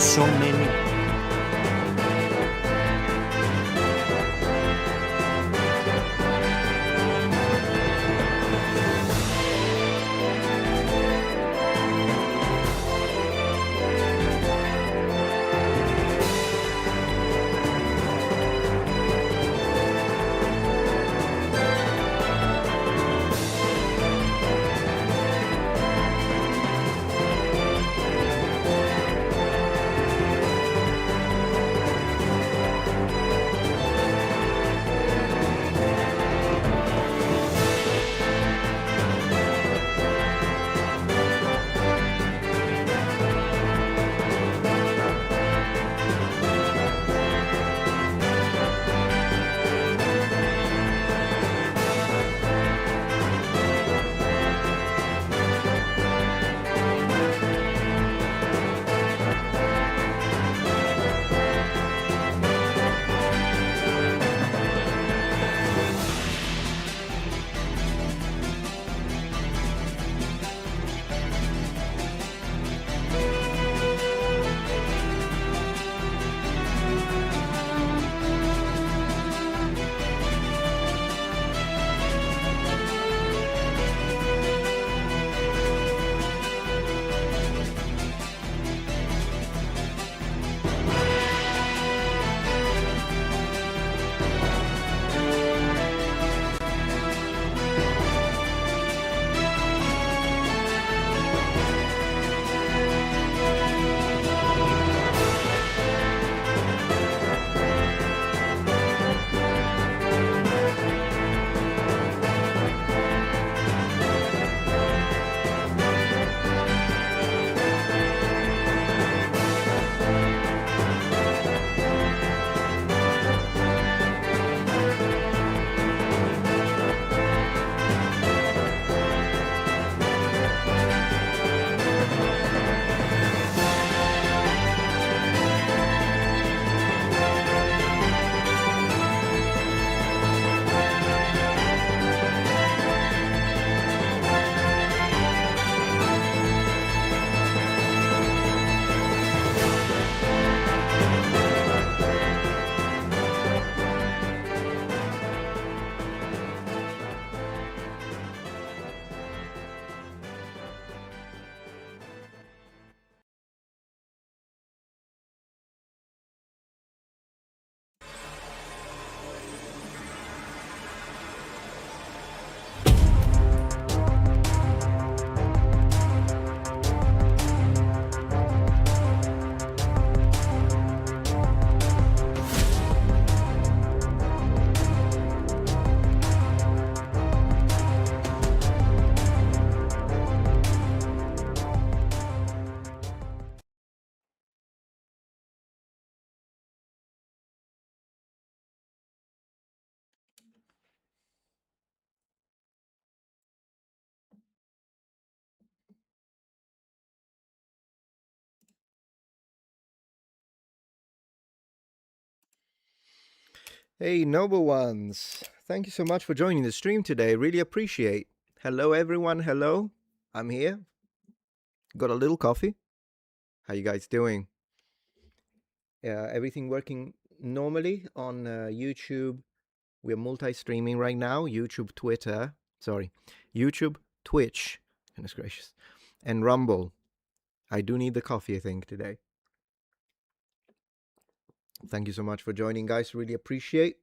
so many. Hey, noble ones. Thank you so much for joining the stream today. Really appreciate. Hello, everyone. Hello. I'm here. Got a little coffee. How you guys doing? Everything working normally on YouTube. We're multi-streaming right now. YouTube, Twitch. Goodness gracious. And Rumble. I do need the coffee, I think, today. Thank you so much for joining, guys. Really appreciate.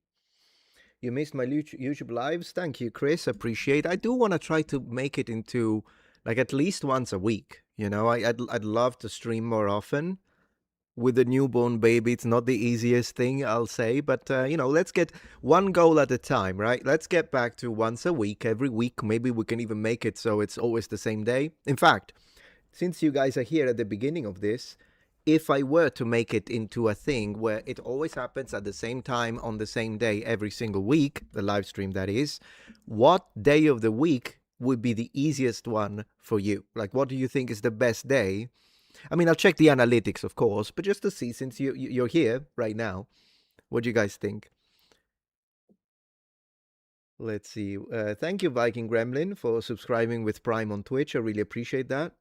You missed my YouTube lives. Thank you, Chris. Appreciate. I do want to try to make it into like at least once a week. You know, I'd love to stream more often. With a newborn baby, it's not the easiest thing, I'll say. But you know, let's get one goal at a time, right? Let's get back to once a week, every week. Maybe we can even make it so it's always the same day. In fact, since you guys are here at the beginning of this, if I were to make it into a thing where it always happens at the same time on the same day every single week, the live stream that is, what day of the week would be the easiest one for you? Like, what do you think is the best day? I mean, I'll check the analytics, of course, but just to see, since you're here right now, what do you guys think? Let's see. Thank you, Viking Gremlin, for subscribing with Prime on Twitch. I really appreciate that.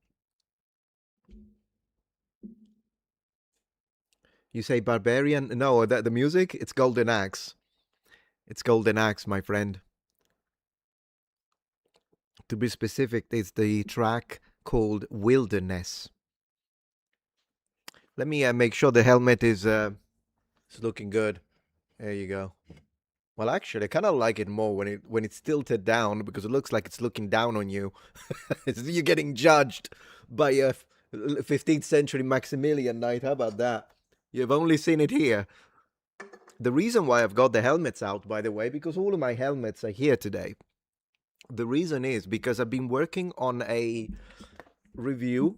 You say barbarian? No, the music? It's Golden Axe. It's Golden Axe, my friend. To be specific, it's the track called Wilderness. Let me make sure the helmet is looking good. There you go. Well, actually, I kind of like it more when it's tilted down because it looks like it's looking down on you. You're getting judged by a 15th century Maximilian knight. How about that? You've only seen it here. The reason why I've got the helmets out, by the way, because all of my helmets are here today. The reason is because I've been working on a review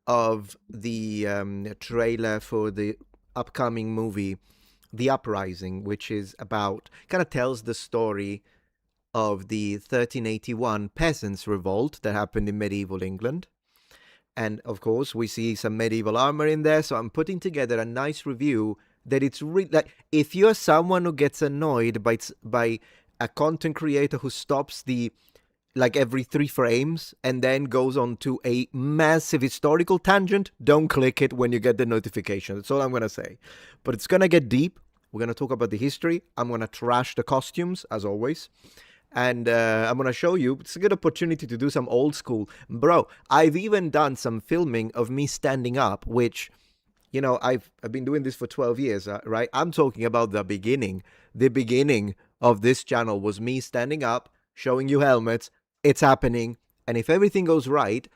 of the trailer for the upcoming movie The Uprising, which is about, kind of tells the story of the 1381 peasants' revolt that happened in medieval England. And of course, we see some medieval armor in there, so I'm putting together a nice review that it's really like, if you're someone who gets annoyed by a content creator who stops the like every 3 frames and then goes on to a massive historical tangent, don't click it when you get the notification. That's all I'm going to say. But it's going to get deep. We're going to talk about the history. I'm going to trash the costumes, as always. And I'm going to show you, it's a good opportunity to do some old school. Bro, I've even done some filming of me standing up, which, you know, I've been doing this for 12 years, right? I'm talking about the beginning. The beginning of this channel was me standing up, showing you helmets. It's happening. And if everything goes right,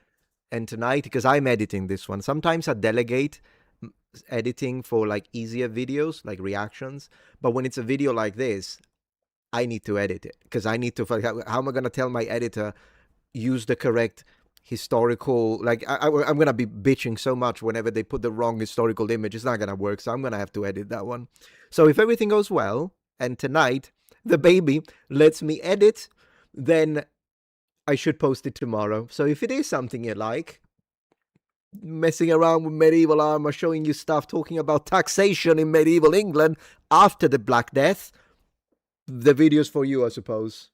and tonight, because I'm editing this one, sometimes I delegate editing for like easier videos, like reactions. But when it's a video like this, I need to edit it because I need to, how am I going to tell my editor, use the correct historical, like I'm going to be bitching so much whenever they put the wrong historical image. It's not going to work. So I'm going to have to edit that one. So if everything goes well, and tonight the baby lets me edit, then I should post it tomorrow. So if it is something you like, messing around with medieval armor, showing you stuff, talking about taxation in medieval England after the Black Death, the video's for you, I suppose.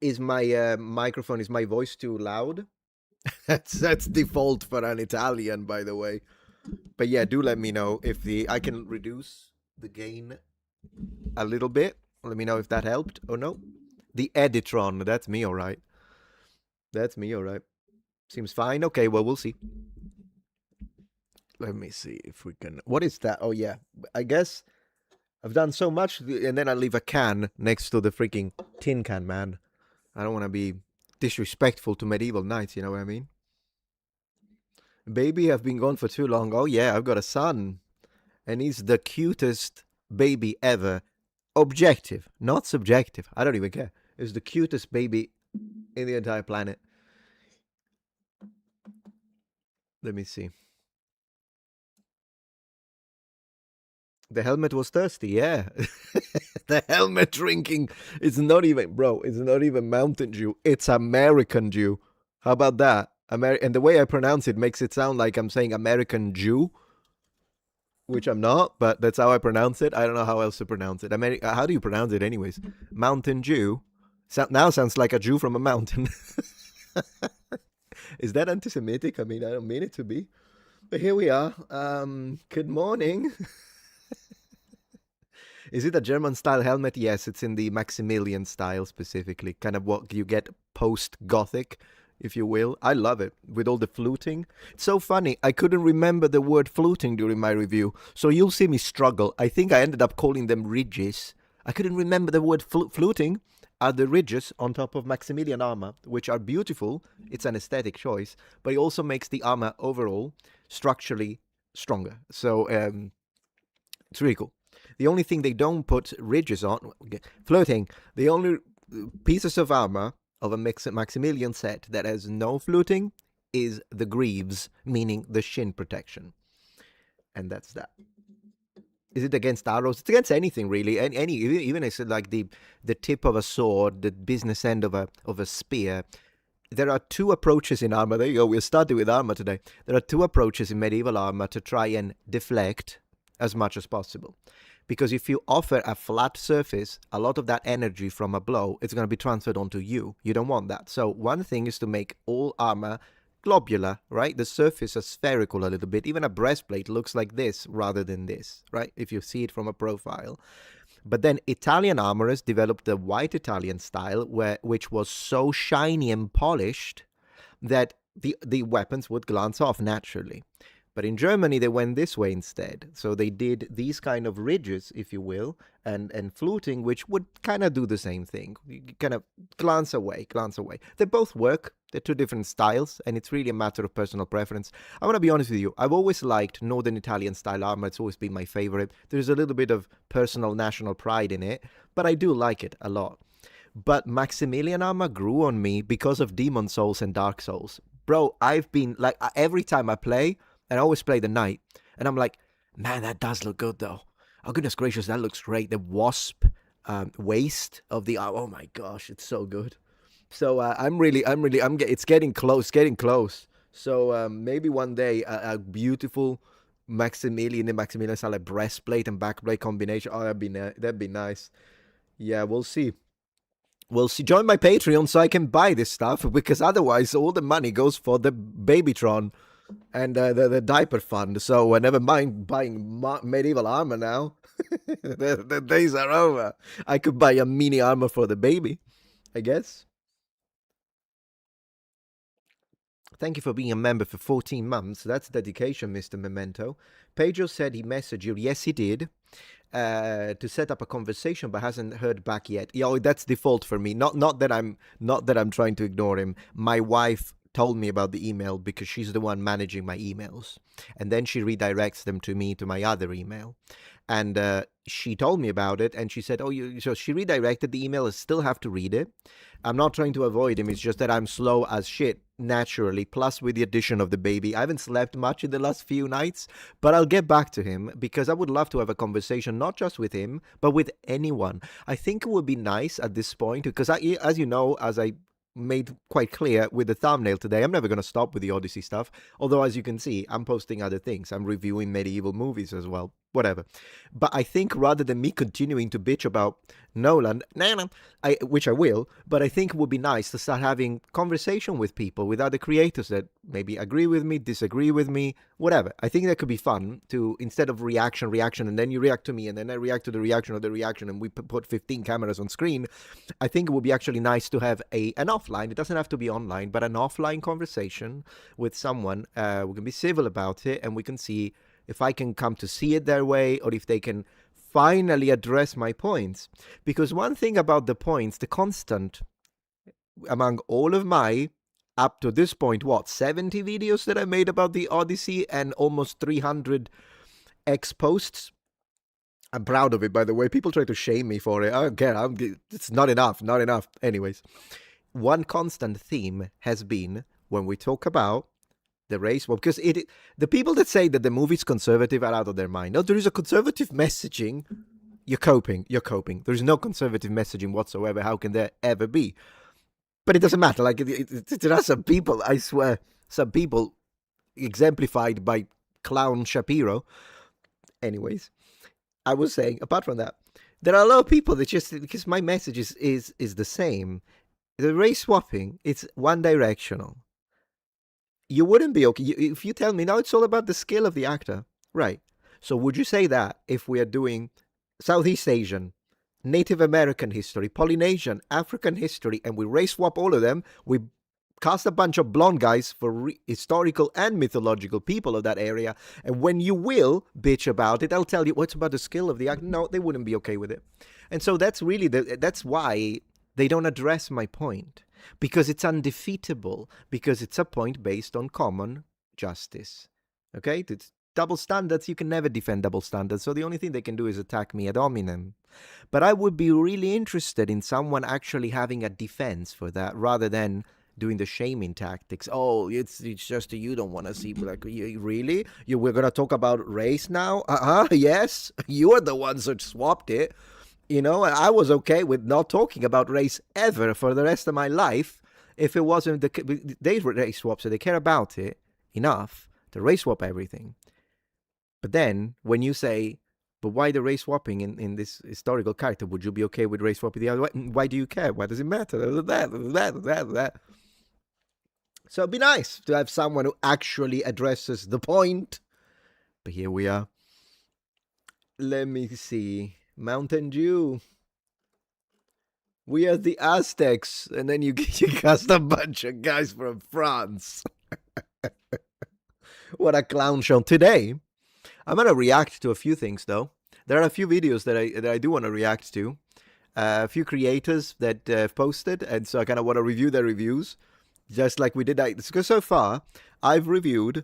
Is my microphone, is my voice too loud? That's default for an Italian, by the way. But yeah, do let me know if I can reduce the gain a little bit. Let me know if that helped. Oh no, the Editron. That's me, all right. That's me, all right. Seems fine. Okay, well, we'll see. Let me see if we can. What is that? Oh yeah, I guess I've done so much, and then I leave a can next to the freaking tin can, man. I don't want to be disrespectful to medieval knights, you know what I mean? Baby, I've been gone for too long. Oh yeah, I've got a son, and he's the cutest baby ever. Objective, not subjective. I don't even care. He's the cutest baby in the entire planet. Let me see. The helmet was thirsty, yeah. The helmet drinking. It's not even, bro, it's not even Mountain Dew. It's American Dew. How about that? And the way I pronounce it makes it sound like I'm saying American Jew, which I'm not, but that's how I pronounce it. I don't know how else to pronounce it. How do you pronounce it anyways? Mountain Dew. Now sounds like a Jew from a mountain. Is that anti-Semitic? I mean, I don't mean it to be. But here we are. Good morning. Is it a German-style helmet? Yes, it's in the Maximilian style specifically. Kind of what you get post-Gothic, if you will. I love it, with all the fluting. It's so funny, I couldn't remember the word fluting during my review, so you'll see me struggle. I think I ended up calling them ridges. I couldn't remember the word fluting. Are the ridges on top of Maximilian armor, which are beautiful. It's an aesthetic choice, but it also makes the armor overall structurally stronger. So it's really cool. The only thing they don't put ridges on, floating, the only pieces of armor of a Maximilian set that has no fluting is the greaves, meaning the shin protection. And that's that. Is it against arrows? It's against anything, really. Even it's like the tip of a sword, the business end of a spear. There are 2 approaches in armor. There you go. We'll start with armor today. There are 2 approaches in medieval armor to try and deflect as much as possible. Because if you offer a flat surface, a lot of that energy from a blow is going to be transferred onto you. You don't want that. So one thing is to make all armor globular, right? The surface is spherical a little bit. Even a breastplate looks like this rather than this, right? If you see it from a profile. But then Italian armorers developed the white Italian style, which was so shiny and polished that the weapons would glance off naturally. But in Germany, they went this way instead. So they did these kind of ridges, if you will, and fluting, which would kind of do the same thing. You kind of glance away, glance away. They both work. They're two different styles, and it's really a matter of personal preference. I want to be honest with you. I've always liked Northern Italian style armor. It's always been my favorite. There's a little bit of personal national pride in it, but I do like it a lot. But Maximilian armor grew on me because of Demon Souls and Dark Souls. Bro, I've been like, every time I play, and I always play the knight, and I'm like, man, that does look good though. Oh goodness gracious, that looks great. The wasp waist of the oh my gosh, it's so good. So it's getting close. So maybe one day a beautiful Maximilian style like breastplate and backplate combination. Oh, that'd be nice. Yeah, we'll see. We'll see. Join my Patreon so I can buy this stuff, because otherwise all the money goes for the Babytron and the diaper fund. So I never mind buying medieval armor now. The days are over. I could buy a mini armor for the baby, I guess. Thank you for being a member for 14 months. That's dedication, Mr. Memento. Pedro said he messaged you. Yes, he did. To set up a conversation, but hasn't heard back yet. Yeah, that's default for me. Not that I'm trying to ignore him. My wife told me about the email because she's the one managing my emails, and then she redirects them to me to my other email. And she told me about it, and she said, "Oh, so she redirected the email. I still have to read it. I'm not trying to avoid him. It's just that I'm slow as shit naturally. Plus, with the addition of the baby, I haven't slept much in the last few nights. But I'll get back to him because I would love to have a conversation, not just with him, but with anyone. I think it would be nice at this point because, as you know, as I made quite clear with the thumbnail today, I'm never going to stop with the Odyssey stuff. Although, as you can see, I'm posting other things. I'm reviewing medieval movies as well. Whatever. But I think rather than me continuing to bitch about Nolan, which I will, but I think it would be nice to start having conversation with people, with other creators that maybe agree with me, disagree with me, whatever. I think that could be fun to, instead of reaction, and then you react to me, and then I react to the reaction of the reaction, and we put 15 cameras on screen. I think it would be actually nice to have an offline, it doesn't have to be online, but an offline conversation with someone. We can be civil about it, and we can see if I can come to see it their way, or if they can finally address my points. Because one thing about the points, the constant among all of my, up to this point, 70 videos that I made about the Odyssey and almost 300 X posts. I'm proud of it, by the way. People try to shame me for it. I don't care. It's not enough. Anyways, one constant theme has been when we talk about the race war, because the people that say that the movie's conservative are out of their mind. No, there is a conservative messaging. You're coping. There is no conservative messaging whatsoever. How can there ever be? But it doesn't matter. Like, there are some people, I swear, some people exemplified by Clown Shapiro. Anyways, I was saying, apart from that, there are a lot of people that just, because my message is the same. The race swapping, it's one directional. You wouldn't be okay if you tell me, now it's all about the skill of the actor. Right. So would you say that if we are doing Southeast Asian, Native American history, Polynesian, African history, and we race swap all of them, we cast a bunch of blonde guys for historical and mythological people of that area, and when you will bitch about it, I'll tell you, what's about the skill of the actor? No, they wouldn't be okay with it. And so that's really that's why they don't address my point. Because it's undefeatable, because it's a point based on common justice. Okay? It's double standards. You can never defend double standards, so the only thing they can do is attack me ad hominem. But I would be really interested in someone actually having a defense for that, rather than doing the shaming tactics. Oh, it's just you don't want to see, like, really? We're going to talk about race now? Yes, you are the ones that swapped it. You know, I was okay with not talking about race ever for the rest of my life if it wasn't they race swap, so they care about it enough to race swap everything. But then when you say, but why the race swapping in this historical character? Would you be okay with race swapping the other way? Why do you care? Why does it matter? That. So it'd be nice to have someone who actually addresses the point. But here we are. Let me see. Mountain Dew. We are the Aztecs. And then you cast a bunch of guys from France. What a clown show. Today, I'm going to react to a few things, though. There are a few videos that I do want to react to. A few creators that have posted, and so I kind of want to review their reviews, just like we did. Because so far, I've reviewed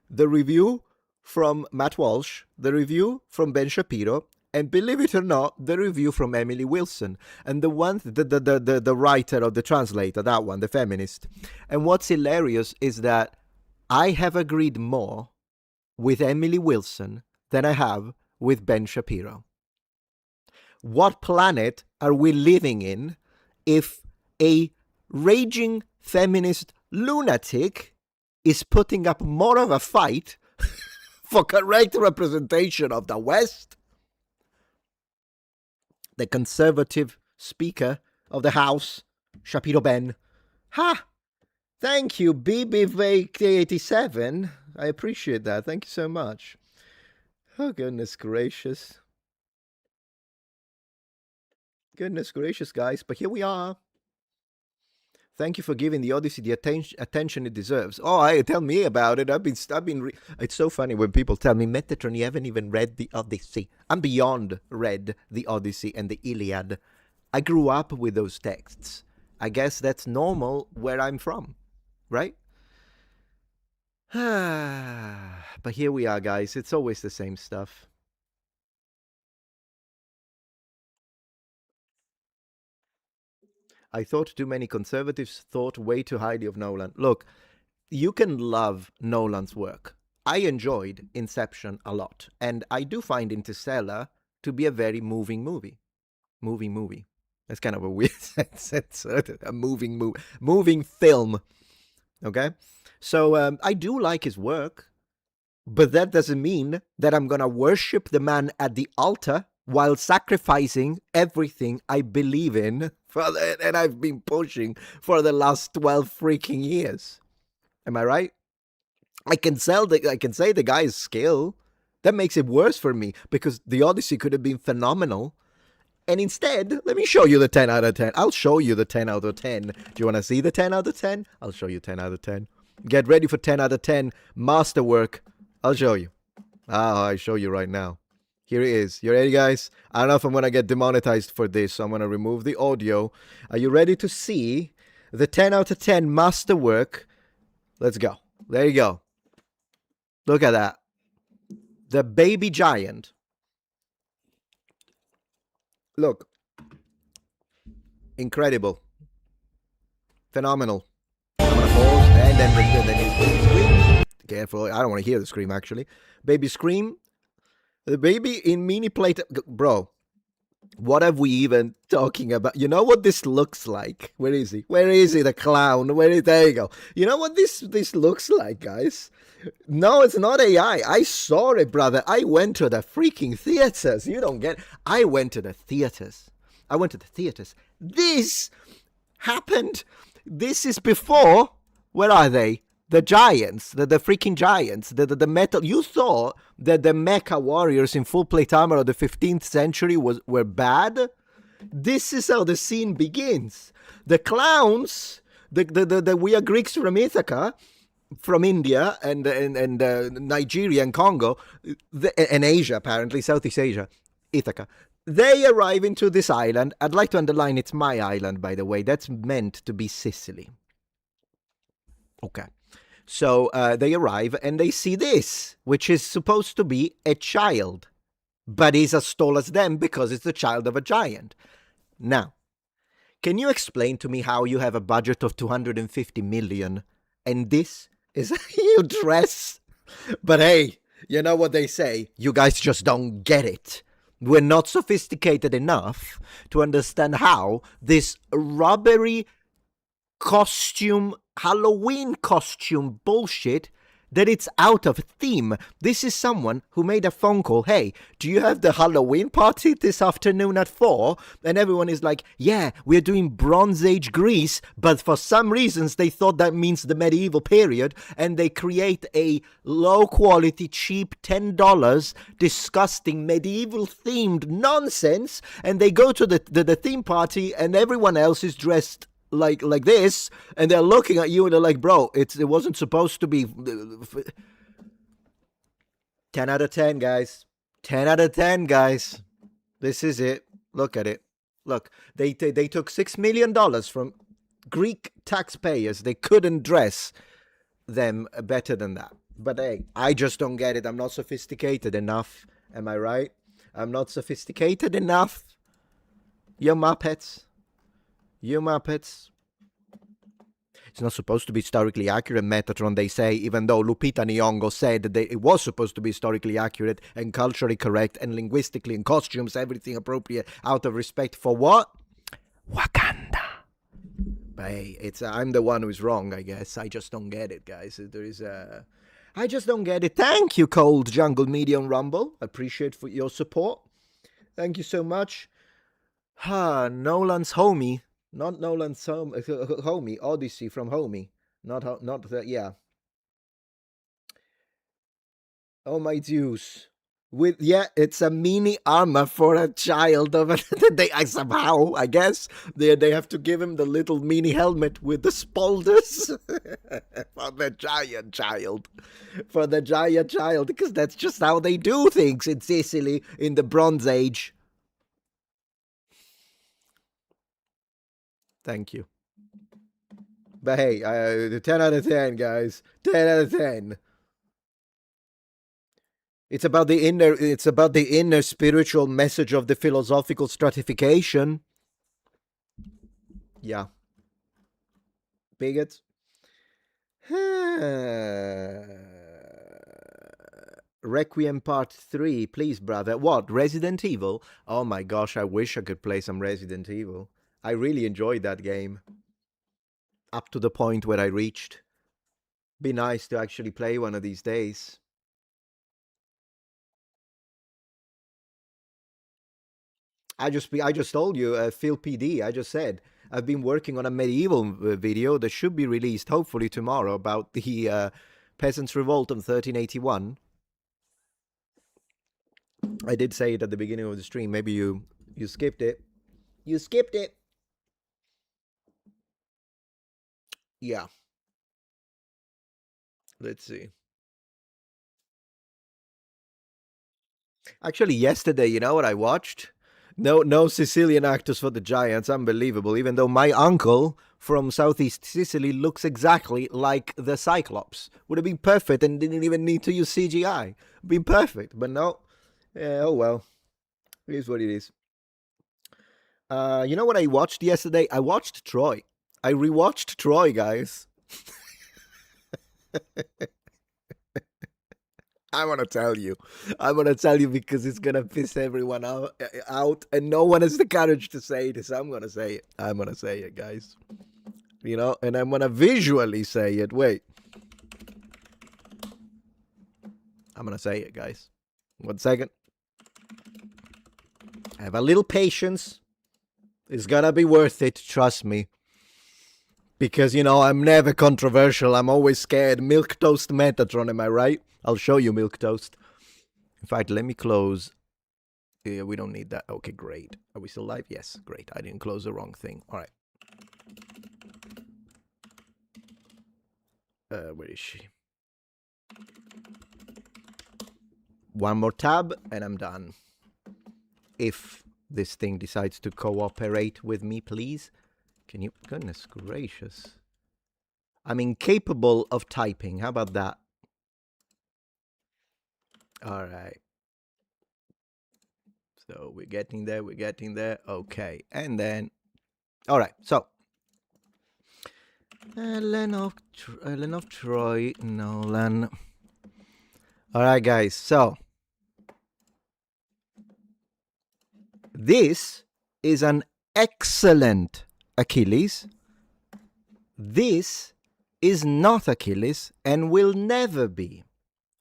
the review from Matt Walsh, the review from Ben Shapiro, and believe it or not, the review from Emily Wilson, and the one, the writer or the translator, that one, the feminist. And what's hilarious is that I have agreed more with Emily Wilson than I have with Ben Shapiro. What planet are we living in if a raging feminist lunatic is putting up more of a fight for correct representation of the West? The conservative Speaker of the House, Shapiro Ben. Ha! Thank you, BBVK87. I appreciate that. Thank you so much. Oh, goodness gracious. Goodness gracious, guys. But here we are. Thank you for giving the Odyssey the attention it deserves. Oh, tell me about it. It's so funny when people tell me, Metatron, you haven't even read the Odyssey. I'm beyond read the Odyssey and the Iliad. I grew up with those texts. I guess that's normal where I'm from, right? But here we are, guys. It's always the same stuff. I thought too many conservatives thought way too highly of Nolan. Look, you can love Nolan's work. I enjoyed Inception a lot, and I do find Interstellar to be a very moving movie. Movie. That's kind of a weird sense. A moving film. Okay? So I do like his work, but that doesn't mean that I'm going to worship the man at the altar while sacrificing everything I believe in and I've been pushing for the last 12 freaking years. Am I right? I can say the guy's skill. That makes it worse for me because the Odyssey could have been phenomenal. And instead, let me show you the 10 out of 10. I'll show you the 10 out of 10. Do you want to see the 10 out of 10? I'll show you 10 out of 10. Get ready for 10 out of 10 masterwork. I'll show you. I'll show you right now. Here it is. You ready, guys? I don't know if I'm going to get demonetized for this, so I'm going to remove the audio. Are you ready to see the 10 out of 10 masterwork? Let's go. There you go. Look at that. The baby giant. Look. Incredible. Phenomenal. I'm going to pause, and then you scream. Careful. I don't want to hear the scream, actually. Baby scream. The baby in mini plate. Bro, what have we even talking about? You know what this looks like? Where is he? Where is he, the clown? There you go. You know what this looks like, guys? No, it's not AI. I saw it, brother. I went to the freaking theaters. You don't get. I went to the theaters. This happened. This is before. Where are they? The giants, the freaking giants, the metal. You thought that the mecha warriors in full plate armor of the 15th century were bad? This is how the scene begins. The clowns, the we are Greeks from Ithaca, from India and Nigeria and Congo, and Asia apparently, Southeast Asia, Ithaca. They arrive into this island. I'd like to underline it's my island, by the way. That's meant to be Sicily. Okay. So they arrive and they see this, which is supposed to be a child, but is as tall as them because it's the child of a giant. Now, can you explain to me how you have a budget of 250 million and this is how you dress? But hey, you know what they say, you guys just don't get it. We're not sophisticated enough to understand how this rubbery costume, Halloween costume bullshit that it's out of theme. This is someone who made a phone call. Hey, do you have the Halloween party this afternoon at 4? And everyone is like, yeah, we're doing Bronze Age Greece, but for some reasons they thought that means the medieval period, and they create a low quality, cheap $10, disgusting medieval themed nonsense, and they go to the theme party, and everyone else is dressed like this, and they're looking at you and they're like, bro, it wasn't supposed to be. 10 out of 10, guys. 10 out of 10, guys. This is it. Look at it. Look, they took $6 million from Greek taxpayers. They couldn't dress them better than that. But hey, I just don't get it. I'm not sophisticated enough. Am I right? I'm not sophisticated enough. You Muppets. You Muppets. It's not supposed to be historically accurate, Metatron, they say, even though Lupita Nyong'o said that it was supposed to be historically accurate and culturally correct and linguistically and costumes, everything appropriate, out of respect for what? Wakanda. But hey, I'm the one who's wrong, I guess. I just don't get it, guys. I just don't get it. Thank you, Cold Jungle Medium Rumble. Appreciate for your support. Thank you so much. Nolan's homie. Not Nolan's homie. Odyssey from homie. Yeah. Oh my Zeus. It's a mini armor for a child of somehow, I guess, they have to give him the little mini helmet with the spolders for the giant child. For the giant child, because that's just how they do things in Sicily in the Bronze Age. Thank you. But hey, 10 out of 10, guys. 10 out of 10. It's about the inner spiritual message of the philosophical stratification. Yeah. Bigots. Requiem Part 3, please, brother. What? Resident Evil? Oh my gosh, I wish I could play some Resident Evil. I really enjoyed that game. Up to the point where I reached. Be nice to actually play one of these days. I just told you, Phil PD, I just said, I've been working on a medieval video that should be released hopefully tomorrow about the Peasants' Revolt of 1381. I did say it at the beginning of the stream. Maybe you skipped it. You skipped it. Yeah. Let's see. Actually, yesterday, you know what I watched? No Sicilian actors for the Giants. Unbelievable. Even though my uncle from Southeast Sicily looks exactly like the Cyclops. Would have been perfect and didn't even need to use CGI. Been perfect. But no. Oh well. It is what it is. You know what I watched yesterday? I watched Troy. I rewatched Troy, guys. I want to tell you. Because it's going to piss everyone out, and no one has the courage to say this. I'm going to say it. I'm going to say it, guys. You know, and I'm going to visually say it. Wait. I'm going to say it, guys. 1 second. Have a little patience. It's going to be worth it. Trust me. Because, you know, I'm never controversial. I'm always scared. Milquetoast Metatron, am I right? I'll show you Milquetoast. In fact, let me close. Yeah, we don't need that. Okay, great. Are we still live? Yes, great. I didn't close the wrong thing. All right. Where is she? One more tab, and I'm done. If this thing decides to cooperate with me, please. Can you? Goodness gracious. I'm incapable of typing. How about that? All right. So we're getting there. Okay. And then, all right. So, Ellen of Troy, Nolan. All right, guys. So, this is an excellent Achilles. This is not Achilles and will never be.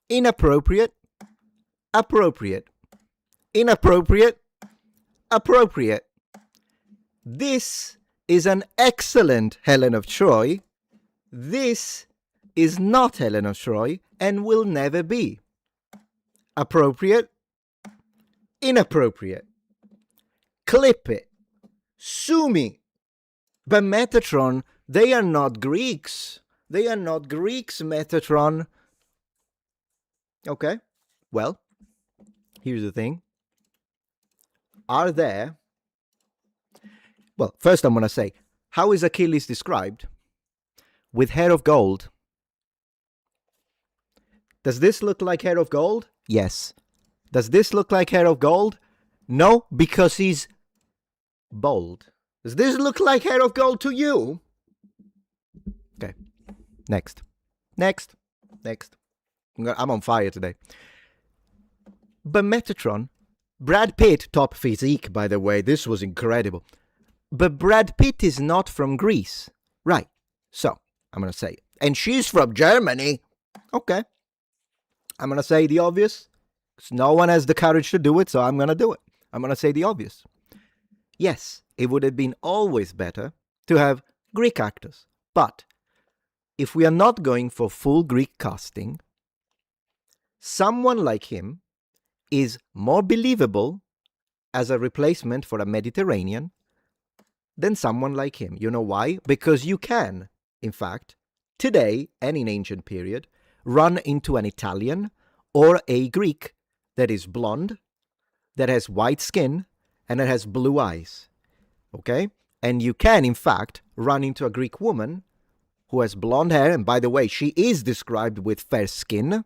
Inappropriate, appropriate. Inappropriate, appropriate. This is an excellent Helen of Troy. This is not Helen of Troy and will never be. Appropriate, inappropriate. Clip it. Sue me. But Metatron, they are not Greeks. They are not Greeks, Metatron. Okay, well, here's the thing. Are there... Well, first I'm going to say, how is Achilles described? With hair of gold. Does this look like hair of gold? Yes. Does this look like hair of gold? No, because he's bald. Does this look like hair of gold to you? Okay. Next. I'm on fire today. But Metatron, Brad Pitt, top physique, by the way. This was incredible. But Brad Pitt is not from Greece. Right. So, I'm going to say it. And she's from Germany. Okay. I'm going to say the obvious. Because no one has the courage to do it, so I'm going to do it. I'm going to say the obvious. Yes, it would have been always better to have Greek actors. But if we are not going for full Greek casting, someone like him is more believable as a replacement for a Mediterranean than someone like him. You know why? Because you can, in fact, today and in ancient period, run into an Italian or a Greek that is blonde, that has white skin, and that has blue eyes. Okay? And you can, in fact, run into a Greek woman who has blonde hair, and by the way, she is described with fair skin.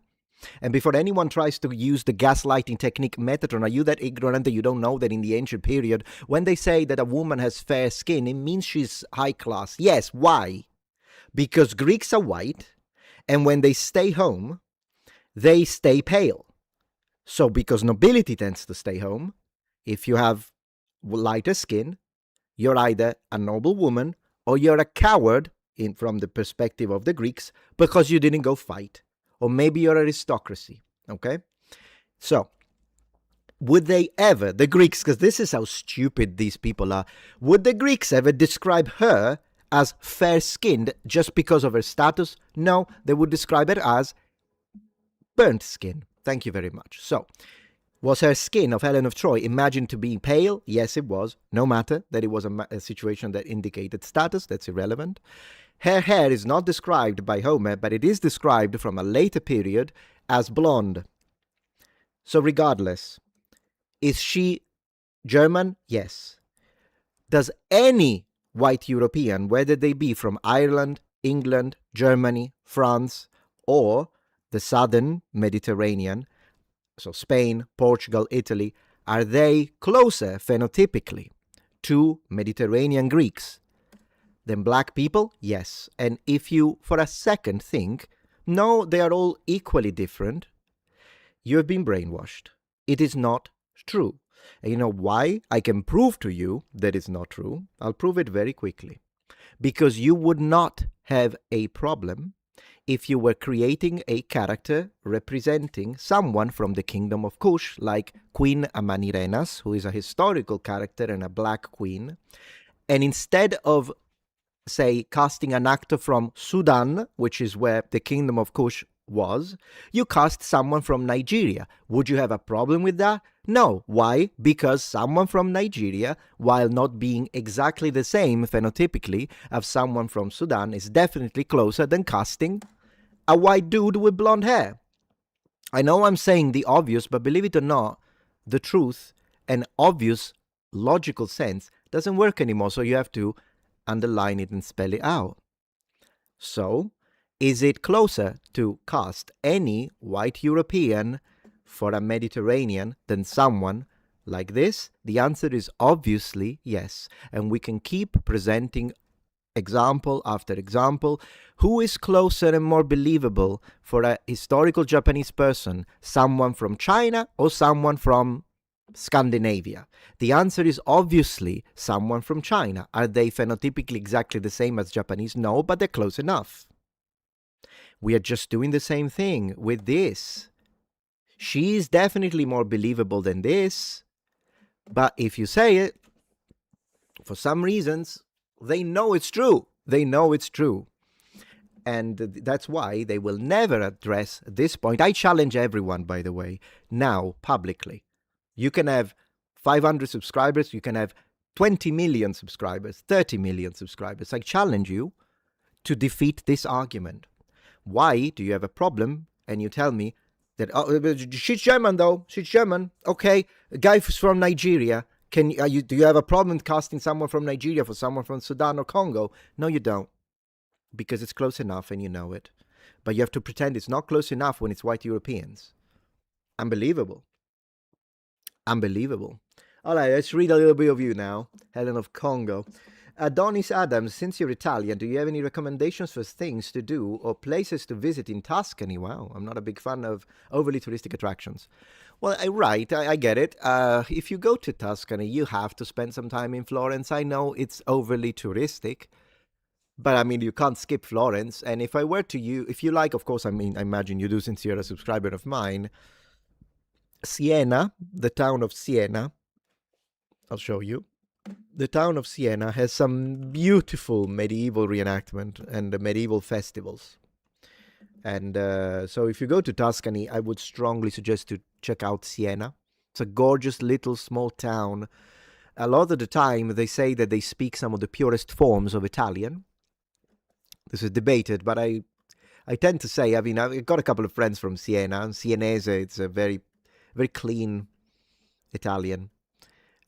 And before anyone tries to use the gaslighting technique, Metatron, are you that ignorant that you don't know that in the ancient period, when they say that a woman has fair skin, it means she's high class? Yes, why? Because Greeks are white, and when they stay home, they stay pale. So because nobility tends to stay home, if you have lighter skin, you're either a noble woman or you're a coward from the perspective of the Greeks because you didn't go fight. Or maybe you're aristocracy, okay? So, would they ever, the Greeks, because this is how stupid these people are, would the Greeks ever describe her as fair-skinned just because of her status? No, they would describe it as burnt skin. Thank you very much. So, was her skin of Helen of Troy imagined to be pale? Yes, it was. No matter that it was a situation that indicated status, that's irrelevant. Her hair is not described by Homer, but it is described from a later period as blonde. So regardless, is she German? Yes. Does any white European, whether they be from Ireland, England, Germany, France, or the southern Mediterranean, so Spain, Portugal, Italy, are they closer phenotypically to Mediterranean Greeks than black people? Yes. And if you, for a second, think, no, they are all equally different, you have been brainwashed. It is not true. And you know why? I can prove to you that it's not true. I'll prove it very quickly. Because you would not have a problem if you were creating a character representing someone from the kingdom of Kush, like Queen Amanirenas, who is a historical character and a black queen, and instead of, say, casting an actor from Sudan, which is where the kingdom of Kush was, you cast someone from Nigeria. Would you have a problem with that? No. Why? Because someone from Nigeria, while not being exactly the same phenotypically as someone from Sudan, is definitely closer than casting a white dude with blonde hair. I know I'm saying the obvious, but believe it or not, the truth and obvious logical sense doesn't work anymore, so you have to underline it and spell it out. So, is it closer to cast any white European for a Mediterranean than someone like this? The answer is obviously yes, and we can keep presenting example after example. Who is closer and more believable for a historical Japanese person, someone from China or someone from Scandinavia? The answer is obviously someone from China. Are they phenotypically exactly the same as Japanese? No, but they're close enough. We are just doing the same thing with this. She's definitely more believable than this. But if you say it, for some reasons, they know it's true. They know it's true. And that's why they will never address this point. I challenge everyone, by the way, now publicly. You can have 500 subscribers. You can have 20 million subscribers, 30 million subscribers. I challenge you to defeat this argument. Why do you have a problem? And you tell me that, oh, she's German though. She's German. Okay, a guy from Nigeria. Do you have a problem casting someone from Nigeria for someone from Sudan or Congo? No, you don't. Because it's close enough and you know it. But you have to pretend it's not close enough when it's white Europeans. Unbelievable. Unbelievable. All right, let's read a little bit of you now. Helen of Congo. Adonis Adams, since you're Italian, do you have any recommendations for things to do or places to visit in Tuscany? Wow, I'm not a big fan of overly touristic attractions. Well, I get it. If you go to Tuscany, you have to spend some time in Florence. I know it's overly touristic, but I mean, you can't skip Florence. And if I were to if you like, of course, I mean, I imagine you do since you're a subscriber of mine, Siena, the town of Siena, I'll show you. The town of Siena has some beautiful medieval reenactment and medieval festivals. And so if you go to Tuscany, I would strongly suggest to check out Siena. It's a gorgeous little small town. A lot of the time, they say that they speak some of the purest forms of Italian. This is debated, but I tend to say, I mean, I've got a couple of friends from Siena. And Sienese, it's a very, very clean Italian.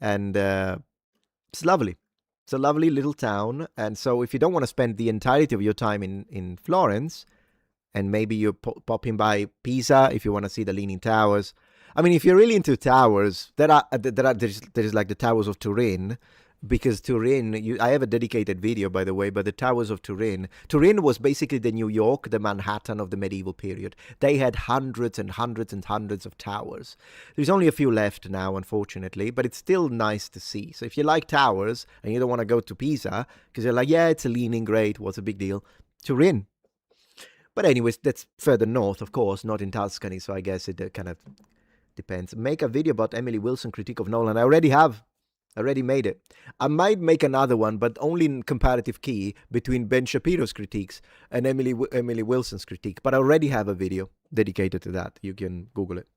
And it's lovely. It's a lovely little town. And so if you don't want to spend the entirety of your time in Florence, and maybe you're popping by Pisa if you want to see the Leaning Towers. I mean, if you're really into towers, there's like the Towers of Turin, because Turin, I have a dedicated video, by the way, but the Towers of Turin. Turin was basically the New York, the Manhattan of the medieval period. They had hundreds and hundreds and hundreds of towers. There's only a few left now, unfortunately, but it's still nice to see. So if you like towers and you don't want to go to Pisa, because you're like, yeah, it's a leaning, great, what's a big deal? Turin. But anyways, that's further north, of course, not in Tuscany, so I guess it kind of depends. Make a video about Emily Wilson critique of Nolan. I already have. I already made it. I might make another one, but only in comparative key between Ben Shapiro's critiques and Emily Wilson's critique. But I already have a video dedicated to that. You can Google it.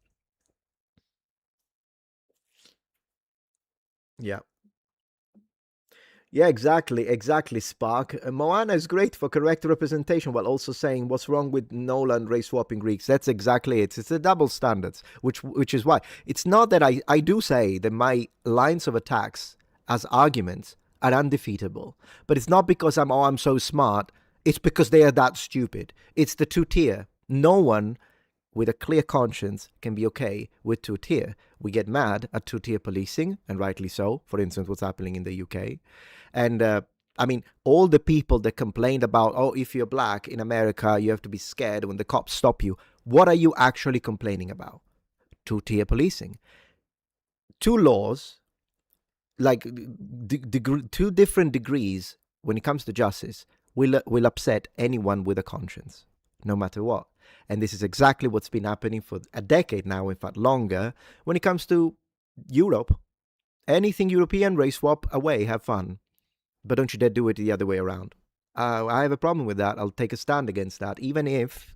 Yeah. Yeah, exactly, Spark. Moana is great for correct representation while also saying what's wrong with Nolan race swapping Greeks. That's exactly it. It's the double standards, which is why. It's not that I do say that my lines of attacks as arguments are undefeatable, but it's not because I'm so smart. It's because they are that stupid. It's the two-tier. No one with a clear conscience can be okay with two-tier. We get mad at two-tier policing, and rightly so. For instance, what's happening in the UK. And I mean, all the people that complained about, oh, if you're black in America, you have to be scared when the cops stop you. What are you actually complaining about? Two-tier policing. Two laws, like two different degrees when it comes to justice, will upset anyone with a conscience, no matter what. And this is exactly what's been happening for a decade now, in fact longer, when it comes to Europe. Anything European, race swap, away, have fun. But don't you dare do it the other way around. I have a problem with that. I'll take a stand against that, even if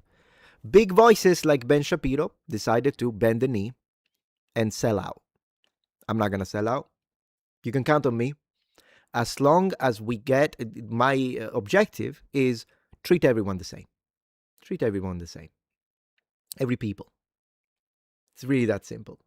big voices like Ben Shapiro decided to bend the knee and sell out. I'm not going to sell out. You can count on me. As long as we get, my objective is treat everyone the same. Treat everyone the same. Every people. It's really that simple.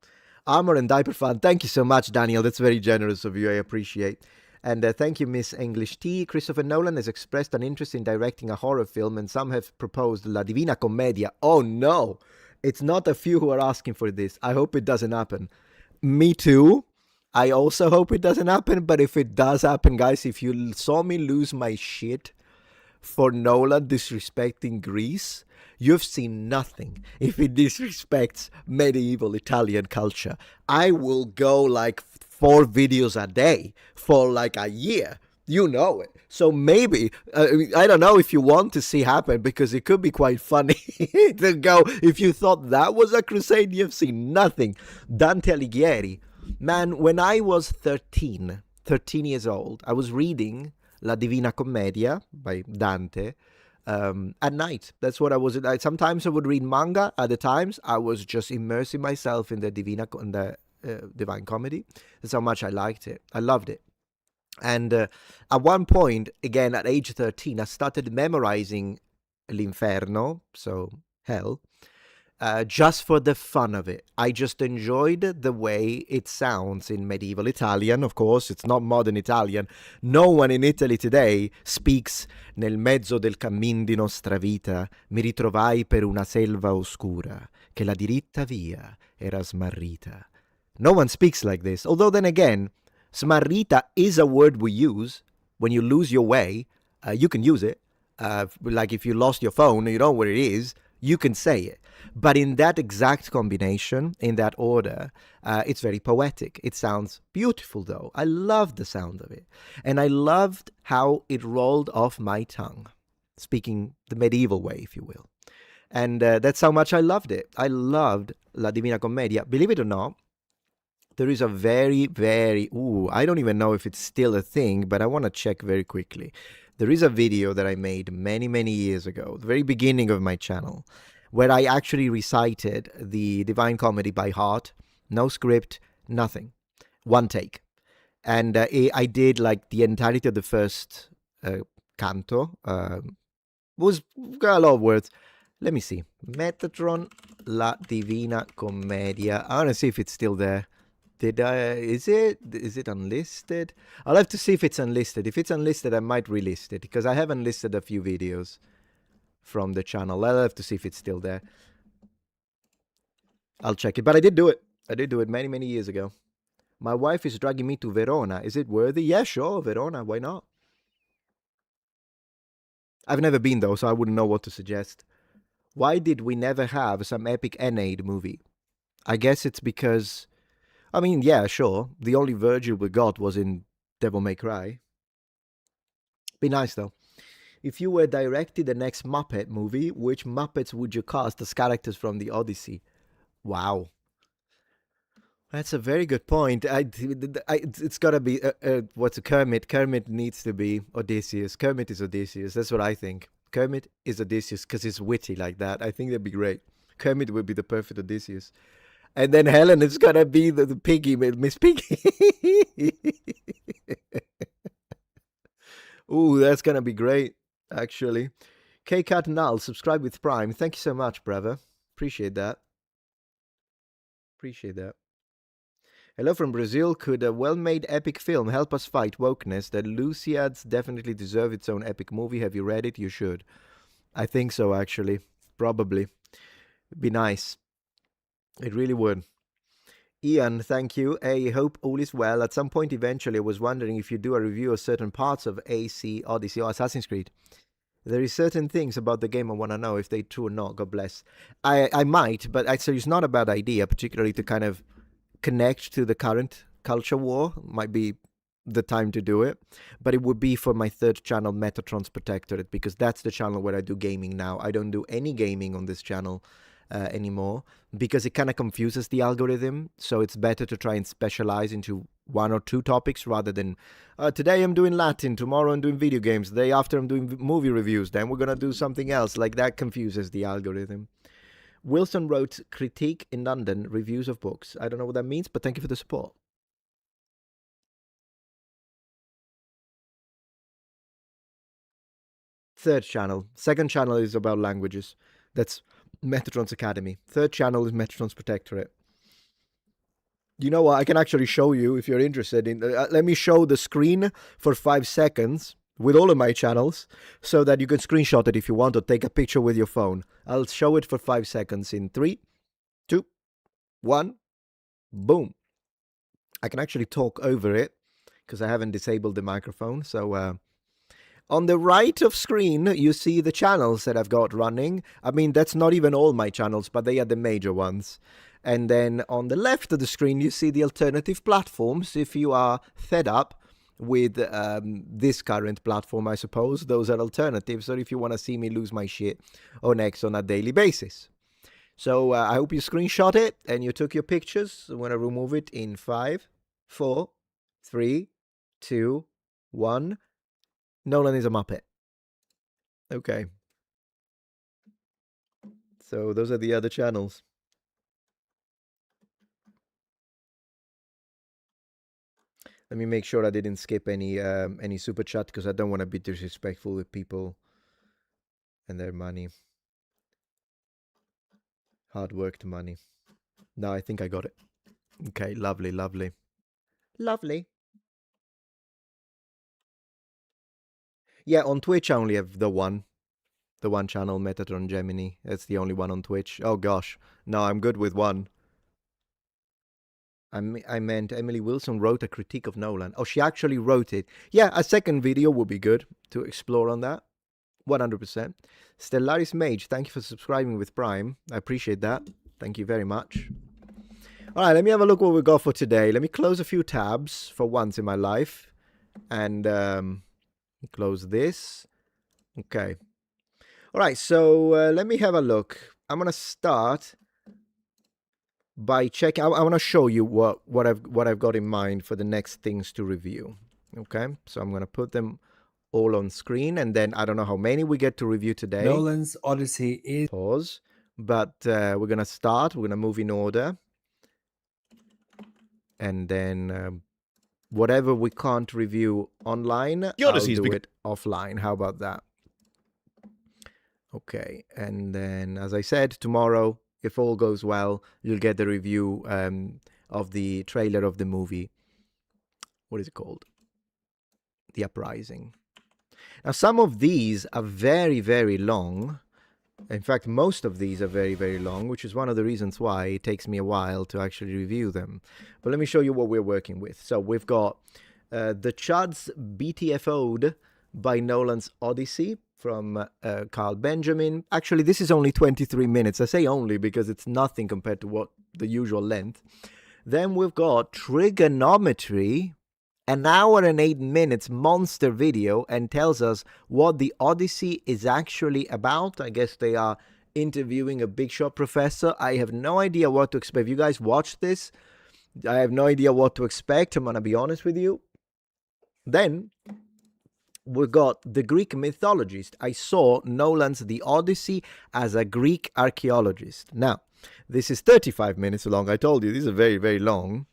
Armor and Diaper Fan, thank you so much, Daniel. That's very generous of you. I appreciate. And thank you, Miss English T. Christopher Nolan has expressed an interest in directing a horror film, and some have proposed La Divina Commedia. Oh, no. It's not a few who are asking for this. I hope it doesn't happen. Me too. I also hope it doesn't happen. But if it does happen, guys, if you saw me lose my shit for Nolan disrespecting Greece, you've seen nothing. If it disrespects medieval Italian culture, I will go like 4 videos a day for like a year. You know it. So maybe, I don't know if you want to see happen, because it could be quite funny to go, if you thought that was a crusade, you've seen nothing. Dante Alighieri. Man, when I was 13 years old, I was reading La Divina Commedia by Dante at night. That's what I was. Sometimes I would read manga. Other times I was just immersing myself in the Divine Comedy. That's how much I liked it. I loved it. And at one point, again at age 13, I started memorizing L'Inferno, so hell, just for the fun of it. I just enjoyed the way it sounds in medieval Italian. Of course, it's not modern Italian. No one in Italy today speaks nel mezzo del cammin di nostra vita, mi ritrovai per una selva oscura, che la diritta via era smarrita. No one speaks like this. Although then again, smarrita is a word we use when you lose your way. You can use it. Like if you lost your phone and you don't know where it is, you can say it. But in that exact combination, in that order, it's very poetic. It sounds beautiful, though. I loved the sound of it. And I loved how it rolled off my tongue, speaking the medieval way, if you will. And that's how much I loved it. I loved La Divina Commedia. Believe it or not, there is a very, very, I don't even know if it's still a thing, but I want to check very quickly. There is a video that I made many, many years ago, the very beginning of my channel, where I actually recited the Divine Comedy by heart, no script, nothing, one take. And I did like the entirety of the first canto. Was got a lot of words. Let me see. Metatron, La Divina Commedia. I want to see if it's still there. Is it unlisted? I'll have to see if it's unlisted. If it's unlisted, I might relist it, because I have unlisted a few videos from the channel. I'll have to see if it's still there. I'll check it. But I did do it. I did do it many, many years ago. My wife is dragging me to Verona. Is it worthy? Yeah, sure, Verona. Why not? I've never been, though, so I wouldn't know what to suggest. Why did we never have some epic Aeneid movie? I guess it's because... I mean, yeah, sure. The only Virgil we got was in Devil May Cry. Be nice, though. If you were directed the next Muppet movie, which Muppets would you cast as characters from the Odyssey? Wow. That's a very good point. It's got to be, what's a Kermit? Kermit needs to be Odysseus. Kermit is Odysseus. That's what I think. Kermit is Odysseus because he's witty like that. I think that'd be great. Kermit would be the perfect Odysseus. And then Helen is going to be the piggy, Miss Piggy. Ooh, that's going to be great, actually. K-Cat Null, subscribe with Prime. Thank you so much, brother. Appreciate that. Appreciate that. Hello from Brazil. Could a well-made epic film help us fight wokeness? The Luciads definitely deserve its own epic movie. Have you read it? You should. I think so, actually. Probably. It'd be nice. It really would. Ian, thank you. I hope all is well. At some point, eventually, I was wondering if you do a review of certain parts of AC, Odyssey, or Assassin's Creed. There is certain things about the game I want to know if they're true or not. God bless. I might, but actually it's not a bad idea, particularly to kind of connect to the current culture war. Might be the time to do it. But it would be for my third channel, Metatron's Protectorate, because that's the channel where I do gaming now. I don't do any gaming on this channel anymore, because it kind of confuses the algorithm. So it's better to try and specialize into one or two topics rather than today I'm doing Latin, tomorrow I'm doing video games, the day after I'm doing movie reviews, then we're gonna do something else. Like that confuses the algorithm. Wilson wrote critique in London, reviews of books. I don't know what that means, but thank you for the support. Third channel. Second channel is about languages. That's Metatron's Academy. Third channel is Metatron's Protectorate. You know what? I can actually show you if you're interested in. Let me show the screen for 5 seconds with all of my channels so that you can screenshot it if you want or take a picture with your phone. I'll show it for 5 seconds in 3, 2, 1. Boom. I can actually talk over it because I haven't disabled the microphone. So on the right of screen, you see the channels that I've got running. I mean, that's not even all my channels, but they are the major ones. And then on the left of the screen, you see the alternative platforms if you are fed up with this current platform, I suppose. Those are alternatives, or if you want to see me lose my shit on X on a daily basis. So I hope you screenshot it and you took your pictures. I'm going to remove it in 5, 4, 3, 2, 1. Nolan is a Muppet. Okay. So those are the other channels. Let me make sure I didn't skip any super chat because I don't want to be disrespectful with people and their money. Hard worked money. No, I think I got it. Okay, lovely, lovely. Lovely. Yeah, on Twitch I only have the one channel, Metatron Gemini. That's the only one on Twitch. Oh gosh. No, I'm good with one. I meant Emily Wilson wrote a critique of Nolan. Oh, she actually wrote it. Yeah, a second video would be good to explore on that. 100%. Stellaris Mage, thank you for subscribing with Prime. I appreciate that. Thank you very much. All right, let me have a look what we got for today. Let me close a few tabs for once in my life. And close this. Okay. All right, so let me have a look. I'm going to start by checking. I want to show you what I've got in mind for the next things to review. Okay, so I'm going to put them all on screen, and then I don't know how many we get to review today. Nolan's Odyssey is... Pause. But we're going to start. We're going to move in order. And then whatever we can't review online, I'll do it offline. How about that? Okay, and then, as I said, tomorrow, if all goes well, you'll get the review of the trailer of the movie. What is it called? The Uprising. Now, some of these are very, very long. In fact, most of these are very, very long, which is one of the reasons why it takes me a while to actually review them. But let me show you what we're working with. So we've got the Chuds BTFO'd by Nolan's Odyssey from Carl Benjamin. Actually, this is only 23 minutes. I say only because it's nothing compared to what the usual length. Then we've got Trigonometry, an hour and 8 minutes monster video, and tells us what the Odyssey is actually about. I guess they are interviewing a big shot professor. I have no idea what to expect. If you guys watch this, I have no idea what to expect. I'm going to be honest with you. Then we got the Greek mythologist. I saw Nolan's The Odyssey as a Greek archaeologist. Now, this is 35 minutes long. I told you, these are very, very long.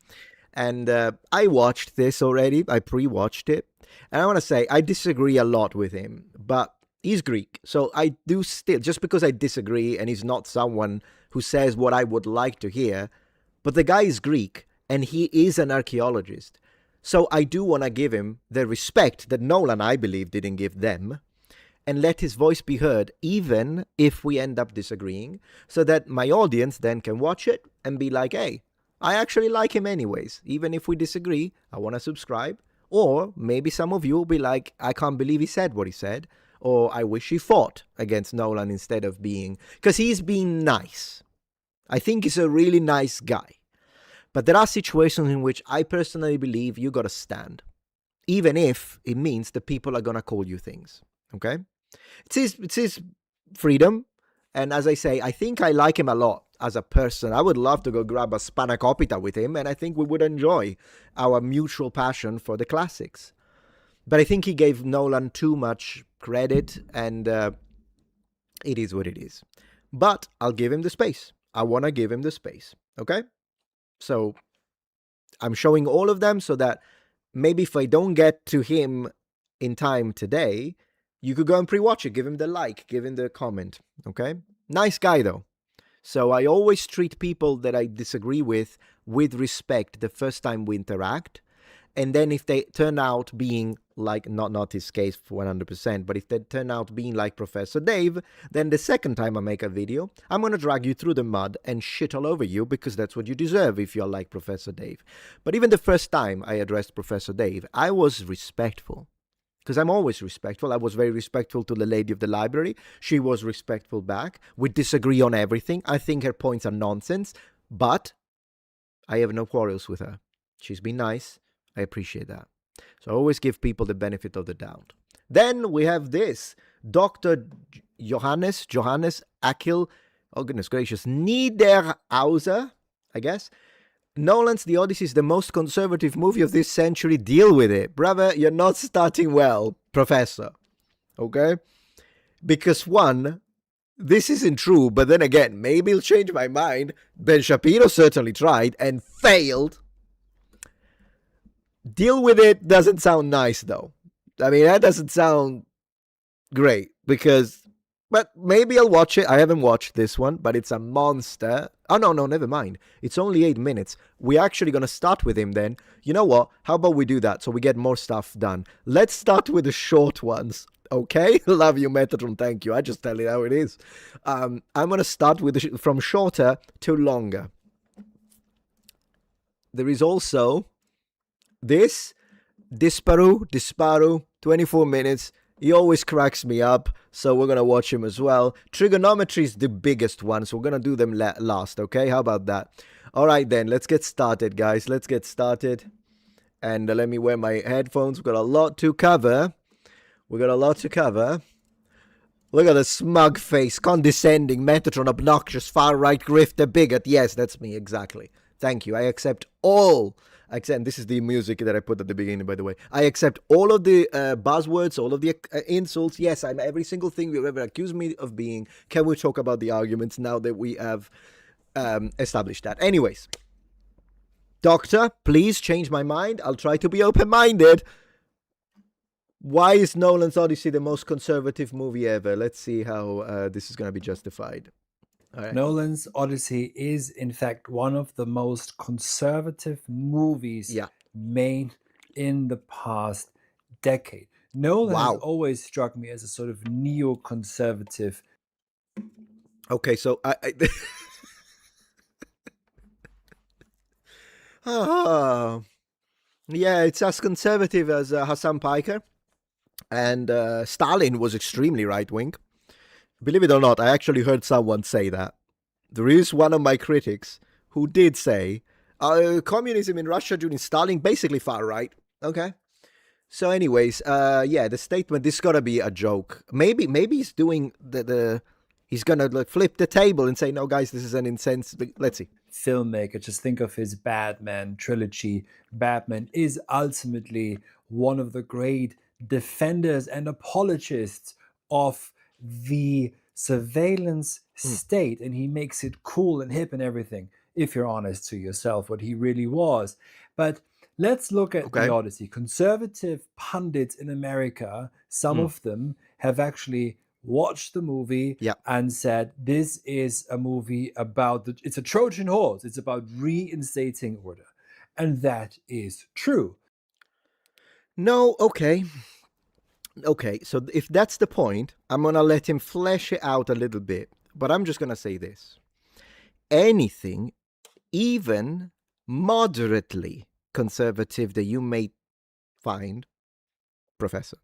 And I watched this already. I pre-watched it. And I want to say, I disagree a lot with him. But he's Greek. So I do still, just because I disagree and he's not someone who says what I would like to hear, but the guy is Greek and he is an archaeologist. So I do want to give him the respect that Nolan, I believe, didn't give them, and let his voice be heard, even if we end up disagreeing, so that my audience then can watch it and be like, hey, I actually like him anyways. Even if we disagree, I want to subscribe. Or maybe some of you will be like, I can't believe he said what he said, or I wish he fought against Nolan instead of being, because he's being nice. I think he's a really nice guy. But there are situations in which I personally believe you got to stand, even if it means that people are going to call you things. Okay? It's his freedom. And as I say, I think I like him a lot as a person. I would love to go grab a spanakopita with him, and I think we would enjoy our mutual passion for the classics. But I think he gave Nolan too much credit, and it is what it is. But I'll give him the space. I want to give him the space. Okay? So I'm showing all of them so that maybe if I don't get to him in time today, you could go and pre-watch it. Give him the like, give him the comment. Okay? Nice guy, though. So I always treat people that I disagree with respect the first time we interact. And then if they turn out being like, not his case for 100%, but if they turn out being like Professor Dave, then the second time I make a video, I'm going to drag you through the mud and shit all over you, because that's what you deserve if you're like Professor Dave. But even the first time I addressed Professor Dave, I was respectful. Because I'm always respectful. I was very respectful to the lady of the library. She was respectful back. We disagree on everything. I think her points are nonsense, but I have no quarrels with her. She's been nice. I appreciate that. So always give people the benefit of the doubt. Then we have this Dr. Johannes Akil, oh goodness gracious, Niederhauser, I guess. Nolan's The Odyssey is the most conservative movie of this century. Deal with it. Brother, you're not starting well, Professor. Okay? Because one, this isn't true, but then again, maybe it'll change my mind. Ben Shapiro certainly tried and failed. Deal with it doesn't sound nice, though. I mean, that doesn't sound great because, but maybe I'll watch it. I haven't watched this one, but it's a monster. Oh, no, never mind. It's only 8 minutes. We're actually going to start with him then. You know what? How about we do that so we get more stuff done? Let's start with the short ones. Okay? Love you, Metatron. Thank you. I just tell you how it is. I'm going to start with from shorter to longer. There is also this Disparu, 24 minutes. He always cracks me up, so we're going to watch him as well. Trigonometry is the biggest one, so we're going to do them last, okay? How about that? All right, then. Let's get started, guys. Let's get started. And let me wear my headphones. We've got a lot to cover. Look at the smug face, condescending, Metatron, obnoxious, far-right grifter, bigot. Yes, that's me, exactly. Thank you. I accept all. This is the music that I put at the beginning, by the way. I accept all of the buzzwords, all of the insults. Yes, I'm every single thing you've ever accused me of being. Can we talk about the arguments now that we have established that? Anyways, Doctor, please change my mind. I'll try to be open-minded. Why is Nolan's Odyssey the most conservative movie ever? Let's see how this is going to be justified. Right. Nolan's Odyssey is, in fact, one of the most conservative movies made in the past decade. Nolan has always struck me as a sort of neoconservative. Okay, so yeah, it's as conservative as Hassan Piker. And Stalin was extremely right-wing. Believe it or not, I actually heard someone say that. There is one of my critics who did say, communism in Russia during Stalin, basically far-right. Okay. So anyways, the statement, this got to be a joke. Maybe he's doing he's going to flip the table and say, no, guys, this is an insensitive. Let's see. Filmmaker, just think of his Batman trilogy. Batman is ultimately one of the great defenders and apologists of the surveillance state, and he makes it cool and hip and everything, if you're honest to yourself, what he really was. But let's look at the Odyssey. Conservative pundits in America, some of them have actually watched the movie and said, this is a movie about, it's a Trojan horse, it's about reinstating order. And that is true. No, okay, so if that's the point, I'm going to let him flesh it out a little bit. But I'm just going to say this. Anything, even moderately conservative that you may find, Professor,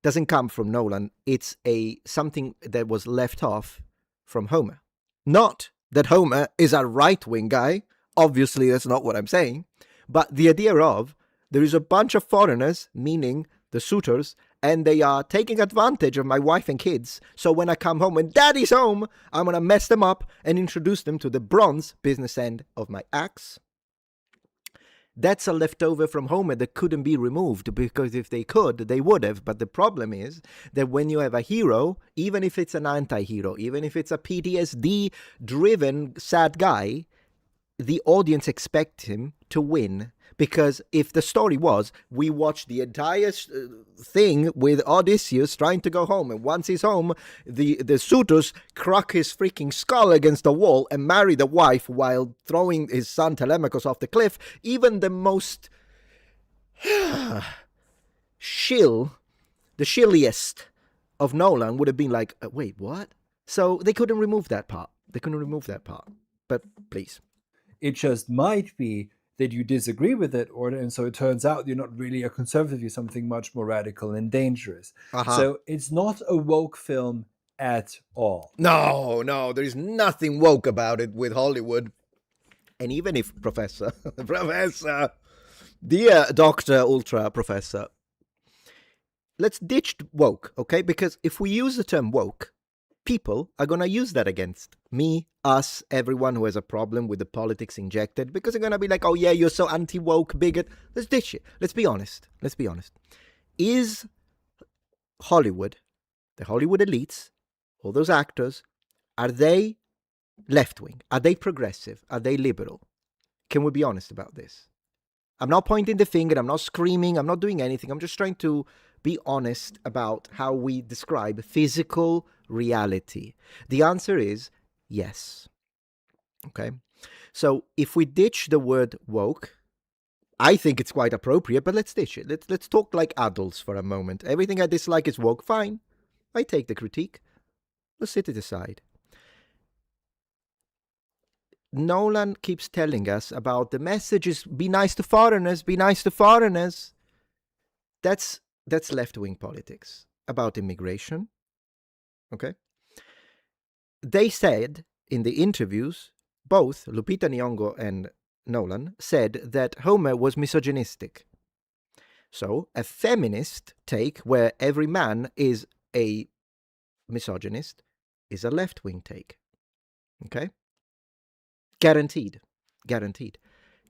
doesn't come from Nolan. It's something that was left off from Homer. Not that Homer is a right-wing guy. Obviously, that's not what I'm saying. But the idea of there is a bunch of foreigners, meaning the suitors, and they are taking advantage of my wife and kids. So when I come home, when daddy's home, I'm going to mess them up and introduce them to the bronze business end of my axe. That's a leftover from Homer that couldn't be removed, because if they could, they would have. But the problem is that when you have a hero, even if it's an anti-hero, even if it's a PTSD-driven sad guy, the audience expects him to win. Because if the story was, we watched the entire thing with Odysseus trying to go home, and once he's home, the suitors crack his freaking skull against the wall and marry the wife while throwing his son Telemachus off the cliff, even the most the shilliest of Nolan would have been like, wait, what? So they couldn't remove that part. But please. It just might be that you disagree with that order, and so it turns out you're not really a conservative, you're something much more radical and dangerous. So it's not a woke film at all. No, there is nothing woke about it with Hollywood. And even if, Professor, Dear Dr. Ultra Professor, let's ditch woke, okay? Because if we use the term woke, people are going to use that against me, us, everyone who has a problem with the politics injected, because they're going to be like, oh yeah, you're so anti-woke, bigot. Let's ditch it. Let's be honest. Is Hollywood, the Hollywood elites, all those actors, are they left-wing? Are they progressive? Are they liberal? Can we be honest about this? I'm not pointing the finger. I'm not screaming. I'm not doing anything. I'm just trying to be honest about how we describe physical reality. The answer is yes. Okay? So if we ditch the word woke, I think it's quite appropriate, but let's ditch it. Let's talk like adults for a moment. Everything I dislike is woke. Fine. I take the critique. Let's set it aside. Nolan keeps telling us about the messages, be nice to foreigners, be nice to foreigners. That's left-wing politics about immigration. Okay? They said in the interviews, both Lupita Nyong'o and Nolan said that Homer was misogynistic. So a feminist take where every man is a misogynist is a left-wing take. Okay? Guaranteed.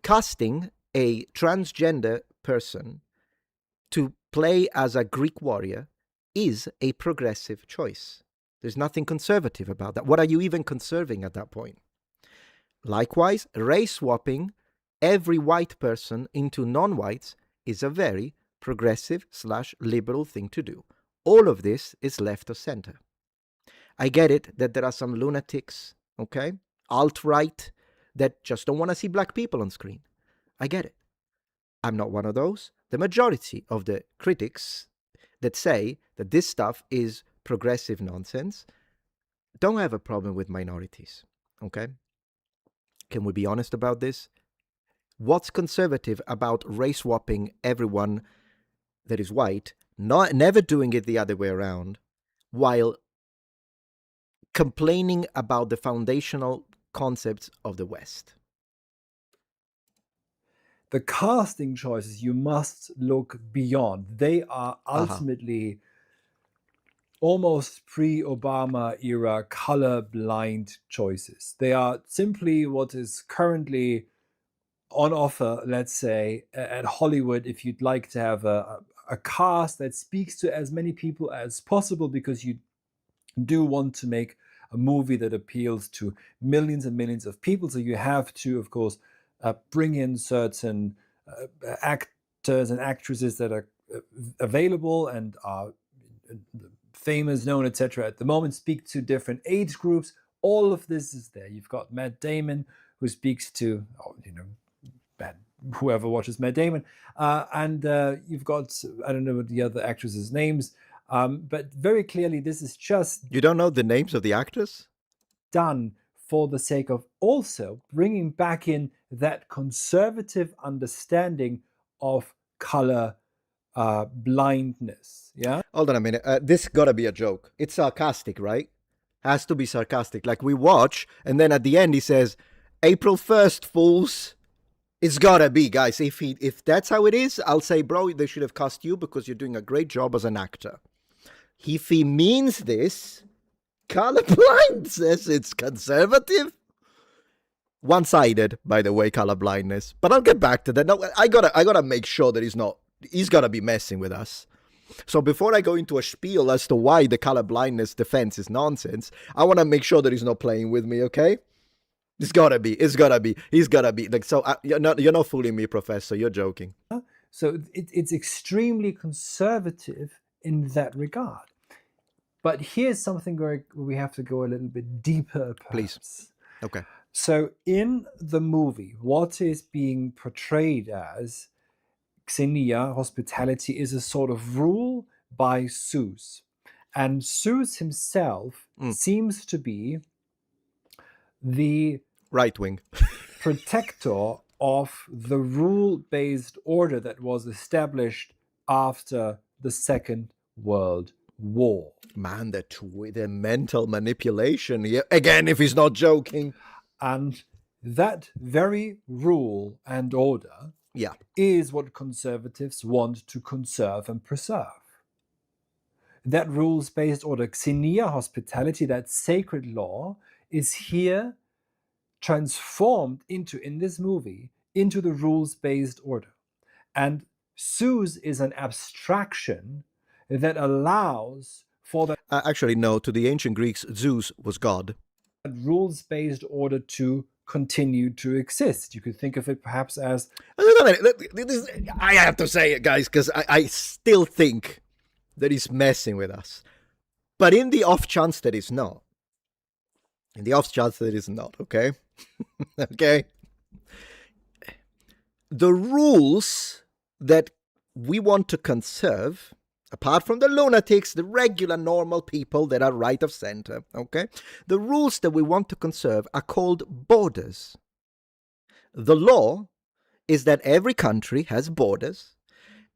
Casting a transgender person to play as a Greek warrior is a progressive choice. There's nothing conservative about that. What are you even conserving at that point? Likewise, race swapping every white person into non-whites is a very progressive/liberal thing to do. All of this is left of center. I get it that there are some lunatics, okay, alt-right, that just don't want to see black people on screen. I get it. I'm not one of those. The majority of the critics that say that this stuff is progressive nonsense don't have a problem with minorities, okay? Can we be honest about this? What's conservative about race swapping everyone that is white, never doing it the other way around, while complaining about the foundational concepts of the West? The casting choices, you must look beyond. They are ultimately almost pre-Obama era colorblind choices. They are simply what is currently on offer, let's say, at Hollywood, if you'd like to have a cast that speaks to as many people as possible, because you do want to make a movie that appeals to millions and millions of people. So you have to, of course, bring in certain actors and actresses that are available and are famous, known, etc. at the moment, speak to different age groups. All of this is there. You've got Matt Damon, who speaks to, whoever watches Matt Damon, and you've got, I don't know what the other actresses' names, but very clearly this is just... You don't know the names of the actors? Done for the sake of also bringing back in that conservative understanding of color blindness. Yeah. Hold on a minute. This gotta be a joke. It's sarcastic, right? Has to be sarcastic. Like we watch, and then at the end he says, "April 1st, fools." It's gotta be, guys. If that's how it is, I'll say, bro, they should have cast you because you're doing a great job as an actor. If he means this, colorblind says it's conservative. One-sided, by the way, colorblindness. But I'll get back to that. No, I gotta make sure that he's gotta be messing with us. So before I go into a spiel as to why the colorblindness defense is nonsense, I want to make sure that he's not playing with me, okay? He's gotta be. He's gotta be. Like, so you're not fooling me, Professor. You're joking. So it's extremely conservative in that regard. But here's something where we have to go a little bit deeper, perhaps. Please. Okay. So in the movie, what is being portrayed as Xenia hospitality is a sort of rule by Seuss. And Seuss himself seems to be the right wing protector of the rule-based order that was established after the Second World War. Man, the mental manipulation. Yeah, again, if he's not joking. And that very rule and order Yeah. is what conservatives want to conserve and preserve. That rules-based order, xenia, hospitality, that sacred law, is here transformed into, in this movie, into the rules-based order. And Zeus is an abstraction that allows for that Actually, no, to the ancient Greeks, Zeus was God. rules-based order to continue to exist. You could think of it perhaps as I have to say it, guys, because I still think that he's messing with us. But in the off chance that he's not, okay? Okay? The rules that we want to conserve, apart from the lunatics, the regular normal people that are right of center, okay? The rules that we want to conserve are called borders. The law is that every country has borders,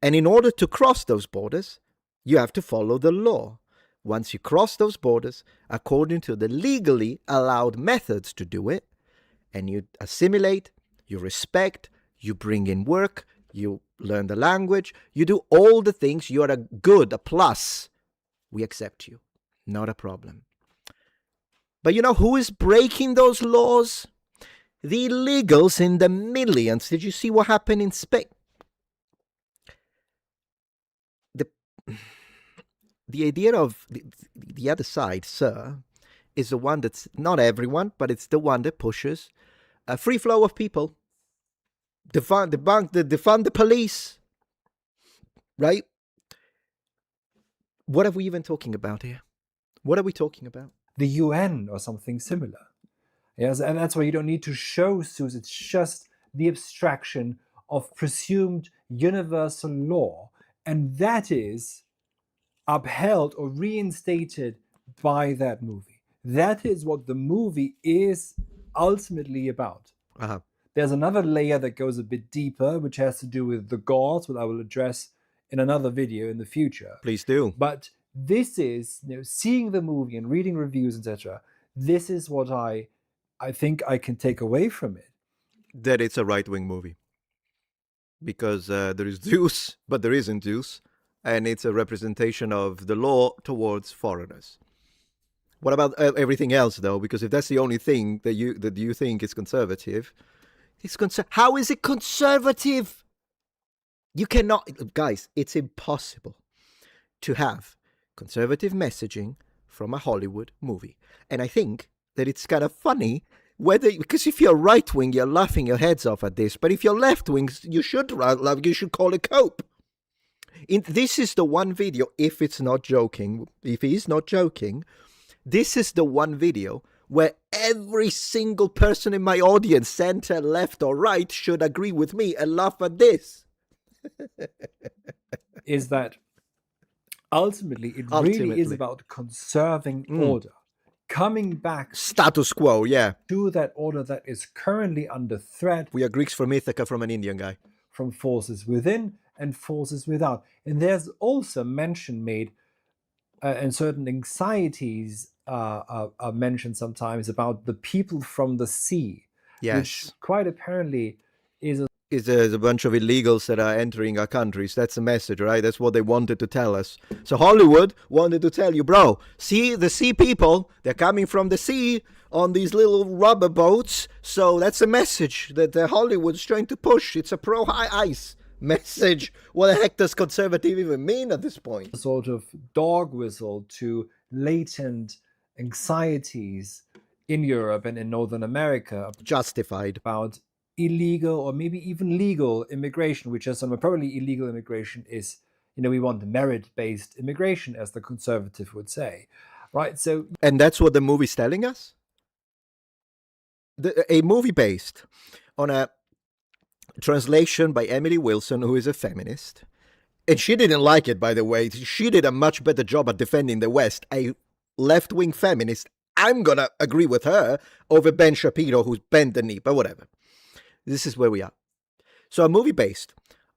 and in order to cross those borders, you have to follow the law. Once you cross those borders, according to the legally allowed methods to do it, and you assimilate, you respect, you bring in work, you learn the language, you do all the things, you're a good, a plus, we accept you. Not a problem. But you know who is breaking those laws? The illegals in the millions. Did you see what happened in Spain? The idea of the other side, sir, is the one that's not everyone, but it's the one that pushes a free flow of people. Defund the police, right? What are we even talking about here? What are we talking about? the UN or something similar. Yes, and that's why you don't need to show Zeus. It's just the abstraction of presumed universal law, and that is upheld or reinstated by that movie. That is what the movie is ultimately about. Uh-huh. There's another layer that goes a bit deeper, which has to do with the gods, which I will address in another video in the future. Please do. But this is, seeing the movie and reading reviews, etc. This is what I think I can take away from it. That it's a right-wing movie. Because there is Zeus, but there isn't Zeus. And it's a representation of the law towards foreigners. What about everything else, though? Because if that's the only thing that you think is conservative, how is it conservative? You cannot, guys, it's impossible to have conservative messaging from a Hollywood movie. And I think that it's kind of funny because if you're right wing, you're laughing your heads off at this. But if you're left wing, you should call it cope. This is the one video, if he's not joking, this is the one video where every single person in my audience, center, left, or right, should agree with me and laugh at this. Is that ultimately it really is about conserving order, coming back status quo, yeah, to that order that is currently under threat. We are Greeks from Ithaca from an Indian guy. From forces within and forces without. And there's also mention made, and certain anxieties are mentioned sometimes about the people from the sea. Yes. Which quite apparently is a bunch of illegals that are entering our countries. That's the message, right? That's what they wanted to tell us. So Hollywood wanted to tell you, bro, see the sea people, they're coming from the sea on these little rubber boats. So that's a message that Hollywood's trying to push. It's a pro-ice message. What the heck does conservative even mean at this point? A sort of dog whistle to latent anxieties in Europe and in Northern America. Justified. About illegal or maybe even legal immigration, which is probably illegal immigration is, we want merit-based immigration, as the conservative would say, right? So, and that's what the movie's telling us. A movie based on a translation by Emily Wilson, who is a feminist, and she didn't like it, by the way. She did a much better job at defending the West. A left-wing feminist, I'm gonna agree with her over Ben Shapiro, who's bent the knee, but whatever. This is where we are. So a movie based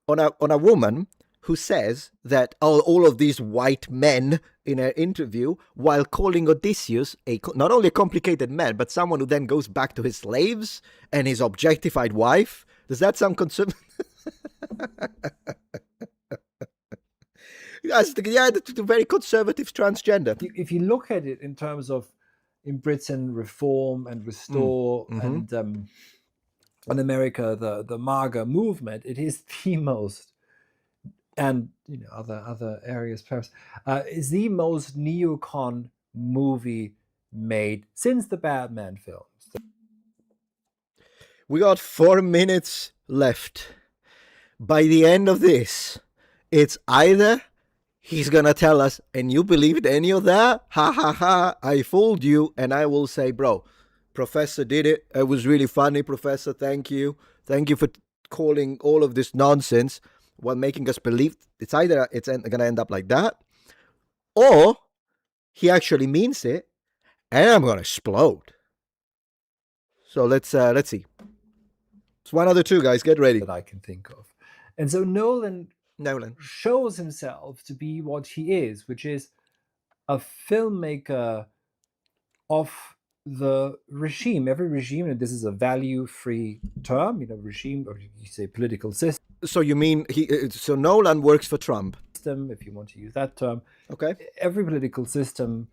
on a woman who says that all of these white men in an interview, while calling Odysseus not only a complicated man, but someone who then goes back to his slaves and his objectified wife. Does that sound conservative? Yes, the very conservative transgender. If you look at it in terms of in Britain, reform and restore, and in America, the MAGA movement, it is the most, and other areas perhaps, is the most neocon movie made since the Batman films. We got 4 minutes left. By the end of this, it's either he's gonna tell us, and you believed any of that? Ha ha ha, I fooled you. And I will say, bro, Professor did it. It was really funny, Professor. Thank you. Thank you for calling all of this nonsense while making us believe. It's either it's gonna end up like that, or he actually means it, and I'm gonna explode. So let's see. It's one of the two, guys. Get ready. That I can think of. And so Nolan shows himself to be what he is, which is a filmmaker of the regime. Every regime, and this is a value-free term, regime, or you say political system. So you mean so Nolan works for Trump? If you want to use that term. Okay. Every political system,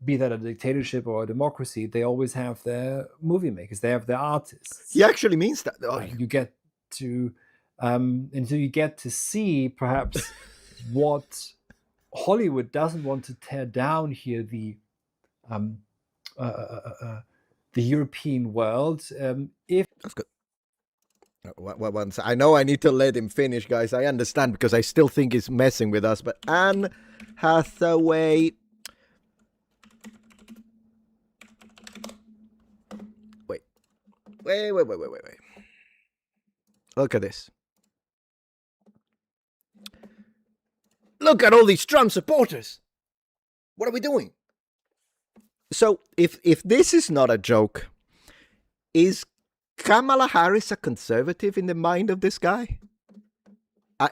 be that a dictatorship or a democracy, they always have their movie makers. They have their artists. He actually means that. Oh. You get to, and so you get to see perhaps what Hollywood doesn't want to tear down here. The European world. If that's good. Once I know I need to let him finish, guys. I understand because I still think he's messing with us. But Anne Hathaway. Wait. Look at this. Look at all these Trump supporters. What are we doing? So if this is not a joke, is Kamala Harris a conservative in the mind of this guy?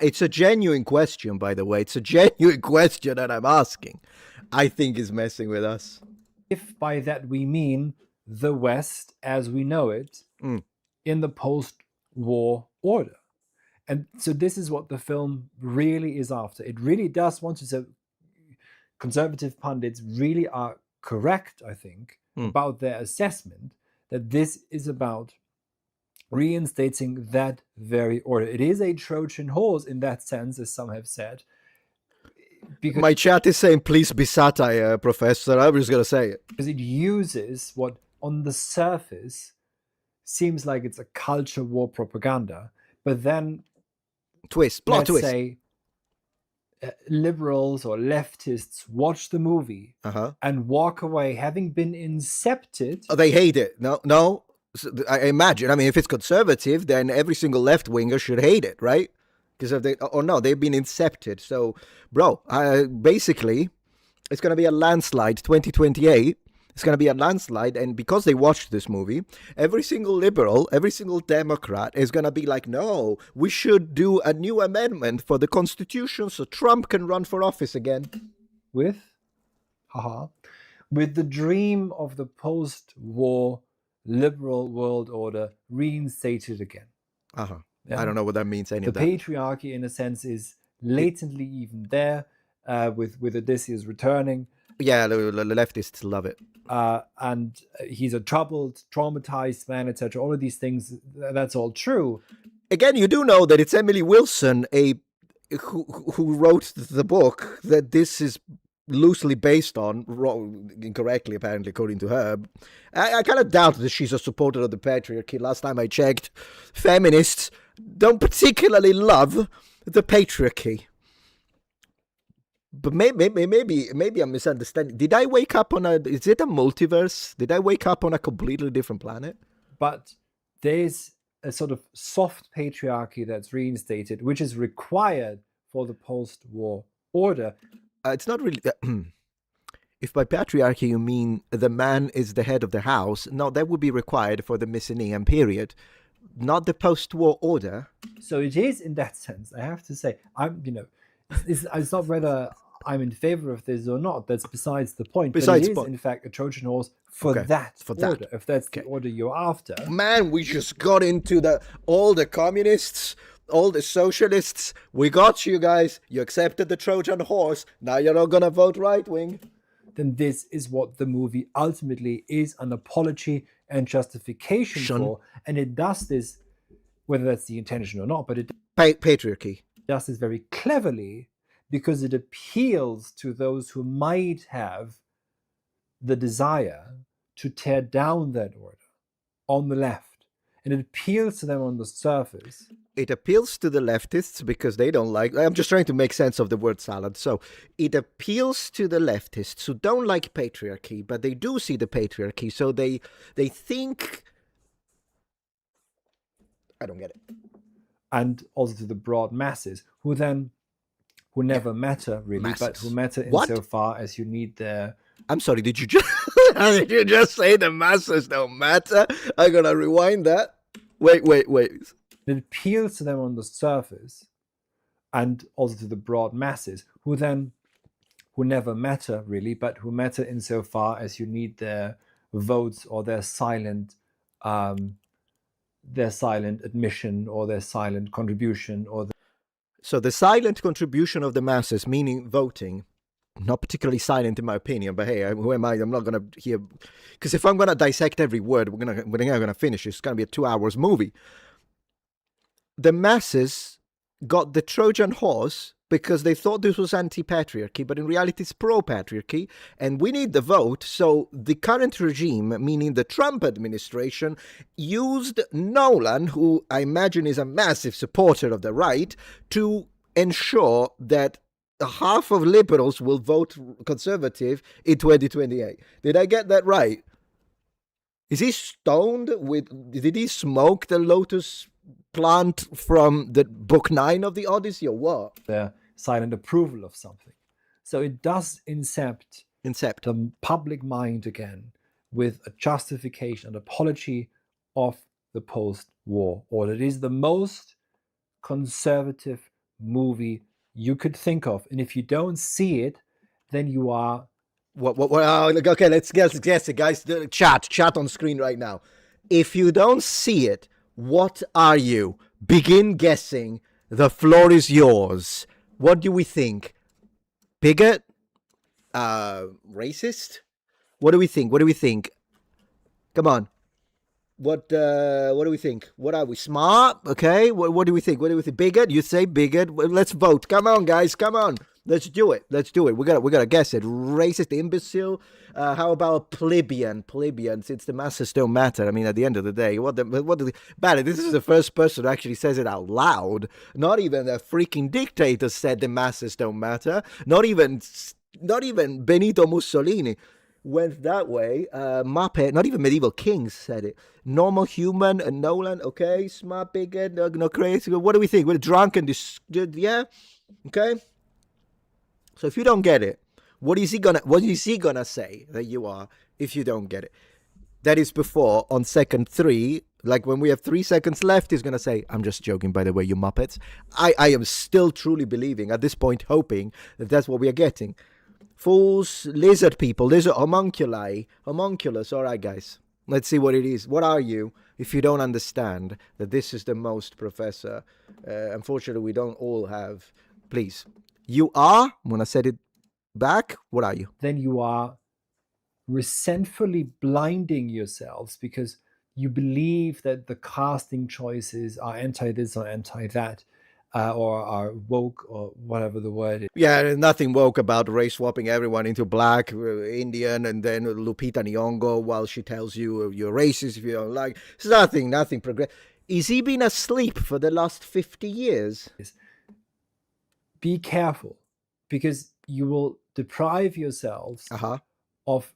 It's a genuine question, by the way. It's a genuine question that I'm asking. I think he's messing with us. If by that we mean the West as we know it in the post-war order. And so this is what the film really is after. It really does want to say conservative pundits really are correct, I think, about their assessment that this is about reinstating that very order. It is a Trojan horse in that sense, as some have said. Because my chat is saying, please be satire, Professor. I was just going to say it. Because it uses what on the surface seems like it's a culture war propaganda, but then plot twist. Say liberals or leftists watch the movie and walk away having been incepted. Oh, they hate it. No. I imagine. I mean, if it's conservative, then every single left-winger should hate it, right? Because if they've been incepted. So, bro, basically, it's going to be a landslide. 2028. It's going to be a landslide, and because they watched this movie, every single liberal, every single Democrat is going to be like, no, we should do a new amendment for the Constitution so Trump can run for office again. With the dream of the post-war liberal world order reinstated again. Yeah? I don't know what that means. The patriarchy, in a sense, is latently even there, with Odysseus returning. Yeah, the leftists love it. And he's a troubled, traumatized man, etc. All of these things, that's all true. Again, you do know that it's Emily Wilson, who wrote the book that this is loosely based on, incorrectly apparently, according to her. I kind of doubt that she's a supporter of the patriarchy. Last time I checked, feminists don't particularly love the patriarchy. But maybe I'm misunderstanding. Did I wake up on is it a multiverse? Did I wake up on a completely different planet? But there's a sort of soft patriarchy that's reinstated, which is required for the post-war order. It's not really... if by patriarchy you mean the man is the head of the house, no, that would be required for the Mycenaean period, not the post-war order. So it is in that sense, I have to say. It's not whether I'm in favor of this or not. That's besides the point. But it is, in fact, a Trojan horse for that order, if that's the order you're after. Man, we just got into all the communists all the socialists, we got you guys. You accepted the Trojan horse. Now you're not gonna vote right wing. Then this is what the movie ultimately is an apology and justification for. And it does this, whether that's the intention or not, but it Patriarchy. does this very cleverly because it appeals to those who might have the desire to tear down that order on the left. And it appeals to them on the surface. It appeals to the leftists because they don't like. I'm just trying to make sense of the word salad. So it appeals to the leftists who don't like patriarchy, but they do see the patriarchy. So they think. I don't get it. And also to the broad masses who never matter really, masses. But who matter insofar as you need their. I'm sorry, did you just say the masses don't matter? I'm gonna rewind that. Wait. It appeals to them on the surface and also to the broad masses who never matter really, but who matter insofar as you need their votes or their silent admission or their silent contribution So the silent contribution of the masses, meaning voting, not particularly silent in my opinion, but hey, who am I? I'm not going to hear, because if I'm going to dissect every word, we're not going to finish. It's going to be a 2 hours movie. The masses got the Trojan horse because they thought this was anti-patriarchy, but in reality it's pro-patriarchy, and we need the vote. So the current regime, meaning the Trump administration, used Nolan, who I imagine is a massive supporter of the right, to ensure that half of liberals will vote conservative in 2028. Did I get that right? Is he stoned did he smoke the lotus plant from the book 9 of the Odyssey or what? Their silent approval of something. So it does incept the public mind again with a justification and apology of the post-war order. It is the most conservative movie you could think of. And if you don't see it, then you are... Okay, let's guess it, guys. Chat on screen right now. If you don't see it, what are you? Begin guessing. The floor is yours. What do we think? Bigot? Racist? What do we think? Come on. What do we think? What are we? Smart? Okay. What do we think? Bigot? You say bigot. Let's vote. Come on, guys. Come on. Let's do it. We gotta guess it. Racist, imbecile. How about plebeian? Since the masses don't matter. I mean, at the end of the day, Barry, this is the first person who actually says it out loud. Not even a freaking dictator said the masses don't matter. Not even Benito Mussolini went that way. Muppet, not even medieval kings said it. Normal human and Nolan, okay, smart, bigot, no crazy. What do we think? We're drunk and yeah, okay. So if you don't get it, what is he gonna say that you are if you don't get it? That is before on second 3, like when we have 3 seconds left, he's gonna say, "I'm just joking, by the way, you Muppets." I am still truly believing at this point, hoping that that's what we are getting. Fools, lizard people, homunculus. All right, guys. Let's see what it is. What are you if you don't understand that this is the most, Professor? Unfortunately, we don't all have. Please. You are, when I said it back, what are you? Then you are resentfully blinding yourselves because you believe that the casting choices are anti-this or anti-that. Or are woke, or whatever the word is. Yeah, there's nothing woke about race swapping everyone into black, Indian, and then Lupita Nyong'o while she tells you you're racist if you don't like. It's nothing progress. Is he been asleep for the last 50 years? Be careful, because you will deprive yourselves of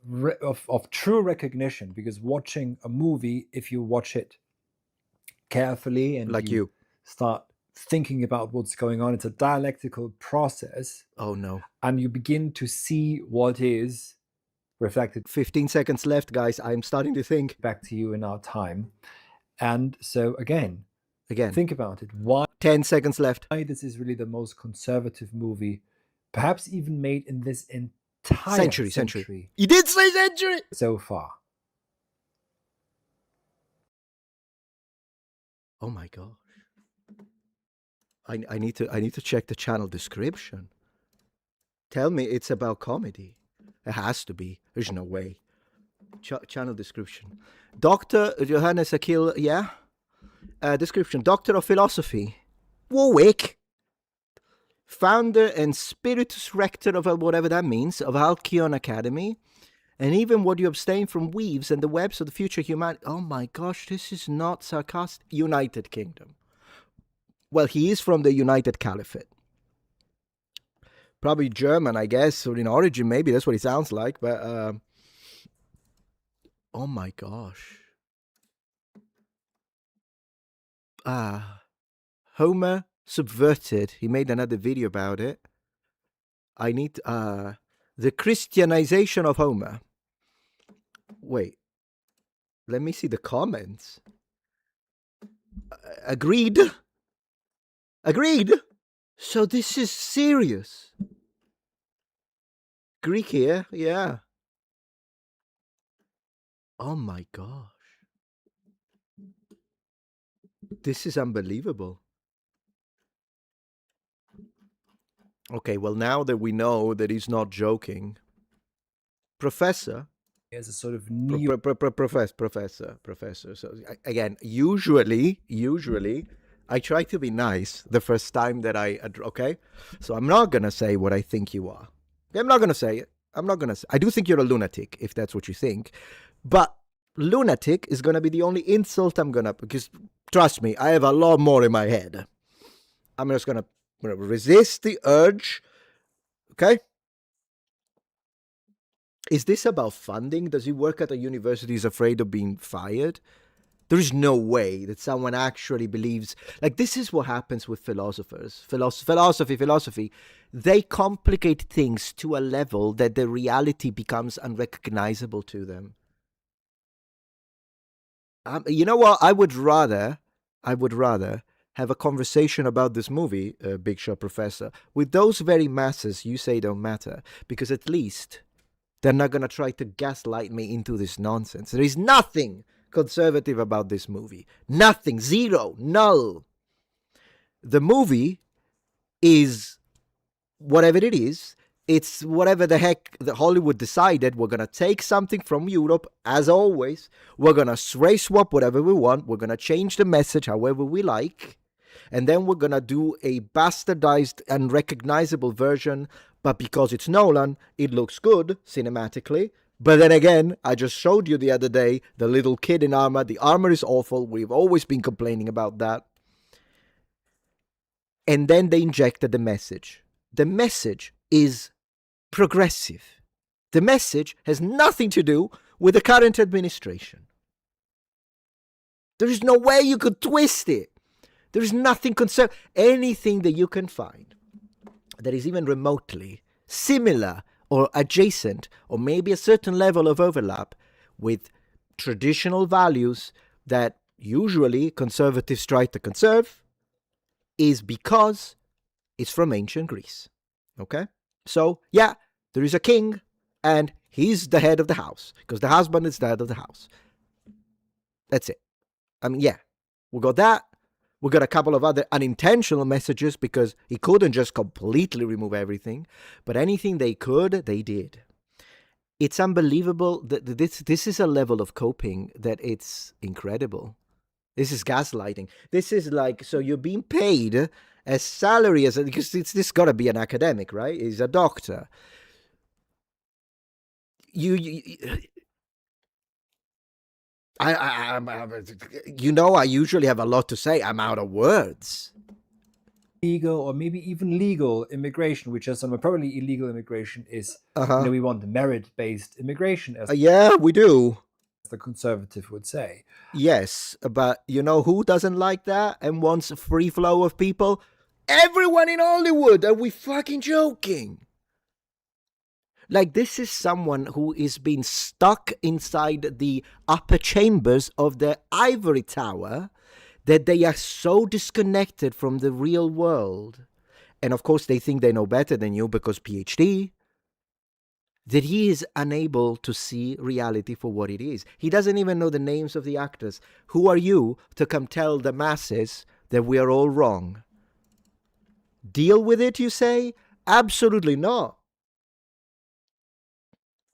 true recognition, because watching a movie, if you watch it carefully and like you start thinking about what's going on, it's a dialectical process. Oh no. And you begin to see what is reflected. 15 seconds left, guys. I'm starting to think. Back to you in our time. And so again, think about it. Why 10 seconds left. Why this is really the most conservative movie, perhaps even made in this entire century. You did say century! So far. Oh my God. I need to check the channel description. Tell me it's about comedy. It has to be. There's no way. Channel description. Dr. Johannes Akil, yeah? Description. Doctor of Philosophy. Warwick. Founder and spiritus rector of whatever that means, of Alcyon Academy. And even would you abstain from weaves and the webs of the future humanity. Oh my gosh, this is not sarcastic. United Kingdom. Well, he is from the United Caliphate. Probably German, I guess, or in origin, maybe that's what he sounds like. But, oh my gosh. Homer subverted. He made another video about it. I need, the Christianization of Homer. Wait. Let me see the comments. Agreed. Agreed. So this is serious. Greek here, yeah. Oh my gosh. This is unbelievable. Okay, well, now that we know that he's not joking, Professor. As a sort of Professor. So again, usually, I try to be nice the first time that okay? So I'm not going to say what I think you are. I'm not going to say it. I do think you're a lunatic, if that's what you think. But lunatic is going to be the only insult I'm going to, because trust me, I have a lot more in my head. I'm just going to resist the urge, okay? Is this about funding? Does he work at a university he's afraid of being fired? There is no way that someone actually believes. Like, this is what happens with philosophers. Philosophy. They complicate things to a level that the reality becomes unrecognizable to them. You know what? I would rather have a conversation about this movie, Big Shot Professor, with those very masses you say don't matter, because at least they're not going to try to gaslight me into this nonsense. There is nothing conservative about this movie. Nothing. Zero. Null. The movie is whatever it is. It's whatever the heck the Hollywood decided. We're going to take something from Europe, as always. We're going to race swap whatever we want. We're going to change the message however we like. And then we're going to do a bastardized, unrecognizable version. But because it's Nolan, it looks good cinematically. But then again, I just showed you the other day the little kid in armor. The armor is awful. We've always been complaining about that. And then they injected the message. The message is progressive. The message has nothing to do with the current administration. There is no way you could twist it. There is nothing anything that you can find that is even remotely similar or adjacent, or maybe a certain level of overlap with traditional values that usually conservatives try to conserve, is because it's from ancient Greece. Okay? So, yeah, there is a king, and he's the head of the house, because the husband is the head of the house. That's it. I mean, yeah, we got that. We got a couple of other unintentional messages, because he couldn't just completely remove everything, but anything they could, they did. It's unbelievable that this is a level of coping that it's incredible. This is gaslighting. This is like, so you're being paid as salary, because this got to be an academic, right? He's a doctor. I usually have a lot to say. I'm out of words. Legal or maybe even legal immigration, which is probably illegal immigration, is we want merit-based immigration, as yeah, we do. The conservative would say. Yes, but you know who doesn't like that and wants a free flow of people? Everyone in Hollywood. Are we fucking joking? Like, this is someone who is being stuck inside the upper chambers of the ivory tower, that they are so disconnected from the real world. And of course, they think they know better than you because PhD, that he is unable to see reality for what it is. He doesn't even know the names of the actors. Who are you to come tell the masses that we are all wrong? Deal with it, you say? Absolutely not.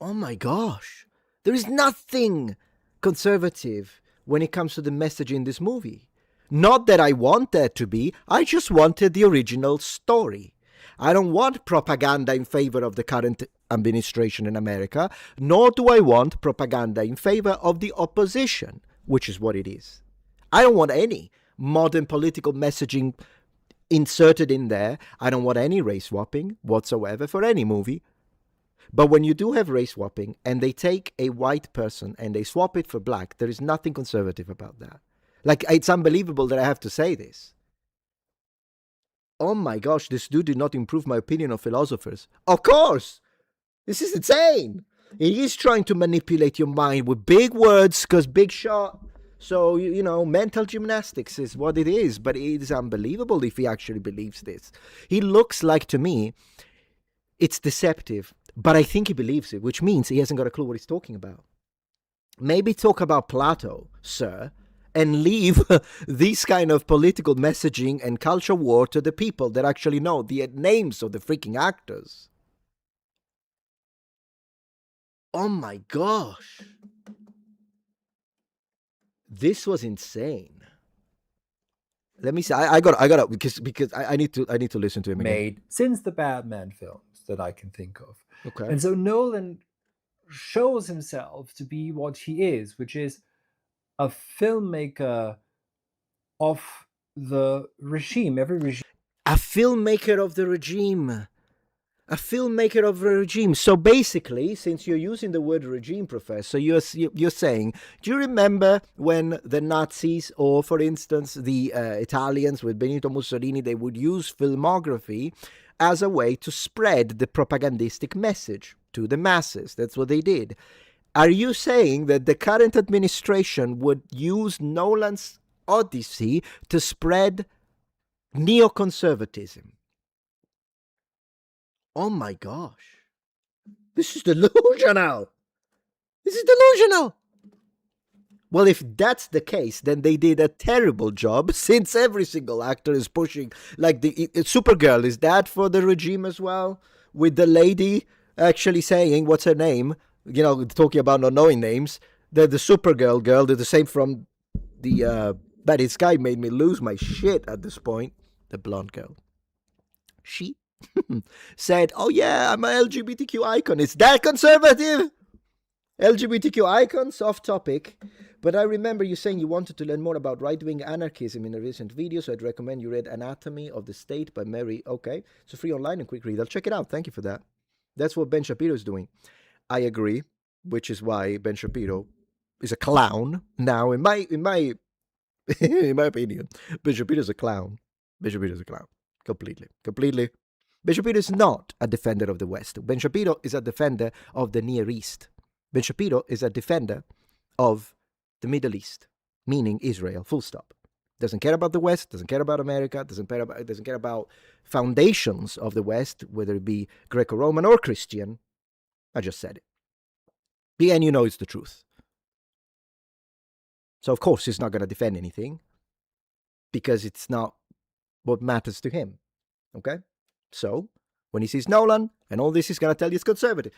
Oh my gosh. There is nothing conservative when it comes to the message in this movie. Not that I want there to be, I just wanted the original story. I don't want propaganda in favor of the current administration in America, nor do I want propaganda in favor of the opposition, which is what it is. I don't want any modern political messaging inserted in there. I don't want any race swapping whatsoever for any movie. But when you do have race swapping and they take a white person and they swap it for black, there is nothing conservative about that. Like, it's unbelievable that I have to say this. Oh my gosh, this dude did not improve my opinion of philosophers. Of course! This is insane! He is trying to manipulate your mind with big words, because big shot. So, you know, mental gymnastics is what it is. But it is unbelievable if he actually believes this. He looks like, to me, it's deceptive. But I think he believes it, which means he hasn't got a clue what he's talking about. Maybe talk about Plato, sir, and leave this kind of political messaging and culture war to the people that actually know the names of the freaking actors. Oh my gosh. This was insane. Let me see. I got because I need to listen to him again. Made since the Batman films that I can think of. Okay. And so Nolan shows himself to be what he is, which is a filmmaker of the regime, every regime. A filmmaker of the regime. A filmmaker of the regime. So basically, since you're using the word regime, Professor, you're saying, do you remember when the Nazis, or for instance, the Italians with Benito Mussolini, they would use filmography as a way to spread the propagandistic message to the masses? That's what they did. Are you saying that the current administration would use Nolan's Odyssey to spread neoconservatism? Oh my gosh. This is delusional. This is delusional. Well, if that's the case, then they did a terrible job, since every single actor is pushing, like the Supergirl, is that for the regime as well? With the lady actually saying, what's her name? You know, talking about not knowing names. The Supergirl girl did the same from the, but this guy made me lose my shit at this point. The blonde girl. She said, oh yeah, I'm an LGBTQ icon. Is that conservative? LGBTQ icons, off topic. But I remember you saying you wanted to learn more about right-wing anarchism in a recent video, so I'd recommend you read Anatomy of the State by Mary. Okay, so free online and quick read. I'll check it out. Thank you for that. That's what Ben Shapiro is doing. I agree, which is why Ben Shapiro is a clown now. In my in my opinion, Ben Shapiro is a clown. Ben Shapiro is a clown. Completely. Ben Shapiro is not a defender of the West. Ben Shapiro is a defender of the Near East. Ben Shapiro is a defender of the Middle East, meaning Israel, full stop. Doesn't care about the West, doesn't care about America, doesn't care about foundations of the West, whether it be Greco-Roman or Christian. I just said it. And you know it's the truth. So of course he's not going to defend anything, because it's not what matters to him. Okay? So, when he sees Nolan, and all this, he's going to tell you it's conservative.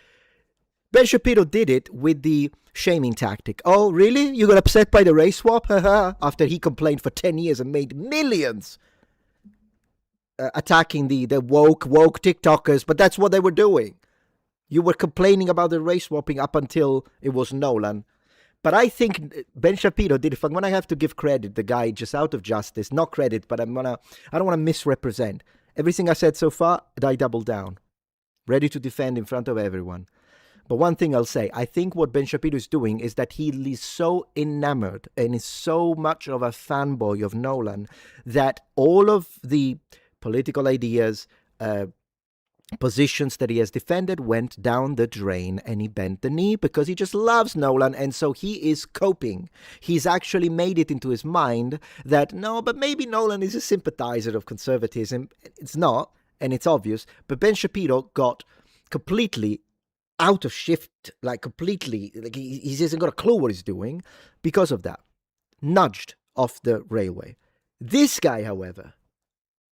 Ben Shapiro did it with the shaming tactic. Oh, really? You got upset by the race swap? After he complained for 10 years and made millions attacking the woke TikTokers, but that's what they were doing. You were complaining about the race swapping up until it was Nolan. But I think Ben Shapiro did, if I'm going to have to give credit, the guy just out of justice, not credit, but I don't want to misrepresent. Everything I said so far, I double down. Ready to defend in front of everyone. But one thing I'll say, I think what Ben Shapiro is doing is that he is so enamored and is so much of a fanboy of Nolan that all of the political ideas, positions that he has defended went down the drain, and he bent the knee because he just loves Nolan, and so he is coping. He's actually made it into his mind that, no, but maybe Nolan is a sympathizer of conservatism. It's not, and it's obvious, but Ben Shapiro got completely out of shift, like completely, like he hasn't got a clue what he's doing because of that. Nudged off the railway. This guy, however,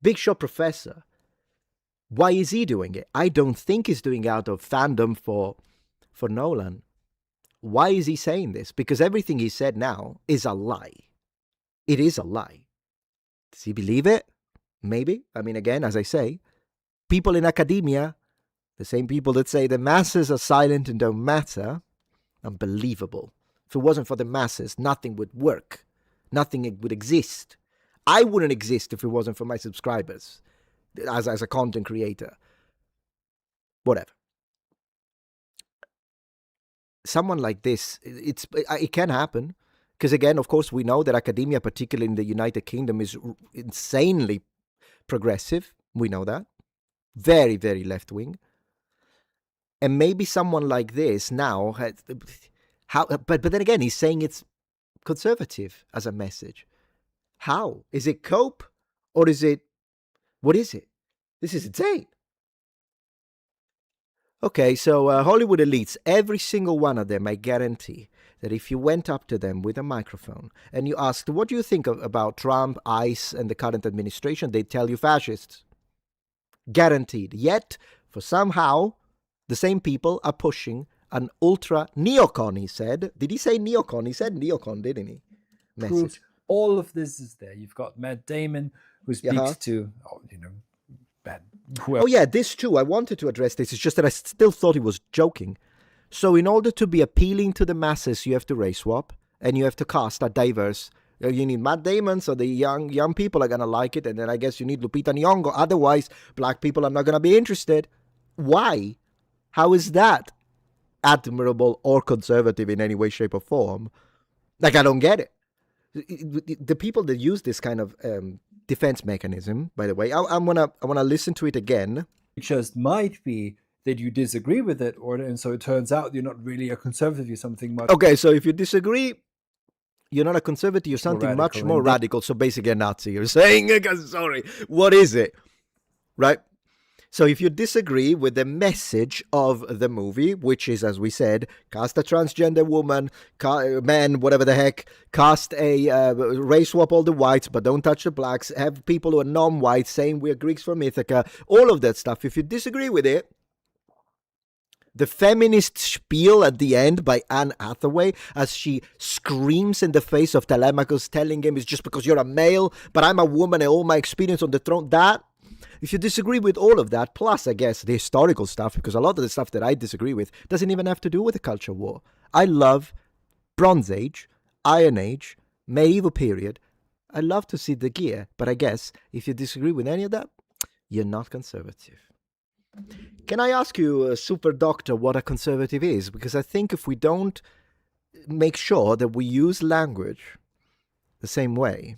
big shot professor, Why is he doing it? I don't think he's doing it out of fandom for Nolan. Why is he saying this? Because everything he said now is a lie. It is a lie. Does he believe it? Maybe. I mean, again, as I say, people in academia, the same people that say the masses are silent and don't matter, unbelievable. If it wasn't for the masses, nothing would work. Nothing would exist. I wouldn't exist if it wasn't for my subscribers as a content creator. Whatever. Someone like this, it can happen. Because again, of course, we know that academia, particularly in the United Kingdom, is insanely progressive. We know that. Very, very left-wing. And maybe someone like this now, but then again, he's saying it's conservative as a message. How? Is it cope? Or is it, what is it? This is insane. Okay, so Hollywood elites, every single one of them, I guarantee that if you went up to them with a microphone and you asked, what do you think about Trump, ICE, and the current administration, they'd tell you fascists. Guaranteed. Yet, for somehow, the same people are pushing an ultra neocon, he said. Did he say neocon? He said neocon, didn't he? Message. All of this is there. You've got Matt Damon, who speaks to, whoever. Oh yeah, this too. I wanted to address this. It's just that I still thought he was joking. So in order to be appealing to the masses, you have to race swap and you have to cast a diverse. You need Matt Damon, so the young people are gonna like it, and then I guess you need Lupita Nyong'o. Otherwise, black people are not gonna be interested. Why? How is that admirable or conservative in any way, shape, or form? Like, I don't get it. The people that use this kind of defense mechanism, by the way, I wanna listen to it again. It just might be that you disagree with it, and so it turns out you're not really a conservative. You're something much. Okay, so if you disagree, you're not a conservative. You're something much more radical. So basically, a Nazi. You're saying, sorry, what is it, right? So if you disagree with the message of the movie, which is, as we said, cast a transgender woman, man, whatever the heck, cast a race swap all the whites, but don't touch the blacks, have people who are non-white saying we're Greeks from Ithaca, all of that stuff. If you disagree with it, the feminist spiel at the end by Anne Hathaway as she screams in the face of Telemachus telling him it's just because you're a male, but I'm a woman and all my experience on the throne, that... If you disagree with all of that, plus, I guess, the historical stuff, because a lot of the stuff that I disagree with doesn't even have to do with the culture war. I love Bronze Age, Iron Age, medieval period. I love to see the gear, but I guess if you disagree with any of that, you're not conservative. Can I ask you, Super Doctor, what a conservative is? Because I think if we don't make sure that we use language the same way,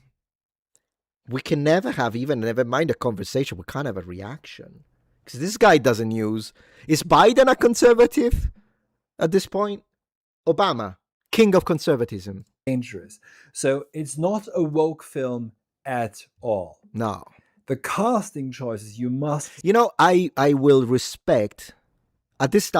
we can never have never mind a conversation. We can't have a reaction. Because this guy doesn't use... Is Biden a conservative at this point? Obama, king of conservatism. Dangerous. So it's not a woke film at all. No. The casting choices, you must... You know, I will respect... At this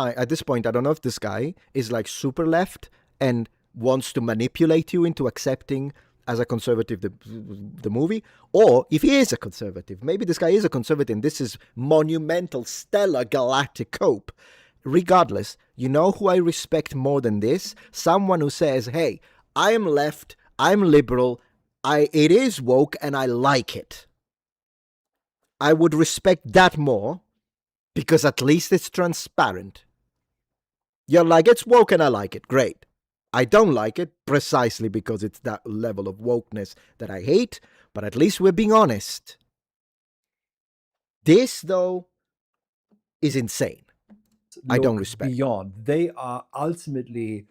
point, I don't know if this guy is like super left and wants to manipulate you into accepting... as a conservative the movie, or if he is a conservative, maybe this guy is a conservative and this is monumental, stellar, galactic cope. Regardless, you know who I respect more than this? Someone who says, hey, I am left, I'm liberal, it is woke and I like it. I would respect that more because at least it's transparent. You're like, it's woke and I like it, great. I don't like it precisely because it's that level of wokeness that I hate, but at least we're being honest. This, though, is insane. I don't respect. Beyond. They are ultimately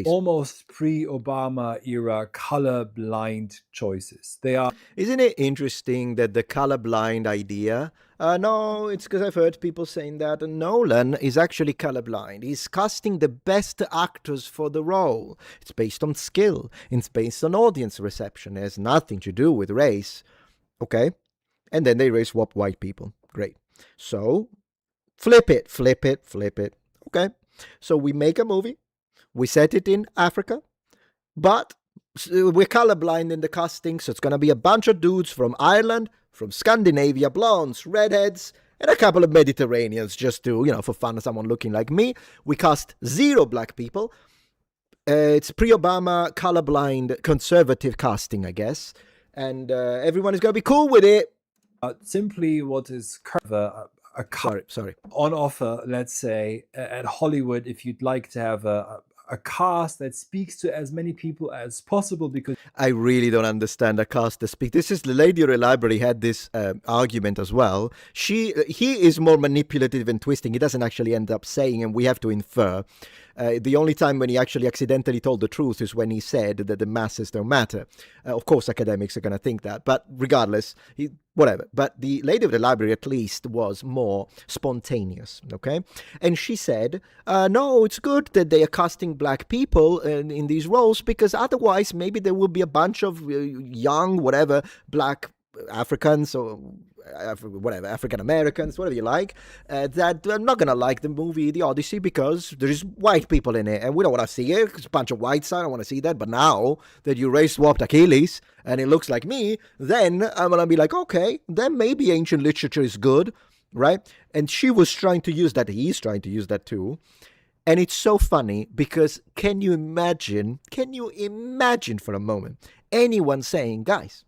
almost pre-Obama era colorblind choices. They are. Isn't it interesting that the colorblind idea... no, it's because I've heard people saying that Nolan is actually colorblind. He's casting the best actors for the role. It's based on skill. It's based on audience reception. It has nothing to do with race. Okay? And then they race swap white people. Great. So, flip it. Okay? So we make a movie. We set it in Africa. But we're colorblind in the casting, so it's going to be a bunch of dudes from Ireland, from Scandinavia, blondes, redheads, and a couple of Mediterraneans, just to, for fun, someone looking like me. We cast 0 black people. It's pre-Obama, colorblind, conservative casting, I guess. And everyone is going to be cool with it. Simply what is a Sorry. on offer, let's say, at Hollywood, if you'd like to have a cast that speaks to as many people as possible, because I really don't understand a cast that speak. This is the lady at the library had this argument as well. He is more manipulative and twisting. He doesn't actually end up saying, and we have to infer. The only time when he actually accidentally told the truth is when he said that the masses don't matter. Of course, academics are going to think that, but regardless, whatever. But the lady of the library, at least, was more spontaneous, okay? And she said, no, it's good that they are casting black people in these roles, because otherwise maybe there will be a bunch of young, whatever, black Africans or African Americans, whatever you like, that are not going to like the movie The Odyssey because there's white people in it and we don't want to see it. It's a bunch of whites. I don't want to see that. But now that you race swapped Achilles and it looks like me, then I'm going to be like, okay, then maybe ancient literature is good, right? And she was trying to use that. He's trying to use that too. And it's so funny because can you imagine for a moment anyone saying, guys,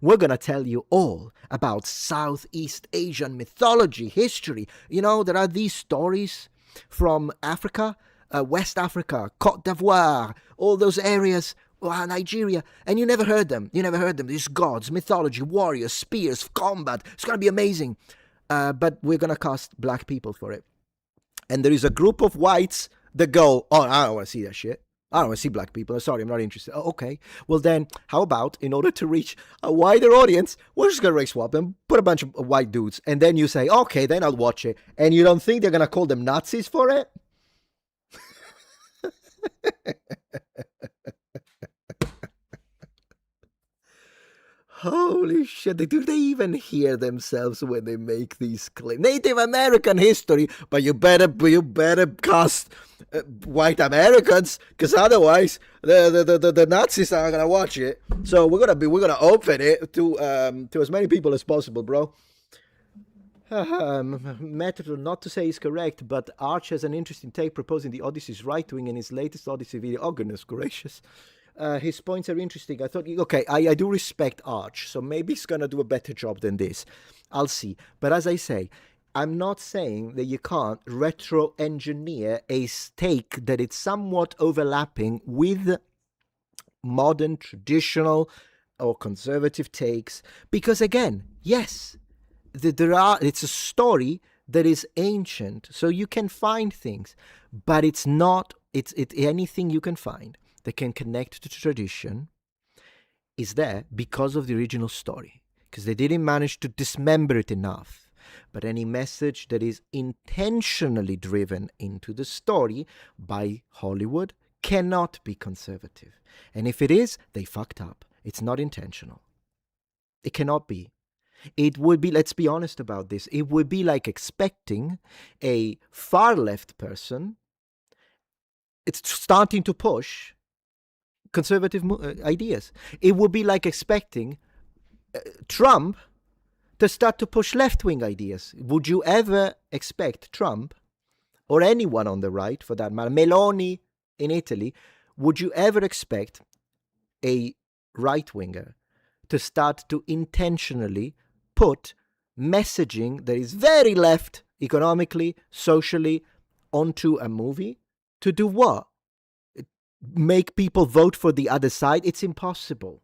we're going to tell you all about Southeast Asian mythology, history. There are these stories from Africa, West Africa, Côte d'Ivoire, all those areas, Nigeria, and you never heard them. These gods, mythology, warriors, spears, combat. It's going to be amazing. But we're going to cast black people for it. And there is a group of whites that go, oh, I don't want to see that shit. I don't want to see black people. Sorry, I'm not interested. Oh, okay. Well, then, how about, in order to reach a wider audience, we're just going to race swap them, put a bunch of white dudes, and then you say, okay, then I'll watch it. And you don't think they're going to call them Nazis for it? Holy shit, do they even hear themselves when they make these claims? Native American history, but you better cast white Americans, because otherwise the Nazis are gonna watch it. So we're gonna open it to as many people as possible, bro. Metatron, not to say is correct, but Arch has an interesting take proposing the Odyssey's right wing in his latest Odyssey video. Oh, goodness gracious. His points are interesting. I thought, okay, I do respect Arch, so maybe he's going to do a better job than this. I'll see. But as I say, I'm not saying that you can't retro-engineer a take that is somewhat overlapping with modern, traditional, or conservative takes. Because again, yes, it's a story that is ancient, so you can find things, but it's anything you can find that can connect to tradition is there because of the original story, because they didn't manage to dismember it enough. But any message that is intentionally driven into the story by Hollywood cannot be conservative. And if it is, they fucked up. It's not intentional. It cannot be. It would be, let's be honest about this, it would be like expecting a far left person, it's starting to push conservative ideas. It would be like expecting Trump to start to push left-wing ideas. Would you ever expect Trump, or anyone on the right for that matter, Meloni in Italy, would you ever expect a right-winger to start to intentionally put messaging that is very left, economically, socially, onto a movie? To do what? Make people vote for the other side? It's impossible.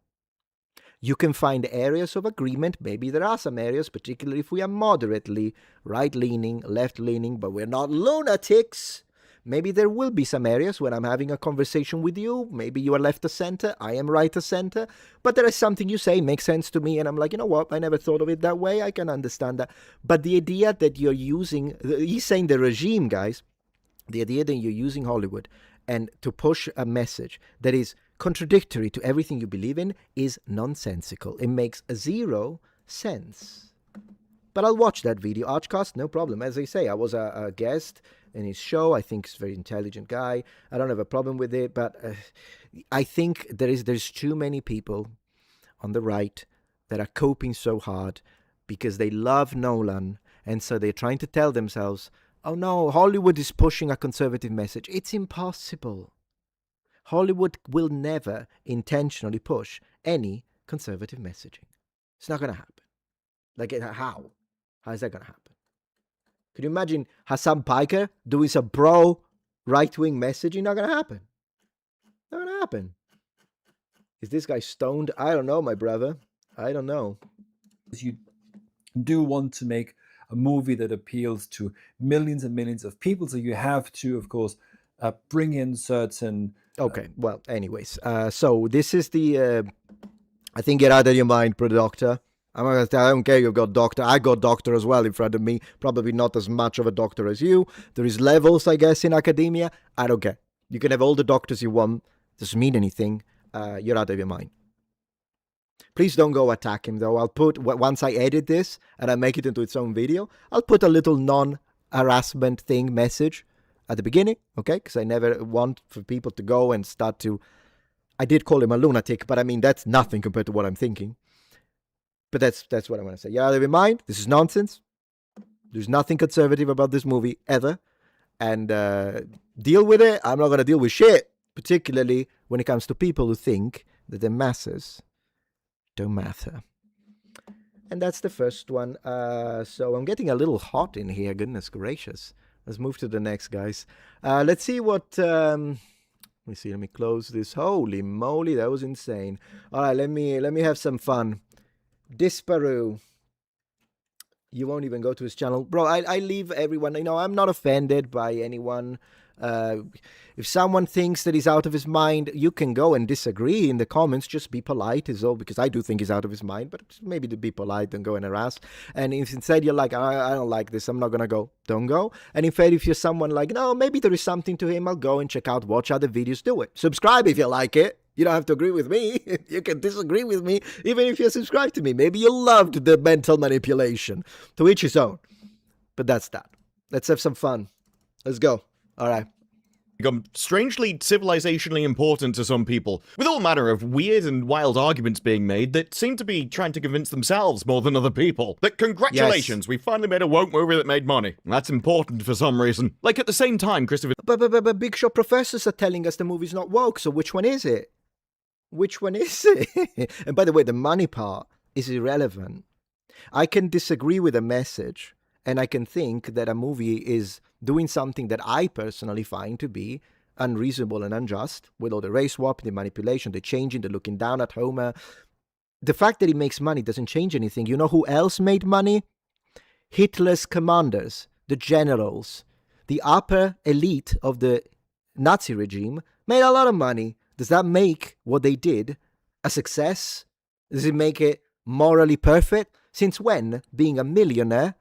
You can find areas of agreement. Maybe there are some areas, particularly if we are moderately right-leaning, left-leaning, but we're not lunatics. Maybe there will be some areas when I'm having a conversation with you. Maybe you are left of center, I am right of center, but there is something you say makes sense to me, and I'm like, you know what, I never thought of it that way. I can understand that. But the idea that you're using, he's saying the regime, guys, the idea that you're using Hollywood and to push a message that is contradictory to everything you believe in is nonsensical. It makes zero sense. But I'll watch that video. Archcast, no problem. As I say, I was a guest in his show. I think he's a very intelligent guy. I don't have a problem with it, but I think there's too many people on the right that are coping so hard because they love Nolan, and so they're trying to tell themselves, oh no, Hollywood is pushing a conservative message. It's impossible. Hollywood will never intentionally push any conservative messaging. It's not going to happen. Like, how? How is that going to happen? Could you imagine Hassan Piker doing some pro-right-wing messaging? Not going to happen. Not going to happen. Is this guy stoned? I don't know, my brother. I don't know. You do want to make a movie that appeals to millions and millions of people, so you have to, of course, bring in certain... Okay, well, anyways. So this is the... I think get out of your mind, doctor. I don't care you've got doctor. I got doctor as well in front of me. Probably not as much of a doctor as you. There is levels, I guess, in academia. I don't care. You can have all the doctors you want. Doesn't mean anything. You're out of your mind. Please don't go attack him, though. I'll put, once I edit this and I make it into its own video, I'll put a little non-harassment thing message at the beginning, okay? Because I never want for people to go and start to... I did call him a lunatic, but I mean, that's nothing compared to what I'm thinking. But that's what I'm going to say. You're out of your mind. This is nonsense. There's nothing conservative about this movie, ever. And deal with it. I'm not going to deal with shit. Particularly when it comes to people who think that the masses don't matter. And that's the first one. So I'm getting a little hot in here. Goodness gracious. Let's move to the next, guys. Let's see what... let me see. Let me close this. Holy moly, that was insane. All right, let me have some fun. Disparu. You won't even go to his channel. Bro, I leave everyone. You know, I'm not offended by anyone. If someone thinks that he's out of his mind, you can go and disagree in the comments. Just be polite is all, because I do think he's out of his mind, but maybe to be polite and go and harass. And if instead you're like, I don't like this, I'm not going to go, don't go. And in fact, if you're someone like, no, maybe there is something to him, I'll go and check out, watch other videos, do it. Subscribe if you like it. You don't have to agree with me. You can disagree with me, even if you subscribe to me. Maybe you loved the mental manipulation. To each his own. But that's that. Let's have some fun. Let's go. All right. Become strangely civilizationally important to some people, with all manner of weird and wild arguments being made that seem to be trying to convince themselves more than other people. That congratulations, we finally made a woke movie that made money. That's important for some reason. Like at the same time, Christopher... But big shot professors are telling us the movie's not woke, so which one is it? Which one is it? And by the way, the money part is irrelevant. I can disagree with a message, and I can think that a movie is doing something that I personally find to be unreasonable and unjust, with all the race swap, the manipulation, the changing, the looking down at Homer. The fact that it makes money doesn't change anything. You know who else made money? Hitler's commanders, the generals, the upper elite of the Nazi regime made a lot of money. Does that make what they did a success? Does it make it morally perfect? Since when being a millionaire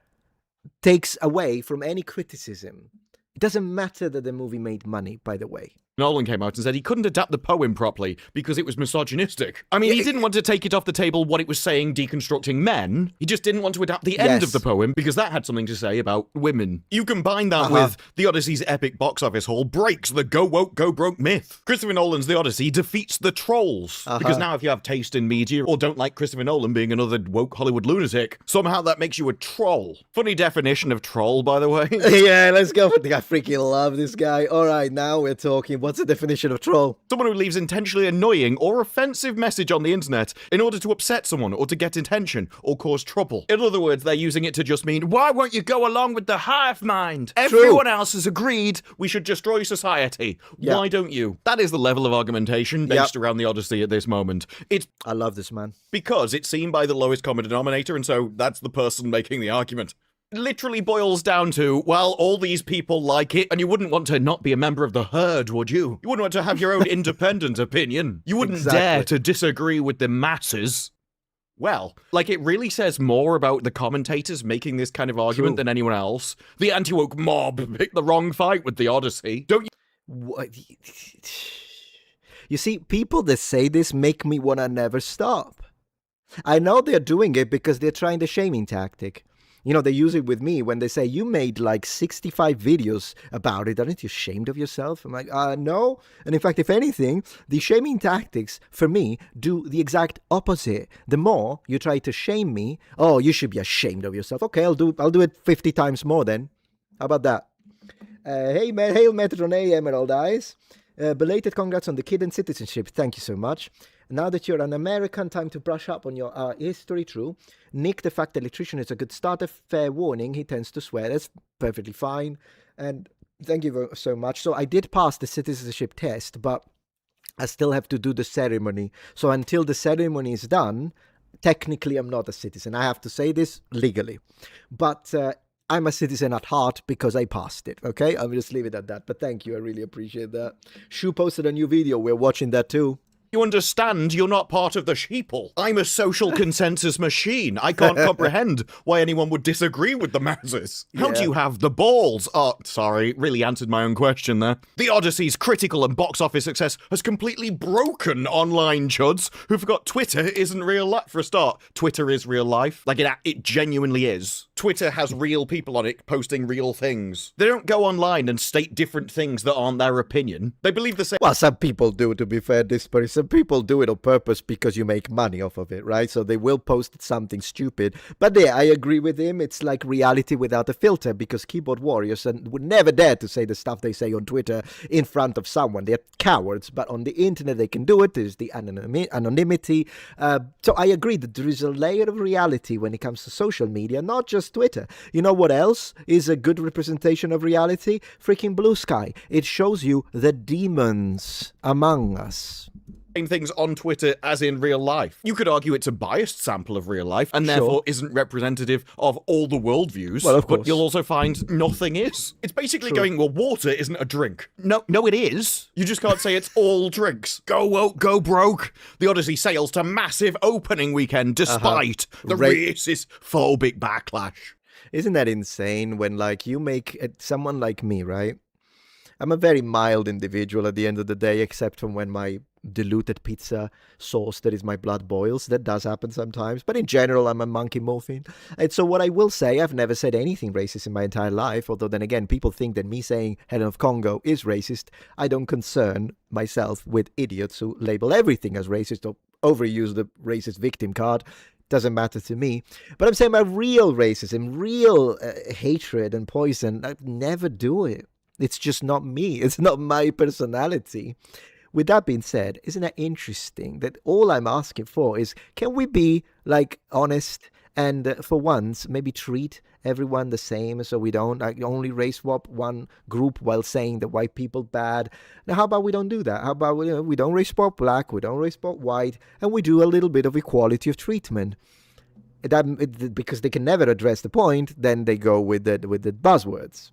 takes away from any criticism? It doesn't matter that the movie made money, by the way. Nolan came out and said he couldn't adapt the poem properly because it was misogynistic. I mean, he didn't want to take it off the table what it was saying deconstructing men. He just didn't want to adapt the end of the poem because that had something to say about women. You combine that with The Odyssey's epic box office haul breaks the go woke, go broke myth. Christopher Nolan's The Odyssey defeats the trolls. Because now if you have taste in media or don't like Christopher Nolan being another woke Hollywood lunatic, somehow that makes you a troll. Funny definition of troll, by the way. Yeah, let's go. I freaking love this guy. All right, now we're talking. What's the definition of troll? Someone who leaves intentionally annoying or offensive message on the internet in order to upset someone or to get attention or cause trouble. In other words, they're using it to just mean, why won't you go along with the hive mind? Everyone else has agreed we should destroy society. Why don't you? That is the level of argumentation based around the Odyssey at this moment. I love this, man. Because it's seen by the lowest common denominator, and so that's the person making the argument. Literally boils down to, well, all these people like it, and you wouldn't want to not be a member of the herd, would you? You wouldn't want to have your own independent opinion. You wouldn't dare to disagree with the masses. Well, like, it really says more about the commentators making this kind of argument than anyone else. The anti-woke mob picked the wrong fight with the Odyssey. Don't you? What? You see, people that say this make me want to never stop. I know they're doing it because they're trying the shaming tactic. You know, they use it with me when they say, you made like 65 videos about it. Aren't you ashamed of yourself? I'm like, no. And in fact, if anything, the shaming tactics for me do the exact opposite. The more you try to shame me, oh, you should be ashamed of yourself. Okay, I'll do it 50 times more then. How about that? Hey, hail Metatron, hey, Emerald Eyes. Belated congrats on the kid and citizenship. Thank you so much. Now that you're an American, time to brush up on your history. True. Nick, the fact electrician is a good starter. Fair warning, he tends to swear. That's perfectly fine. And thank you so much. So I did pass the citizenship test, but I still have to do the ceremony. So until the ceremony is done, technically I'm not a citizen. I have to say this legally. But I'm a citizen at heart because I passed it, okay? I'll just leave it at that. But thank you, I really appreciate that. Shu posted a new video. We're watching that too. You understand you're not part of the sheeple. I'm a social consensus machine. I can't comprehend why anyone would disagree with the masses. How do you have the balls? Oh, sorry, really answered my own question there. The Odyssey's critical and box office success has completely broken online chuds who forgot Twitter isn't real life. For a start, Twitter is real life. Like, it genuinely is. Twitter has real people on it posting real things. They don't go online and state different things that aren't their opinion. They believe the same. Well, some people do, to be fair, some people do it on purpose because you make money off of it, right? So they will post something stupid. But yeah, I agree with him. It's like reality without a filter, because keyboard warriors would never dare to say the stuff they say on Twitter in front of someone. They're cowards, but on the internet they can do it. There's the anonymity. So I agree that there is a layer of reality when it comes to social media, not just Twitter. You know what else is a good representation of reality? Freaking Blue Sky. It shows you the demons among us. Things on Twitter as in real life. You could argue it's a biased sample of real life and therefore isn't representative of all the worldviews. Well, of course. But you'll also find nothing is. It's basically going, well, water isn't a drink. No, it is. You just can't say it's all drinks. Go woke, go broke. The Odyssey sails to massive opening weekend despite the racist phobic backlash. Isn't that insane when, like, you make someone like me, right? I'm a very mild individual at the end of the day, except from when my diluted pizza sauce that is my blood boils. That does happen sometimes, but in general I'm a monkey morphine. And so what I will say, I've never said anything racist in my entire life, although then again people think that me saying Helen of Congo is racist. I don't concern myself with idiots who label everything as racist or overuse the racist victim card. Doesn't matter to me. But I'm saying about real racism, real hatred and poison, I'd never do it. It's just not me. It's not my personality. With that being said, isn't that interesting that all I'm asking for is, can we be, like, honest and for once maybe treat everyone the same, so we don't only race swap one group while saying that white people bad? Now, how about we don't do that? How about we don't race swap black, we don't race swap white, and we do a little bit of equality of treatment? Because they can never address the point, then they go with the buzzwords,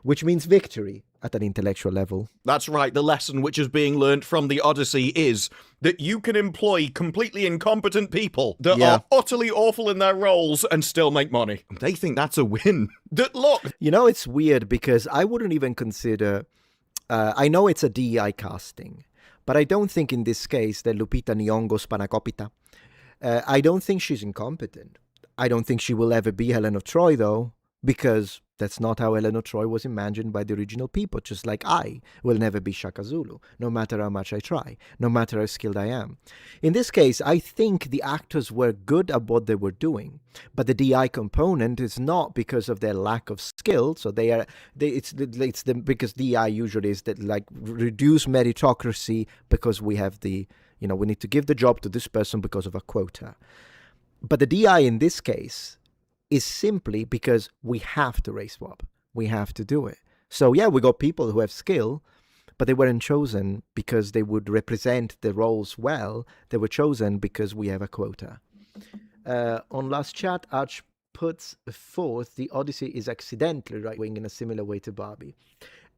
which means victory at an intellectual level. That's right. The lesson which is being learnt from the Odyssey is that you can employ completely incompetent people that are utterly awful in their roles and still make money. They think that's a win. Look. You know, it's weird because I wouldn't even consider... I know it's a DEI casting, but I don't think in this case that Lupita Nyong'o Spanakopita, I don't think she's incompetent. I don't think she will ever be Helen of Troy, though, because that's not how Helen of Troy was imagined by the original people, just like I will never be Shaka Zulu, no matter how much I try, no matter how skilled I am. In this case, I think the actors were good at what they were doing, but the DI component is not because of their lack of skill. So because DI usually is that, like, reduce meritocracy because we have we need to give the job to this person because of a quota. But the DI in this case is simply because we have to race swap. We have to do it. So yeah, we got people who have skill, but they weren't chosen because they would represent the roles well. They were chosen because we have a quota. On last chat, Arch puts forth the Odyssey is accidentally right-wing in a similar way to Barbie.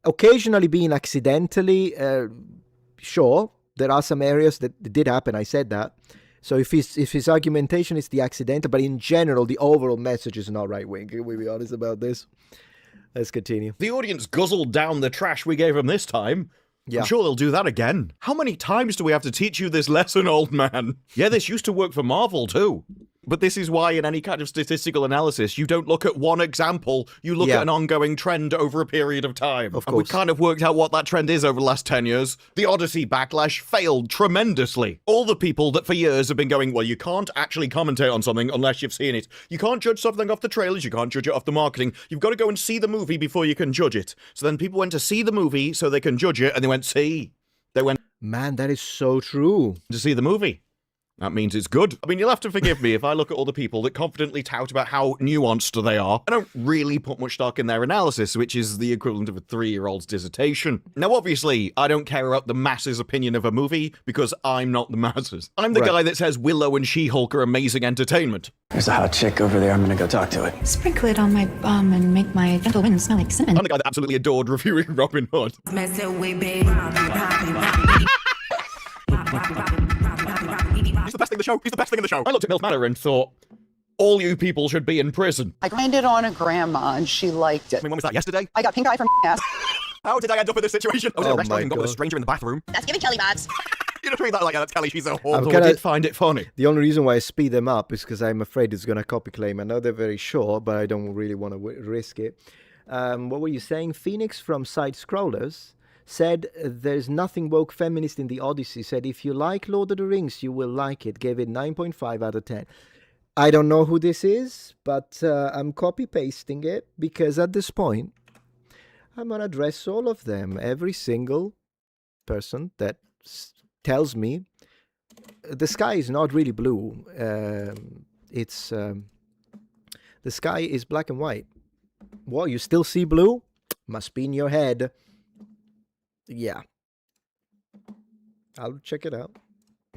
Occasionally being accidentally, sure, there are some areas that did happen. I said that. So if his argumentation is the accidental, but in general, the overall message is not right-wing. Can we be honest about this? Let's continue. The audience guzzled down the trash we gave them this time. Yeah. I'm sure they'll do that again. How many times do we have to teach you this lesson, old man? Yeah, this used to work for Marvel, too. But this is why in any kind of statistical analysis, you don't look at one example, you look at an ongoing trend over a period of time. Of And we've course. kind of worked out what that trend is over the last 10 years. The Odyssey backlash failed tremendously. All the people that for years have been going, well, you can't actually commentate on something unless you've seen it. You can't judge something off the trailers, you can't judge it off the marketing. You've got to go and see the movie before you can judge it. So then people went to see the movie so they can judge it, and they went, see. They went Man, that is so true. to see the movie. That means it's good. I mean, you'll have to forgive me if I look at all the people that confidently tout about how nuanced they are. I don't really put much stock in their analysis, which is the equivalent of a 3-year-old's dissertation. Now, obviously, I don't care about the masses' opinion of a movie because I'm not the masses. I'm the guy that says Willow and She-Hulk are amazing entertainment. There's a hot chick over there. I'm gonna go talk to it. Sprinkle it on my bum and make my gentle wind smell like cinnamon. I'm the guy that absolutely adored reviewing Robin Hood. He's the best thing in the show. He's the best thing in the show. I looked at MILF Manor and thought, all you people should be in prison. I grinded on a grandma and she liked it. I mean, when was that, yesterday? I got pink eye from ass. How did I end up in this situation? I was in a Oh restaurant my and got with a God. stranger in the bathroom. That's giving Kelly vibes. You know what I mean? Like, yeah, that's Kelly, she's a whore. I'm Although I kinda- did find it funny. The only reason why I speed them up is because I'm afraid it's going to copy claim. I know they're very short, but I don't really want to risk it. What were you saying? Phoenix from Side Scrollers said there's nothing woke feminist in the Odyssey. Said if you like Lord of the Rings, you will like it. Gave it 9.5 out of 10. I don't know who this is, but I'm copy pasting it because at this point, I'm going to address all of them. Every single person that tells me the sky is not really blue. It's the sky is black and white. What, you still see blue? Must be in your head. Yeah. I'll check it out.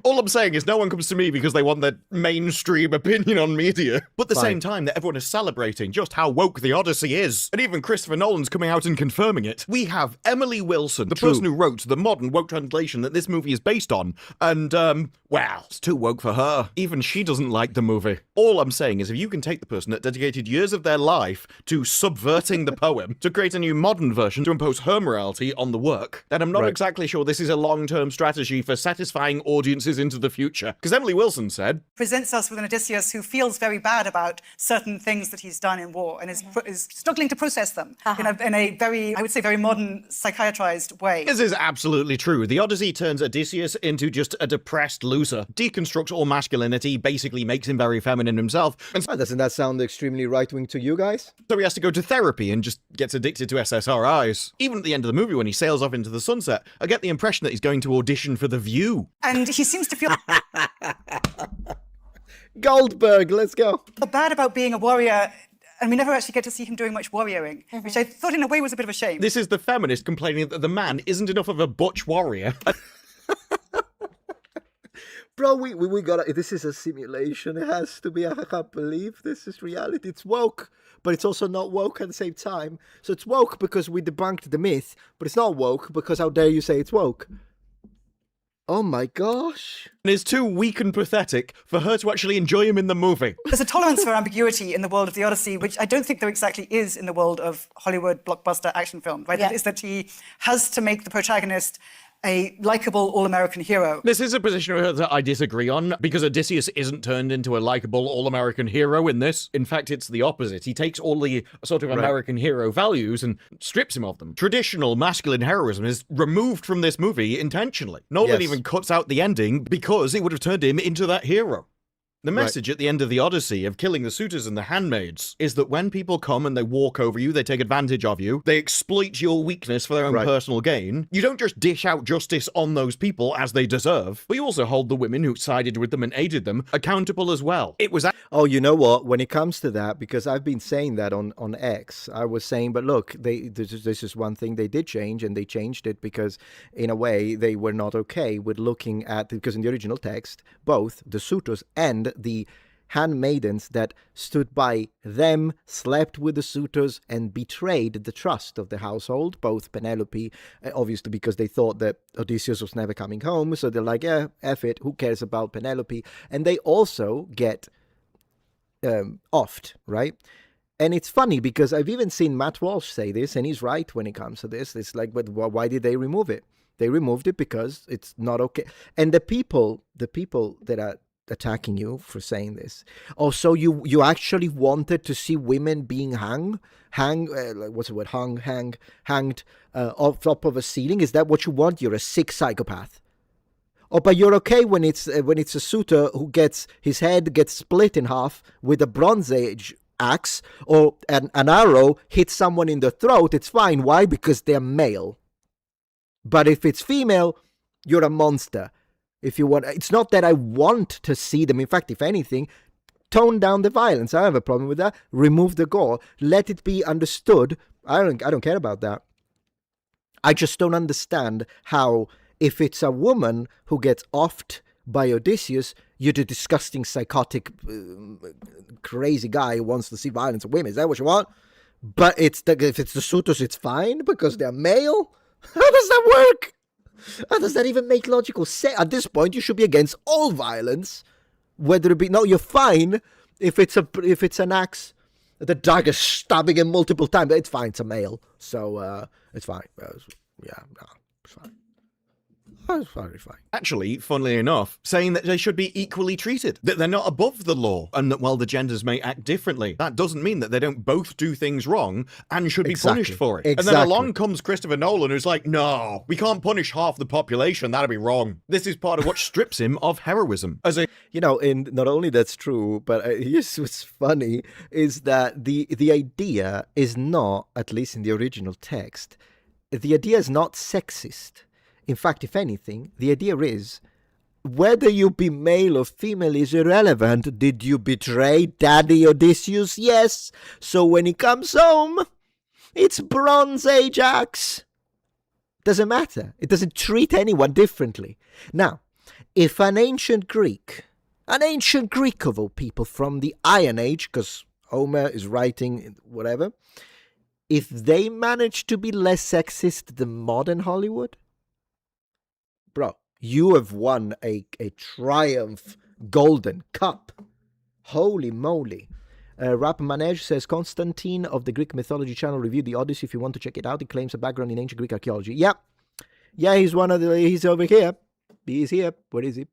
All I'm saying is no one comes to me because they want their mainstream opinion on media. But at the Fine. same time that everyone is celebrating just how woke the Odyssey is. And even Christopher Nolan's coming out and confirming it. We have Emily Wilson, the True. person who wrote the modern woke translation that this movie is based on. And, well, it's too woke for her. Even she doesn't like the movie. All I'm saying is if you can take the person that dedicated years of their life to subverting the poem, to create a new modern version to impose her morality on the work, then I'm not Right. exactly sure this is a long-term strategy for satisfying audiences into the future. Because Emily Wilson said, presents us with an Odysseus who feels very bad about certain things that he's done in war and is struggling to process them in a very, I would say, very modern psychiatrized way. this is absolutely true. The Odyssey turns Odysseus into just a depressed loser, deconstructs all masculinity, basically makes him very feminine himself, and Oh, doesn't that sound extremely right-wing to you guys? so he has to go to therapy and just gets addicted to SSRIs. Even at the end of the movie when he sails off into the sunset, I get the impression that he's going to audition for The View. And he seems to feel Goldberg, let's go. bad about being a warrior, and we never actually get to see him doing much warrioring, which I thought in a way was a bit of a shame. This is the feminist complaining that the man isn't enough of a butch warrior. Bro, we got it. This is a simulation. It has to be. I can't believe this is reality. It's woke, but it's also not woke at the same time. So it's woke because we debunked the myth, but it's not woke because how dare you say it's woke? Oh my gosh. And is too weak and pathetic for her to actually enjoy him in the movie. There's a tolerance for ambiguity in the world of the Odyssey, which I don't think there exactly is in the world of Hollywood blockbuster action film, right? Yeah. Is that he has to make the protagonist a likable all-American hero. This is a position that I disagree on, because Odysseus isn't turned into a likable all-American hero in this. In fact, it's the opposite. He takes all the sort of American hero values and strips him of them. Traditional masculine heroism is removed from this movie intentionally. Nolan Yes. even cuts out the ending because it would have turned him into that hero. The message at the end of the Odyssey of killing the suitors and the handmaids is that when people come and they walk over you, they take advantage of you, they exploit your weakness for their own personal gain, you don't just dish out justice on those people as they deserve, but you also hold the women who sided with them and aided them accountable as well. It was Oh, you know what? When it comes to that, because I've been saying that on X, I was saying, but look, this is one thing they did change, and they changed it because, in a way, they were not okay with looking at, because in the original text, both the suitors and the handmaidens that stood by them, slept with the suitors, and betrayed the trust of the household, both Penelope, obviously because they thought that Odysseus was never coming home, so they're like, yeah, F it, who cares about Penelope? And they also get offed, right? And it's funny because I've even seen Matt Walsh say this, and he's right when it comes to this. It's like, but why did they remove it? They removed it because it's not okay. And the people that are attacking you for saying this. Also, you actually wanted to see women being hanged off top of a ceiling? Is that what you want? You're a sick psychopath. Oh, but you're okay when it's a suitor who gets his head gets split in half with a Bronze Age axe, or an arrow hits someone in the throat. It's fine. Why? Because they're male. But if it's female, you're a monster. If you want, it's not that I want to see them. In fact, if anything, tone down the violence. I have a problem with that. Remove the gore. Let it be understood. I don't care about that. I just don't understand how, if it's a woman who gets offed by Odysseus, you're the disgusting, psychotic, crazy guy who wants to see violence of women. Is that what you want? But if it's the suitors, it's fine because they're male? How does that work? How does that even make logical sense? At this point, you should be against all violence, whether it be... No, you're fine if it's an axe, the dagger stabbing him multiple times. It's fine, it's a male, so it's fine. Yeah, no, it's fine. That's very fine. Actually, funnily enough, saying that they should be equally treated, that they're not above the law, and that while the genders may act differently, that doesn't mean that they don't both do things wrong and should be punished for it. Exactly. And then along comes Christopher Nolan, who's like, no, we can't punish half the population, that'd be wrong. This is part of what strips him of heroism. And not only that's true, but here's what's funny, is that the idea is not, at least in the original text, the idea is not sexist. In fact, if anything, the idea is, whether you be male or female is irrelevant. Did you betray Daddy Odysseus? Yes. So when he comes home, it's Bronze Age axe. Doesn't matter. It doesn't treat anyone differently. Now, if an ancient Greek of all people from the Iron Age, because Homer is writing whatever, if they manage to be less sexist than modern Hollywood, bro, you have won a triumph golden cup. Holy moly. Rap Manej says, Constantine of the Greek Mythology channel reviewed the Odyssey. If you want to check it out, it claims a background in ancient Greek archaeology. Yeah, he's he's over here. He's here. Where is he?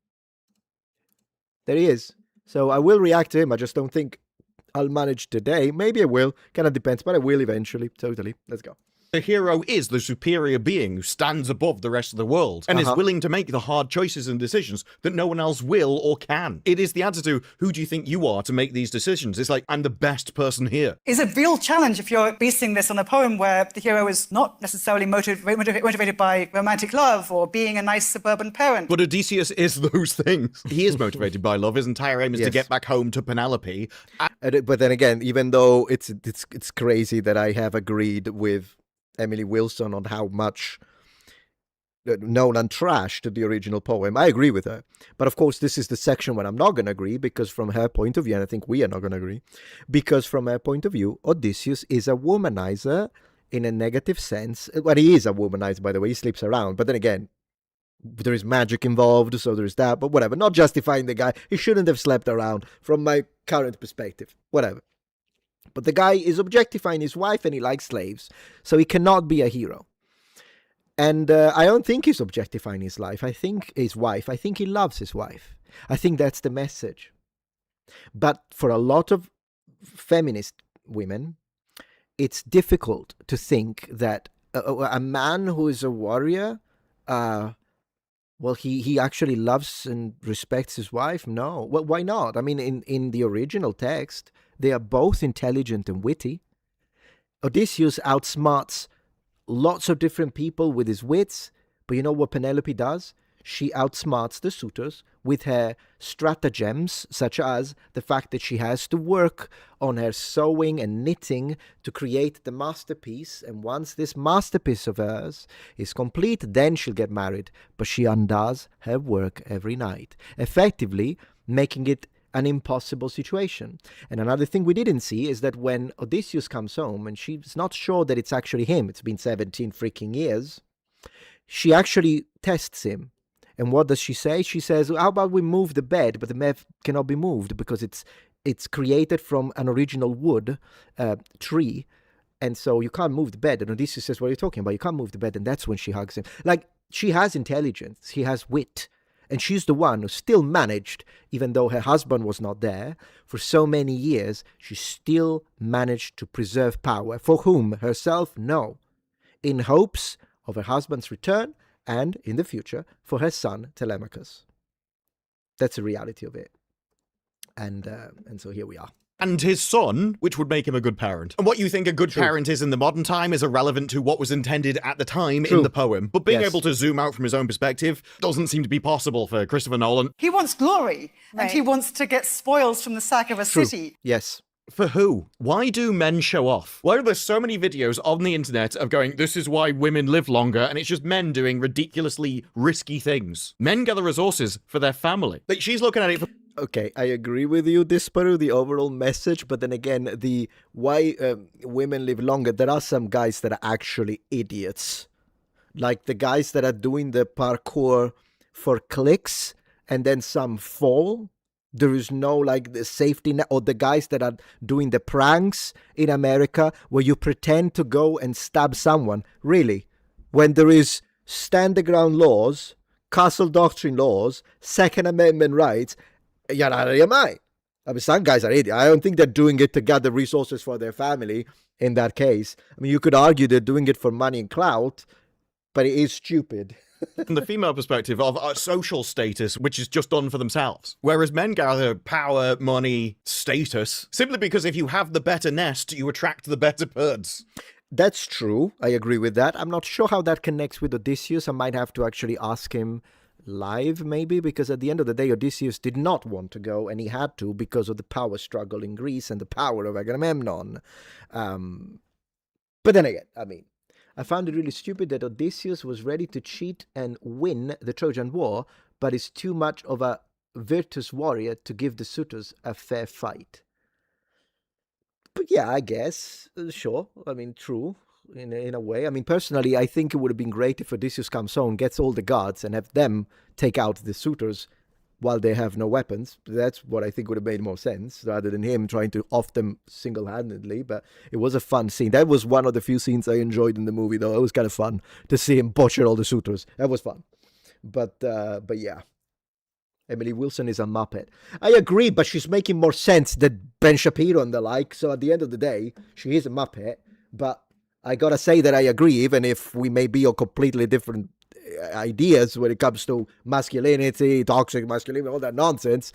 There he is. So I will react to him. I just don't think I'll manage today. Maybe I will. Kind of depends, but I will eventually. Totally. Let's go. The hero is the superior being who stands above the rest of the world and is willing to make the hard choices and decisions that no one else will or can. It is the answer to, who do you think you are to make these decisions? It's like, I'm the best person here. It's a real challenge if you're basing this on a poem where the hero is not necessarily motivated by romantic love or being a nice suburban parent. But Odysseus is those things. He is motivated by love. His entire aim is to get back home to Penelope. But then again, even though it's crazy that I have agreed with Emily Wilson on how much Nolan trashed the original poem, I agree with her. But of course, this is the section when I'm not going to agree, because from her point of view, and I think we are not going to agree, because from her point of view, Odysseus is a womanizer in a negative sense. Well, he is a womanizer, by the way. He sleeps around. But then again, there is magic involved, so there's that. But whatever, not justifying the guy. He shouldn't have slept around from my current perspective. Whatever. But the guy is objectifying his wife and he likes slaves, so he cannot be a hero. And I don't think he's objectifying his wife. I think he loves his wife. I think that's the message. But for a lot of feminist women, it's difficult to think that a man who is a warrior, he actually loves and respects his wife? No. Well, why not? I mean, in the original text, they are both intelligent and witty. Odysseus outsmarts lots of different people with his wits, but you know what Penelope does? She outsmarts the suitors with her stratagems, such as the fact that she has to work on her sewing and knitting to create the masterpiece, and once this masterpiece of hers is complete, then she'll get married, but she undoes her work every night, effectively making it an impossible situation. And another thing we didn't see is that when Odysseus comes home and she's not sure that it's actually him, it's been 17 freaking years, she actually tests him. And what does she say? She says, how about we move the bed, but the bed cannot be moved because it's created from an original wood tree, and so you can't move the bed. And Odysseus says, what are you talking about? You can't move the bed. And that's when she hugs him. Like, she has intelligence, she has wit, And she's the one who still managed, even though her husband was not there, for so many years, she still managed to preserve power. For whom? Herself? No. In hopes of her husband's return and, in the future, for her son, Telemachus. That's the reality of it. And so here we are. And his son, which would make him a good parent. And what you think a good parent is in the modern time is irrelevant to what was intended at the time in the poem. But being able to zoom out from his own perspective doesn't seem to be possible for Christopher Nolan. He wants glory, and he wants to get spoils from the sack of a city. Yes. For who? Why do men show off? Why are there so many videos on the internet of going, this is why women live longer, and it's just men doing ridiculously risky things? Men gather resources for their family. Like, she's looking at it from... Okay, I agree with you, Disparu, the overall message, but then again, the why women live longer, there are some guys that are actually idiots. Like the guys that are doing the parkour for clicks, and then some fall. There is no, like, the safety net, or the guys that are doing the pranks in America, where you pretend to go and stab someone. Really? When there is stand the ground laws, castle doctrine laws, Second Amendment rights, you're out of your mind. I mean, some guys are idiots. I don't think they're doing it to gather resources for their family in that case. I mean, you could argue they're doing it for money and clout, but it is stupid. From the female perspective of social status, which is just done for themselves. Whereas men gather power, money, status, simply because if you have the better nest, you attract the better birds. That's true. I agree with that. I'm not sure how that connects with Odysseus. I might have to actually ask him live, maybe, because at the end of the day, Odysseus did not want to go, and he had to because of the power struggle in Greece and the power of Agamemnon. But then again, I mean, I found it really stupid that Odysseus was ready to cheat and win the Trojan War, but is too much of a virtuous warrior to give the suitors a fair fight. But yeah, I guess, sure. I mean, true. In a way. I mean, personally, I think it would have been great if Odysseus comes home, gets all the guards, and have them take out the suitors while they have no weapons. That's what I think would have made more sense, rather than him trying to off them single-handedly. But it was a fun scene. That was one of the few scenes I enjoyed in the movie, though. It was kind of fun to see him butcher all the suitors. That was fun. But yeah. Emily Wilson is a Muppet. I agree, but she's making more sense than Ben Shapiro and the like. So at the end of the day, she is a Muppet, but I gotta say that I agree, even if we may be on completely different ideas when it comes to masculinity, toxic masculinity, all that nonsense.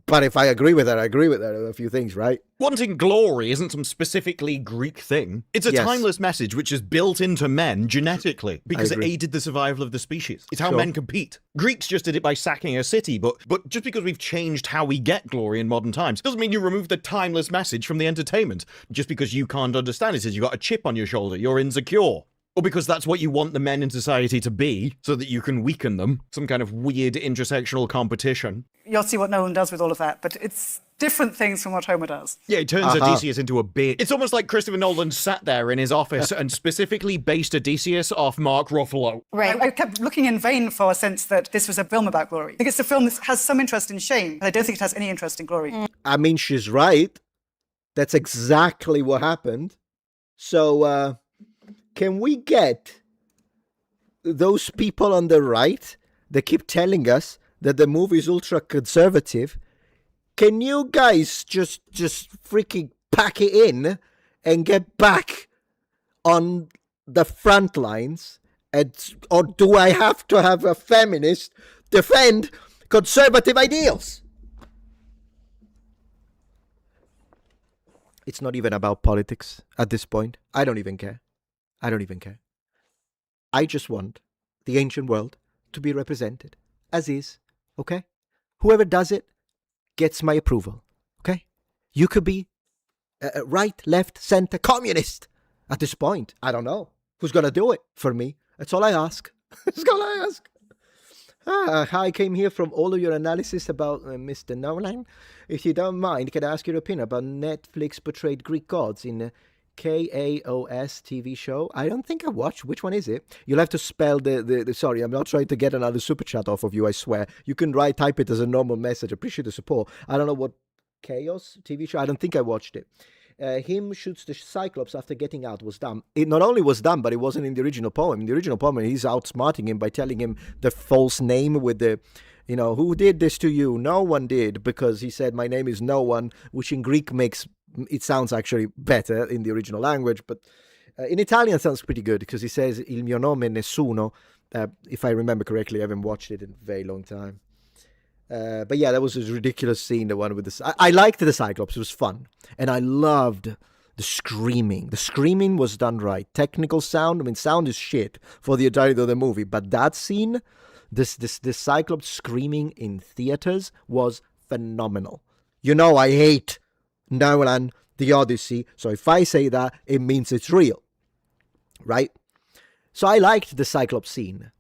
But if I agree with her, I agree with her. A few things, right? Wanting glory isn't some specifically Greek thing. It's a timeless message which is built into men genetically because it aided the survival of the species. It's how men compete. Greeks just did it by sacking a city, but just because we've changed how we get glory in modern times doesn't mean you remove the timeless message from the entertainment. Just because you can't understand it says you got a chip on your shoulder, you're insecure. Or because that's what you want the men in society to be, so that you can weaken them. Some kind of weird intersectional competition. You'll see what Nolan does with all of that, but it's different things from what Homer does. Yeah, it turns Odysseus into a bitch. It's almost like Christopher Nolan sat there in his office and specifically based Odysseus off Mark Ruffalo. Right. I kept looking in vain for a sense that this was a film about glory. I think it's a film that has some interest in shame, but I don't think it has any interest in glory. I mean, she's right. That's exactly what happened. So, can we get those people on the right that keep telling us that the movie is ultra conservative? Can you guys just freaking pack it in and get back on the front lines? Or do I have to have a feminist defend conservative ideals? It's not even about politics at this point. I don't even care. I just want the ancient world to be represented as is, okay? Whoever does it gets my approval, okay? You could be right, left, center, communist at this point. I don't know. Who's going to do it for me? That's all I ask. That's all I ask. I came here from all of your analysis about Mr. Nolan. If you don't mind, can I ask your opinion about Netflix portrayed Greek gods in KAOS TV show? I don't think I watched. Which one is it? You'll have to spell the sorry, I'm not trying to get another super chat off of you, I swear. You can type it as a normal message. Appreciate the support. I don't know what Chaos TV show. I don't think I watched it. Him shoots the Cyclops after getting out was dumb. It not only was dumb, but it wasn't in the original poem. In the original poem, he's outsmarting him by telling him the false name with the You know, who did this to you? No one did, because he said, my name is no one, which in Greek makes it sounds actually better in the original language, but in Italian it sounds pretty good because he says il mio nome è nessuno. If I remember correctly, I haven't watched it in a very long time. But yeah, that was a ridiculous scene, the one with the... I liked the Cyclops, it was fun. And I loved the screaming. The screaming was done right. Technical sound, I mean, sound is shit for the entirety of the movie, but that scene, this Cyclops screaming in theaters was phenomenal. You know, I hate Nolan, The Odyssey, so if I say that, it means it's real, right? So I liked the Cyclops scene,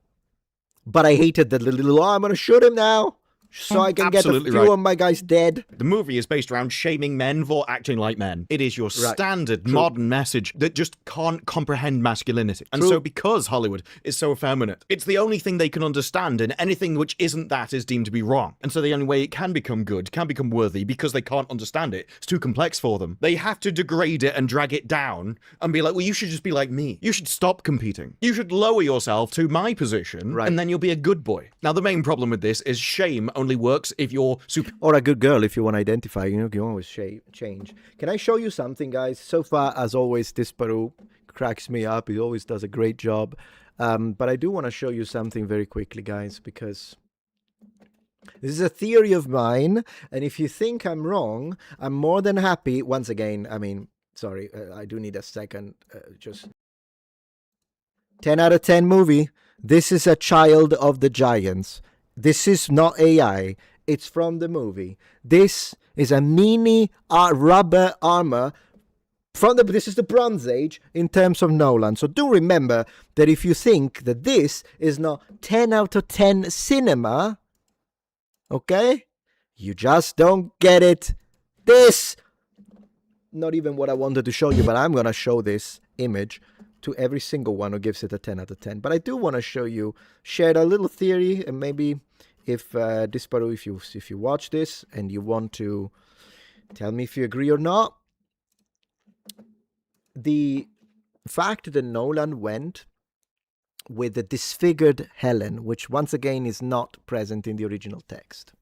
but I hated the little, I'm going to shoot him now, so I can Absolutely get a few right. of my guys dead. The movie is based around shaming men for acting like men. It is your standard modern message that just can't comprehend masculinity. And so because Hollywood is so effeminate, it's the only thing they can understand, and anything which isn't that is deemed to be wrong. And so the only way it can become good, can become worthy, because they can't understand it, it's too complex for them. They have to degrade it and drag it down and be like, well, you should just be like me. You should stop competing. You should lower yourself to my position, and then you'll be a good boy. Now, the main problem with this is shame only works if you're super... Or a good girl, if you want to identify, you know, you can always change. Can I show you something, guys? So far, as always, this Peru cracks me up. He always does a great job. But I do want to show you something very quickly, guys, because this is a theory of mine. And if you think I'm wrong, I'm more than happy. Once again, I mean, sorry, I do need a second. Just 10 out of 10 movie. This is a child of the giants. This is not AI. It's from the movie. This is a mini rubber armor from this is the Bronze Age in terms of Nolan. So do remember that if you think that this is not 10 out of 10 cinema, okay, you just don't get it. This, not even what I wanted to show you, but I'm going to show this image to every single one who gives it a 10 out of 10. But I do want to show you, share a little theory, and maybe if Disparu, if you watch this and you want to tell me if you agree or not, the fact that Nolan went with the disfigured Helen, which once again is not present in the original text.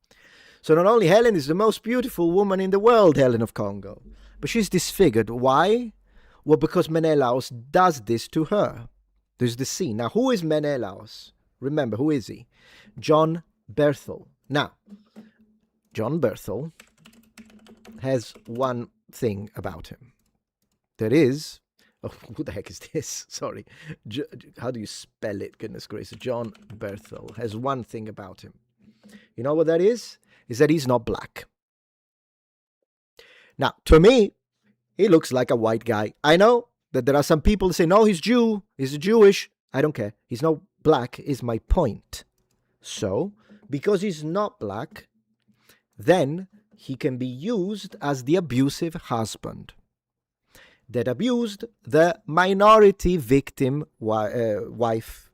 So not only Helen is the most beautiful woman in the world, Helen of Congo, but she's disfigured. Why? Well, because Menelaus does this to her. There's the scene. Now, who is Menelaus? Remember, who is he? John Berthel. Now, John Berthel has one thing about him. There is... Oh, who the heck is this? Sorry. How do you spell it? Goodness gracious. John Berthel has one thing about him. You know what that is? Is that he's not black. Now, to me, he looks like a white guy. I know that there are some people that say, no, he's Jew. He's Jewish. I don't care. He's not black is my point. So, because he's not black, then he can be used as the abusive husband that abused the minority victim wife.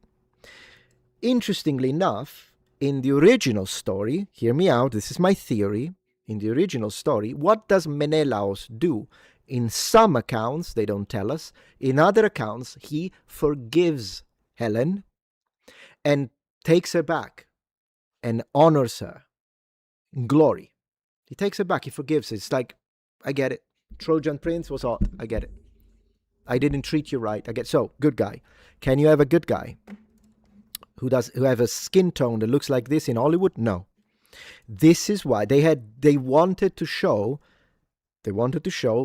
Interestingly enough, in the original story, hear me out, this is my theory, in the original story, what does Menelaus do? In some accounts, they don't tell us. In other accounts, he forgives Helen and takes her back and honors her in glory. He takes her back, he forgives her. It's like, I get it. Trojan Prince was hot. I get it. I didn't treat you right. I get so good guy. Can you have a good guy who have a skin tone that looks like this in Hollywood? No. This is why they wanted to show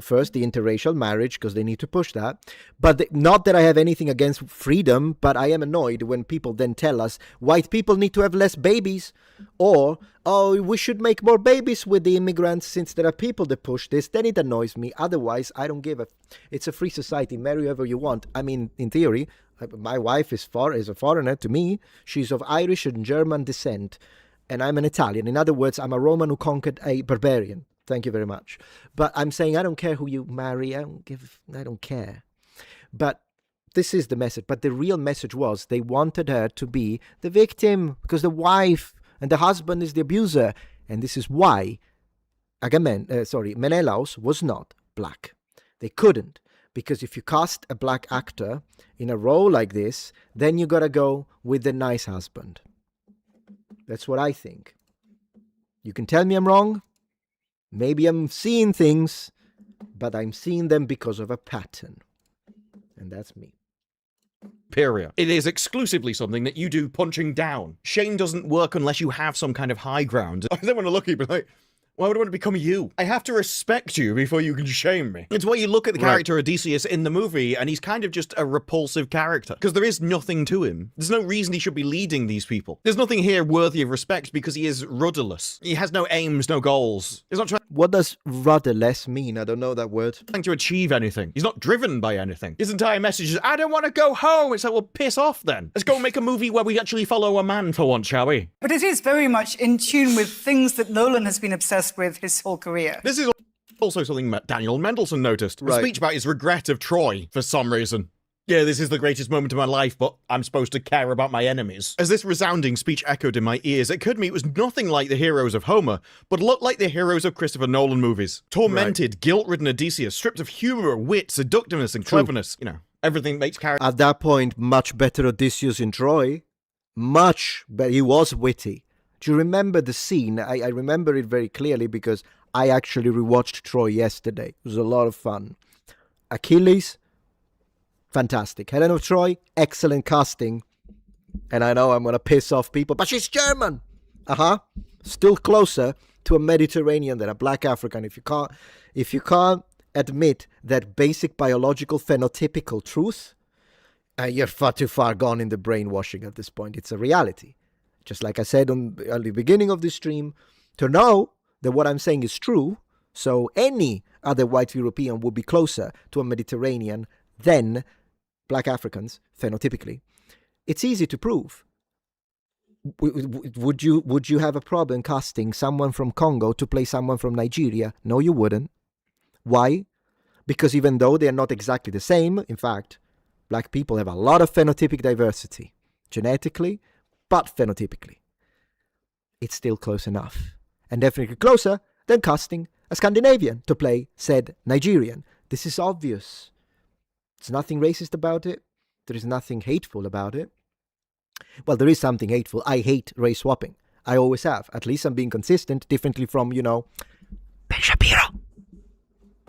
first the interracial marriage because they need to push that. But not that I have anything against freedom, but I am annoyed when people then tell us white people need to have less babies, or, oh, we should make more babies with the immigrants since there are people that push this. Then it annoys me. Otherwise, I don't give a... It's a free society. Marry whoever you want. I mean, in theory, my wife is a foreigner to me. She's of Irish and German descent, and I'm an Italian. In other words, I'm a Roman who conquered a barbarian. Thank you very much. But I'm saying I don't care who you marry. I don't care. But this is the message. But the real message was they wanted her to be the victim because the wife and the husband is the abuser. And this is why Menelaus was not black. They couldn't. Because if you cast a black actor in a role like this, then you got to go with the nice husband. That's what I think. You can tell me I'm wrong. Maybe I'm seeing things, but I'm seeing them because of a pattern. And that's me. Period. It is exclusively something that you do punching down. Shame doesn't work unless you have some kind of high ground. I don't want to look at you, but like, why would I want to become you? I have to respect you before you can shame me. It's why you look at the character Odysseus in the movie, and he's kind of just a repulsive character, because there is nothing to him. There's no reason he should be leading these people. There's nothing here worthy of respect because he is rudderless. He has no aims, no goals. He's not What does rudderless mean? I don't know that word. trying to achieve anything. He's not driven by anything. His entire message is, I don't want to go home. It's like, well, piss off then. Let's go and make a movie where we actually follow a man for once, shall we? But it is very much in tune with things that Nolan has been obsessed with his whole career. This is also something that Daniel Mendelsohn noticed. A speech about his regret of Troy, for some reason. Yeah, this is the greatest moment of my life, but I'm supposed to care about my enemies. As this resounding speech echoed in my ears, it occurred to me it was nothing like the heroes of Homer, but looked like the heroes of Christopher Nolan movies. Tormented, guilt-ridden Odysseus, stripped of humor, wit, seductiveness, and cleverness. You know, everything makes character. At that point, much better Odysseus in Troy. Much better. He was witty. Do you remember the scene? I remember it very clearly because I actually rewatched Troy yesterday. It was a lot of fun. Achilles, fantastic. Helen of Troy, excellent casting. And I know I'm going to piss off people, but she's German. Still closer to a Mediterranean than a black African. If you can't admit that basic biological phenotypical truth, you're far too far gone in the brainwashing at this point. It's a reality. Just like I said at the beginning of this stream, to know that what I'm saying is true, so any other white European would be closer to a Mediterranean than black Africans, phenotypically. It's easy to prove. Would you have a problem casting someone from Congo to play someone from Nigeria? No, you wouldn't. Why? Because even though they are not exactly the same, in fact, black people have a lot of phenotypic diversity, genetically, but phenotypically. It's still close enough. And definitely closer than casting a Scandinavian to play said Nigerian. This is obvious. There's nothing racist about it. There is nothing hateful about it. Well, there is something hateful. I hate race swapping. I always have. At least I'm being consistent, differently from, Ben Shapiro.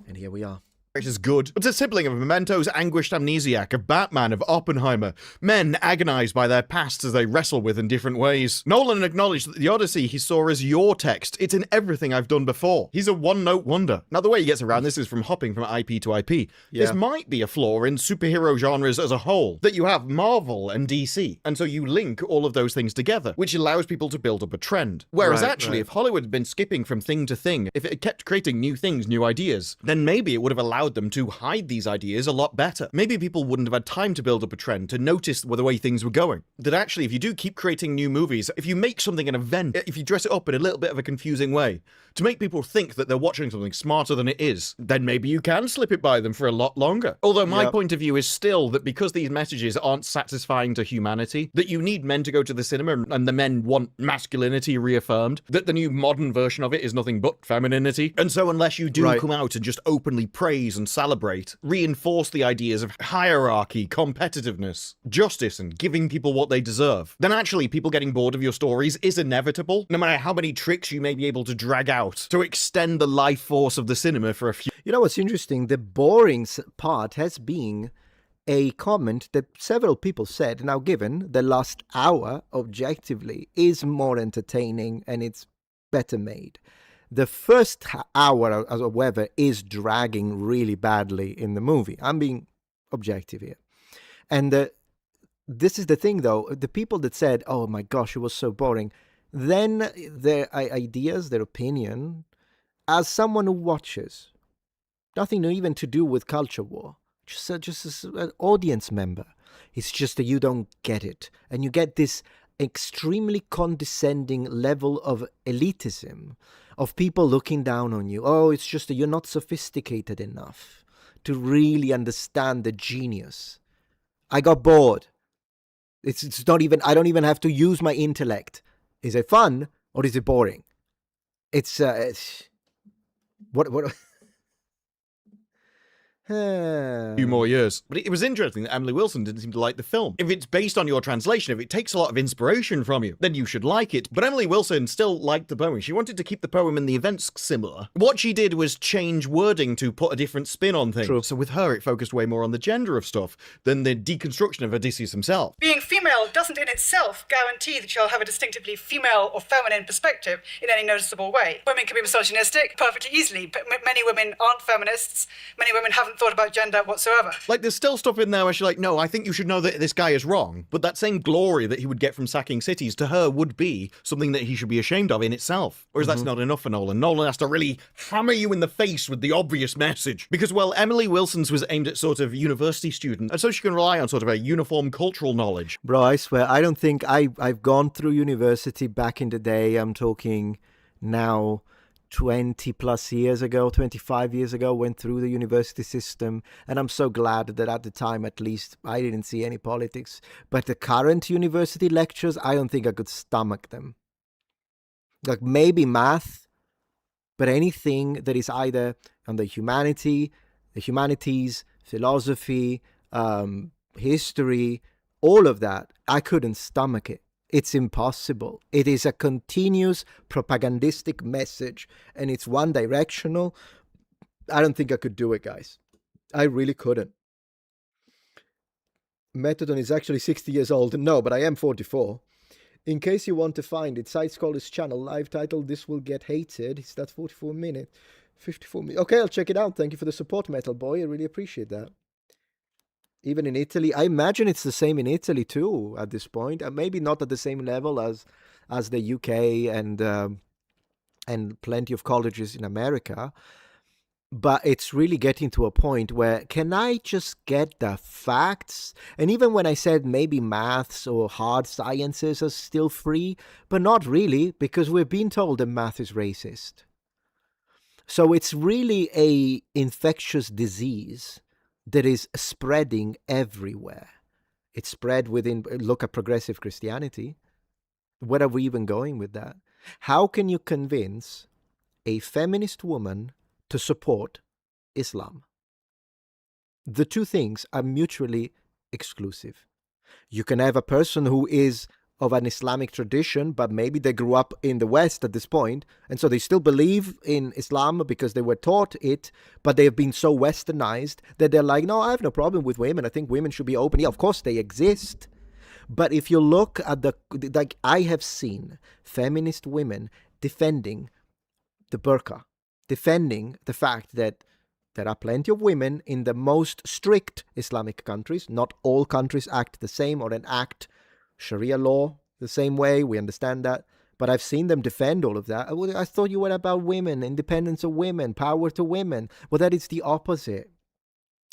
And here we are. Is good. It's a sibling of Memento's anguished amnesiac, of Batman, of Oppenheimer. Men agonized by their pasts as they wrestle with in different ways. Nolan acknowledged that the Odyssey he saw as your text. It's in everything I've done before. He's a one-note wonder. Now, the way he gets around this is from hopping from IP to IP. Yeah. This might be a flaw in superhero genres as a whole, that you have Marvel and DC, and so you link all of those things together, which allows people to build up a trend. Whereas if Hollywood had been skipping from thing to thing, if it had kept creating new things, new ideas, then maybe it would have allowed them to hide these ideas a lot better. Maybe people wouldn't have had time to build up a trend, to notice the way things were going. That actually, if you do keep creating new movies, if you make something an event, if you dress it up in a little bit of a confusing way, to make people think that they're watching something smarter than it is, then maybe you can slip it by them for a lot longer. Although my point of view is still that because these messages aren't satisfying to humanity, that you need men to go to the cinema and the men want masculinity reaffirmed, that the new modern version of it is nothing but femininity. And so unless you do come out and just openly praise and celebrate, reinforce the ideas of hierarchy, competitiveness, justice, and giving people what they deserve, then actually people getting bored of your stories is inevitable, no matter how many tricks you may be able to drag out to extend the life force of the cinema for a few. You know what's interesting? The boring part has been a comment that several people said. Now, given the last hour, objectively, is more entertaining and it's better made. The first hour, however, is dragging really badly in the movie. I'm being objective here. And this is the thing, though. The people that said, oh my gosh, it was so boring, then their ideas, their opinion, as someone who watches, nothing even to do with culture war, just as an audience member, it's just that you don't get it. And you get this extremely condescending level of elitism, of people looking down on you. Oh, it's just that you're not sophisticated enough to really understand the genius. I got bored. It's not even, I don't even have to use my intellect. Is it fun or is it boring? It's what few more years. But it was interesting that Emily Wilson didn't seem to like the film. If it's based on your translation, if it takes a lot of inspiration from you, then you should like it. But Emily Wilson still liked the poem. She wanted to keep the poem and the events similar. What she did was change wording to put a different spin on things. True. So with her, it focused way more on the gender of stuff than the deconstruction of Odysseus himself. Being female doesn't in itself guarantee that you'll have a distinctively female or feminine perspective in any noticeable way. Women can be misogynistic perfectly easily, but many women aren't feminists. Many women haven't thought about gender whatsoever. Like, there's still stuff in there where she's like, no, I think you should know that this guy is wrong. But that same glory that he would get from sacking cities, to her, would be something that he should be ashamed of in itself. Whereas that's not enough for Nolan. Nolan has to really hammer you in the face with the obvious message. Because, well, Emily Wilson's was aimed at sort of university students, and so she can rely on sort of a uniform cultural knowledge. Bro, I swear, I don't think I've gone through university back in the day. I'm talking now 20 plus years ago, 25 years ago, went through the university system. And I'm so glad that at the time, at least, I didn't see any politics. But the current university lectures, I don't think I could stomach them. Like maybe math, but anything that is either on the humanities, philosophy, history, all of that, I couldn't stomach it. It's impossible. It is a continuous propagandistic message, and it's one directional. I don't think I could do it, guys. I really couldn't. Metatron is actually 60 years old. No, but I am 44. In case you want to find it, Side Scroller's channel, live title, This Will Get Hated. Is that 44 minutes? 54 minutes. Okay, I'll check it out. Thank you for the support, Metal Boy. I really appreciate that. Even in Italy, I imagine it's the same in Italy too at this point. Maybe not at the same level as the UK and plenty of colleges in America. But it's really getting to a point where, can I just get the facts? And even when I said maybe maths or hard sciences are still free, but not really, because we've been told that math is racist. So it's really a infectious disease that is spreading everywhere. It's spread within, look at progressive Christianity. Where are we even going with that? How can you convince a feminist woman to support Islam? The two things are mutually exclusive. You can have a person who is of an Islamic tradition, but maybe they grew up in the West at this point, and so they still believe in Islam because they were taught it, but they have been so westernized that they're like, no, I have no problem with women. I think women should be open. Yeah, of course they exist. But if you look at like I have seen feminist women defending the burqa, defending the fact that there are plenty of women in the most strict Islamic countries. Not all countries act the same or enact Sharia law the same way. We understand that. But I've seen them defend all of that. I thought you were about women, independence of women, power to women. Well, that is the opposite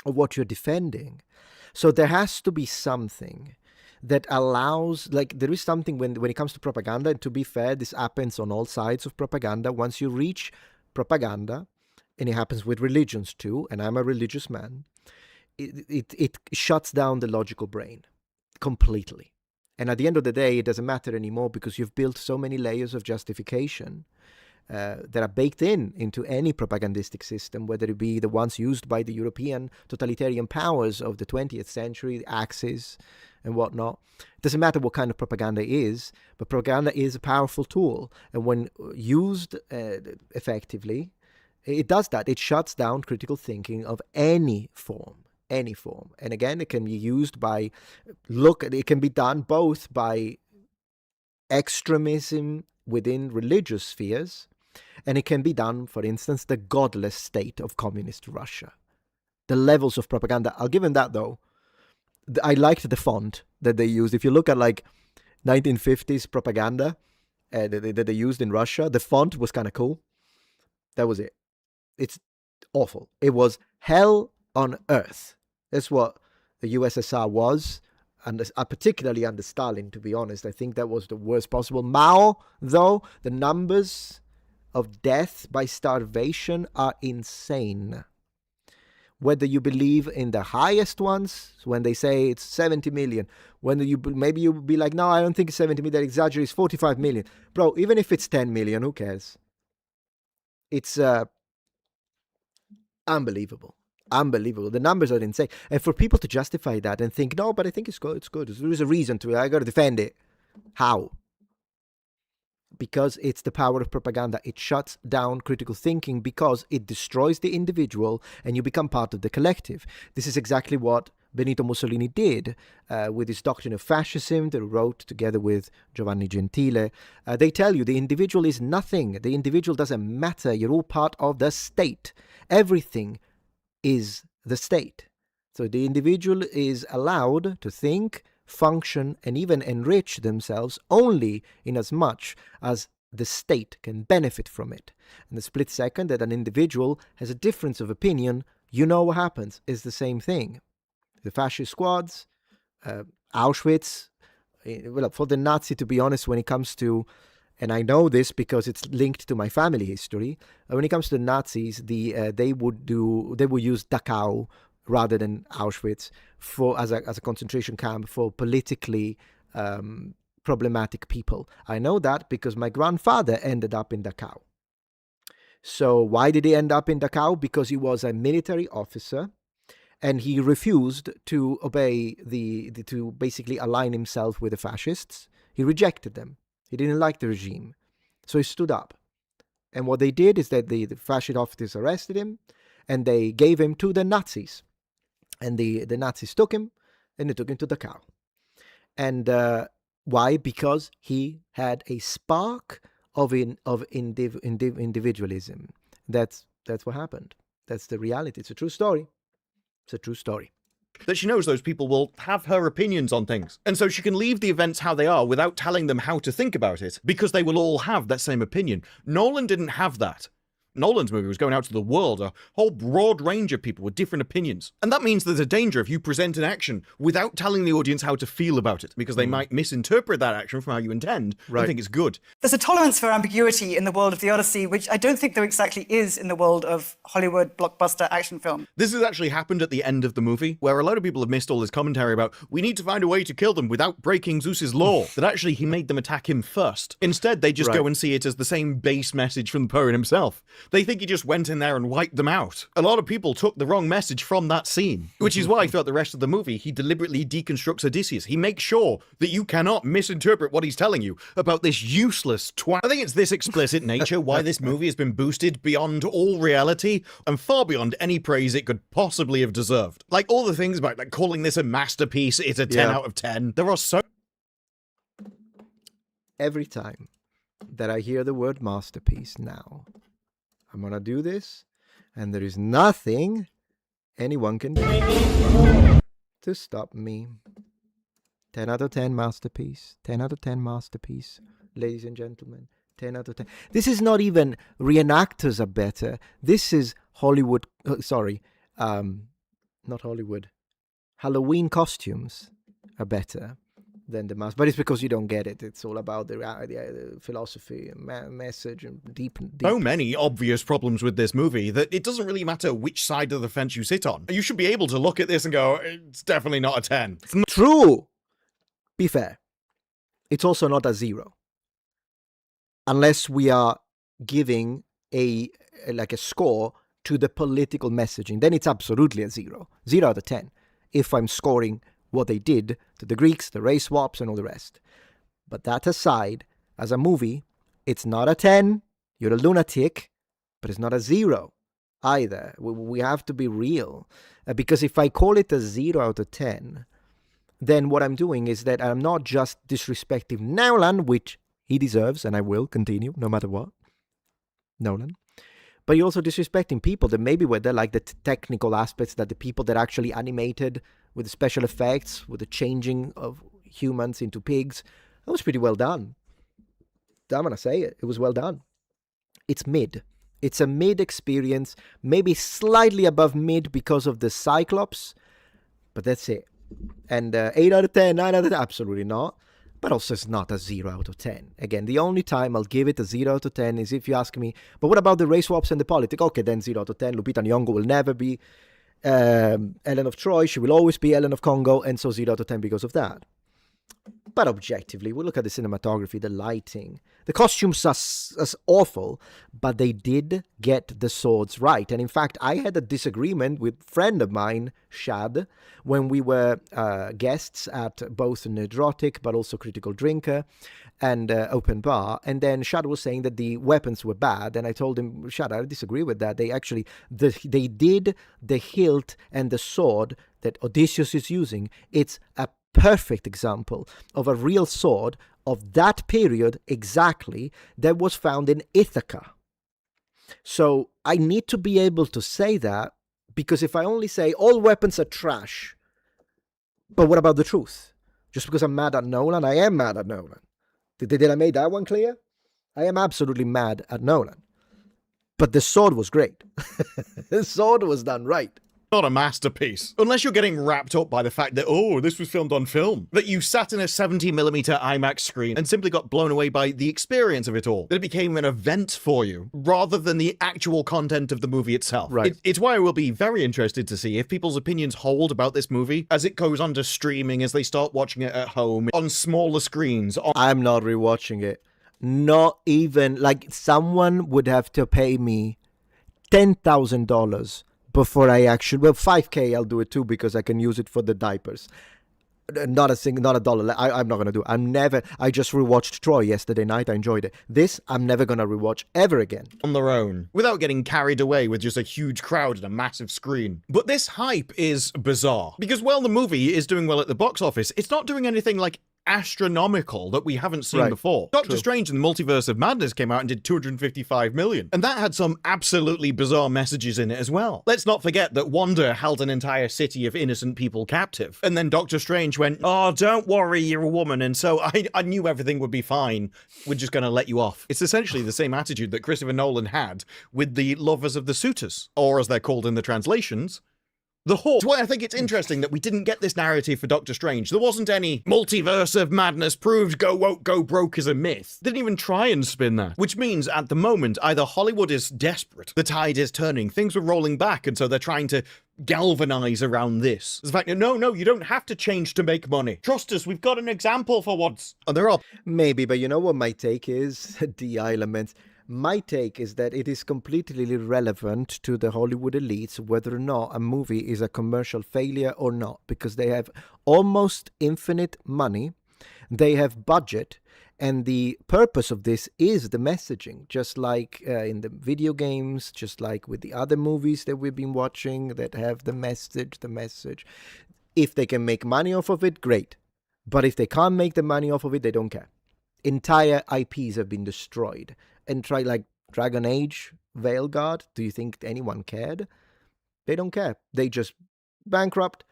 of what you're defending. So there has to be something that allows, like there is something when it comes to propaganda, and to be fair, this happens on all sides of propaganda. Once you reach propaganda, and it happens with religions too, and I'm a religious man, it shuts down the logical brain completely. And at the end of the day, it doesn't matter anymore because you've built so many layers of justification that are baked into any propagandistic system, whether it be the ones used by the European totalitarian powers of the 20th century, the Axis and whatnot. It doesn't matter what kind of propaganda is, but propaganda is a powerful tool. And when used effectively, it does that. It shuts down critical thinking of any form. Any form. And again, it can be used by, it can be done both by extremism within religious spheres, and it can be done, for instance, the godless state of communist Russia. The levels of propaganda, I'll give them that though. I liked the font that they used. If you look at like 1950s propaganda that they used in Russia, the font was kind of cool. That was it. It's awful. It was hell on earth. That's what the USSR was, and particularly under Stalin, to be honest. I think that was the worst possible. Mao, though, the numbers of death by starvation are insane. Whether you believe in the highest ones, when they say it's 70 million, when maybe you'll be like, no, I don't think it's 70 million, that exaggerate, it's 45 million. Bro, even if it's 10 million, who cares? It's unbelievable. Unbelievable. The numbers are insane. And for people to justify that and think, no, but I think it's good. There is a reason to it. I got to defend it. How? Because it's the power of propaganda. It shuts down critical thinking because it destroys the individual and you become part of the collective. This is exactly what Benito Mussolini did with his doctrine of fascism that he wrote together with Giovanni Gentile. They tell you the individual is nothing. The individual doesn't matter. You're all part of the state. Everything is the state. So the individual is allowed to think, function, and even enrich themselves only in as much as the state can benefit from it. In the split second that an individual has a difference of opinion, you know what happens. It's the same thing. The fascist squads, Auschwitz, well, for the Nazi, to be honest, when it comes to, and I know this because it's linked to my family history, when it comes to the Nazis, they would use Dachau rather than Auschwitz as a concentration camp for politically problematic people. I know that because my grandfather ended up in Dachau. So why did he end up in Dachau? Because he was a military officer and he refused to obey to basically align himself with the fascists. He rejected them. He didn't like the regime. So he stood up. And what they did is that the fascist officers arrested him and they gave him to the Nazis. And the Nazis took him, and they took him to Dachau. And why? Because he had a spark of individualism. That's what happened. That's the reality. It's a true story. It's a true story. That she knows those people will have her opinions on things. And so she can leave the events how they are without telling them how to think about it, because they will all have that same opinion. Nolan didn't have that. Nolan's movie was going out to the world, a whole broad range of people with different opinions. And that means there's a danger if you present an action without telling the audience how to feel about it, because they might misinterpret that action from how you intend and think it's good. There's a tolerance for ambiguity in the world of the Odyssey, which I don't think there exactly is in the world of Hollywood blockbuster action film. This has actually happened at the end of the movie, where a lot of people have missed all this commentary about, we need to find a way to kill them without breaking Zeus's law. That actually he made them attack him first. Instead, they just go and see it as the same base message from the poet himself. They think he just went in there and wiped them out. A lot of people took the wrong message from that scene, which is why throughout the rest of the movie, he deliberately deconstructs Odysseus. He makes sure that you cannot misinterpret what he's telling you about this useless twat. I think it's this explicit nature why this movie has been boosted beyond all reality and far beyond any praise it could possibly have deserved. Like all the things about like calling this a masterpiece, it's a 10 out of 10. There are so... Every time that I hear the word masterpiece now, I'm gonna do this, and there is nothing anyone can do to stop me. 10 out of 10 masterpiece. 10 out of 10 masterpiece. Ladies and gentlemen, 10 out of 10. This is not even reenactors are better. This is Hollywood, not Hollywood. Halloween costumes are better than the mask, but it's because you don't get it. It's all about the philosophy and message and deep. So many obvious problems with this movie that it doesn't really matter which side of the fence you sit on. You should be able to look at this and go, it's definitely not a 10. True. Be fair. It's also not a 0. Unless we are giving a score to the political messaging, then it's absolutely a 0. 0 out of 10. If I'm scoring what they did to the Greeks, the race swaps, and all the rest. But that aside, as a movie, it's not a 10. You're a lunatic, but it's not a 0 either. We have to be real. Because if I call it a 0 out of 10, then what I'm doing is that I'm not just disrespecting Nolan, which he deserves, and I will continue no matter what. Nolan. But you're also disrespecting people that maybe were there, like the technical aspects, that the people that actually animated with the special effects, with the changing of humans into pigs. That was pretty well done. I'm going to say it. It was well done. It's mid. It's a mid experience, maybe slightly above mid because of the Cyclops, but that's it. And 8 out of 10, 9 out of 10, absolutely not. But also it's not a 0 out of 10. Again, the only time I'll give it a 0 out of 10 is if you ask me, but what about the race swaps and the politics? Okay, then 0 out of 10. Lupita Nyong'o will never be Ellen of Troy. She will always be Ellen of Congo, and so 0 out of 10 because of that. But objectively, we look at the cinematography, the lighting, the costumes are awful, but they did get the swords right. And in fact, I had a disagreement with a friend of mine, Shad, when we were guests at both Nerdrotic, but also Critical Drinker and Open Bar. And then Shad was saying that the weapons were bad. And I told him, Shad, I disagree with that. They actually, they did the hilt and the sword that Odysseus is using. It's a perfect example of a real sword of that period exactly that was found in Ithaca. So I need to be able to say that, because if I only say all weapons are trash, but what about the truth? Just because I'm mad at Nolan, I am mad at Nolan. Did I make that one clear? I am absolutely mad at Nolan. But the sword was great. The sword was done right. Not a masterpiece. Unless you're getting wrapped up by the fact that, oh, this was filmed on film. That you sat in a 70mm IMAX screen and simply got blown away by the experience of it all. That it became an event for you, rather than the actual content of the movie itself. Right. It's why I will be very interested to see if people's opinions hold about this movie as it goes on to streaming, as they start watching it at home, on smaller screens. I'm not rewatching it. Not even, like, someone would have to pay me $10,000 before I actually, well, $5,000 I'll do it too, because I can use it for the diapers. Not a dollar. I'm not gonna do it. I just rewatched Troy yesterday night. I enjoyed it. This I'm never gonna rewatch ever again. On their own, without getting carried away with just a huge crowd and a massive screen. But this hype is bizarre, because while the movie is doing well at the box office, it's not doing anything like astronomical that we haven't seen before. Doctor Strange and the Multiverse of Madness came out and did 255 million, and that had some absolutely bizarre messages in it as well. Let's not forget that Wanda held an entire city of innocent people captive, and then Doctor Strange went, oh, don't worry, you're a woman, and so I knew everything would be fine. We're just gonna let you off. It's essentially the same attitude that Christopher Nolan had with the Lovers of the Suitors, or as they're called in the translations, the Hawk. That's why I think it's interesting that we didn't get this narrative for Doctor Strange. There wasn't any Multiverse of Madness proved go woke, go broke is a myth. Didn't even try and spin that. Which means at the moment, either Hollywood is desperate, the tide is turning, things were rolling back, and so they're trying to galvanize around this. The fact that, no, you don't have to change to make money. Trust us, we've got an example for once. And they're all... Maybe, but you know what my take is? The elements. My take is that it is completely irrelevant to the Hollywood elites whether or not a movie is a commercial failure or not, because they have almost infinite money, they have budget, and the purpose of this is the messaging, just like in the video games, just like with the other movies that we've been watching that have the message. If they can make money off of it, great. But if they can't make the money off of it, they don't care. Entire IPs have been destroyed. And try like Dragon Age, Veilguard, do you think anyone cared? They don't care. They just bankrupt,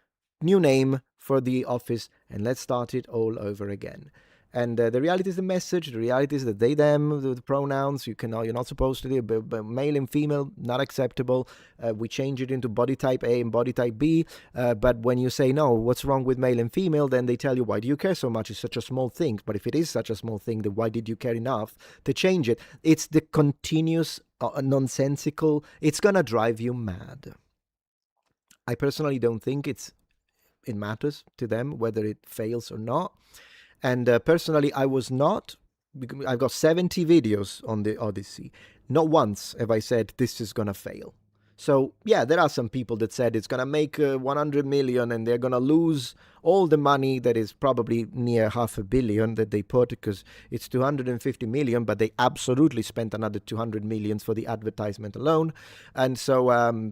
new name for the office, and let's start it all over again. And the reality is the message. The reality is that they, them, the pronouns, you're not supposed to do, but male and female, not acceptable. We change it into body type A and body type B. But when you say, no, what's wrong with male and female, then they tell you, why do you care so much? It's such a small thing. But if it is such a small thing, then why did you care enough to change it? It's the continuous nonsensical. It's going to drive you mad. I personally don't think it matters to them whether it fails or not. And personally, I've got 70 videos on the Odyssey. Not once have I said this is going to fail. So, yeah, there are some people that said it's going to make 100 million and they're going to lose all the money that is probably near $500 million that they put, because it's 250 million, but they absolutely spent another 200 million for the advertisement alone. And so,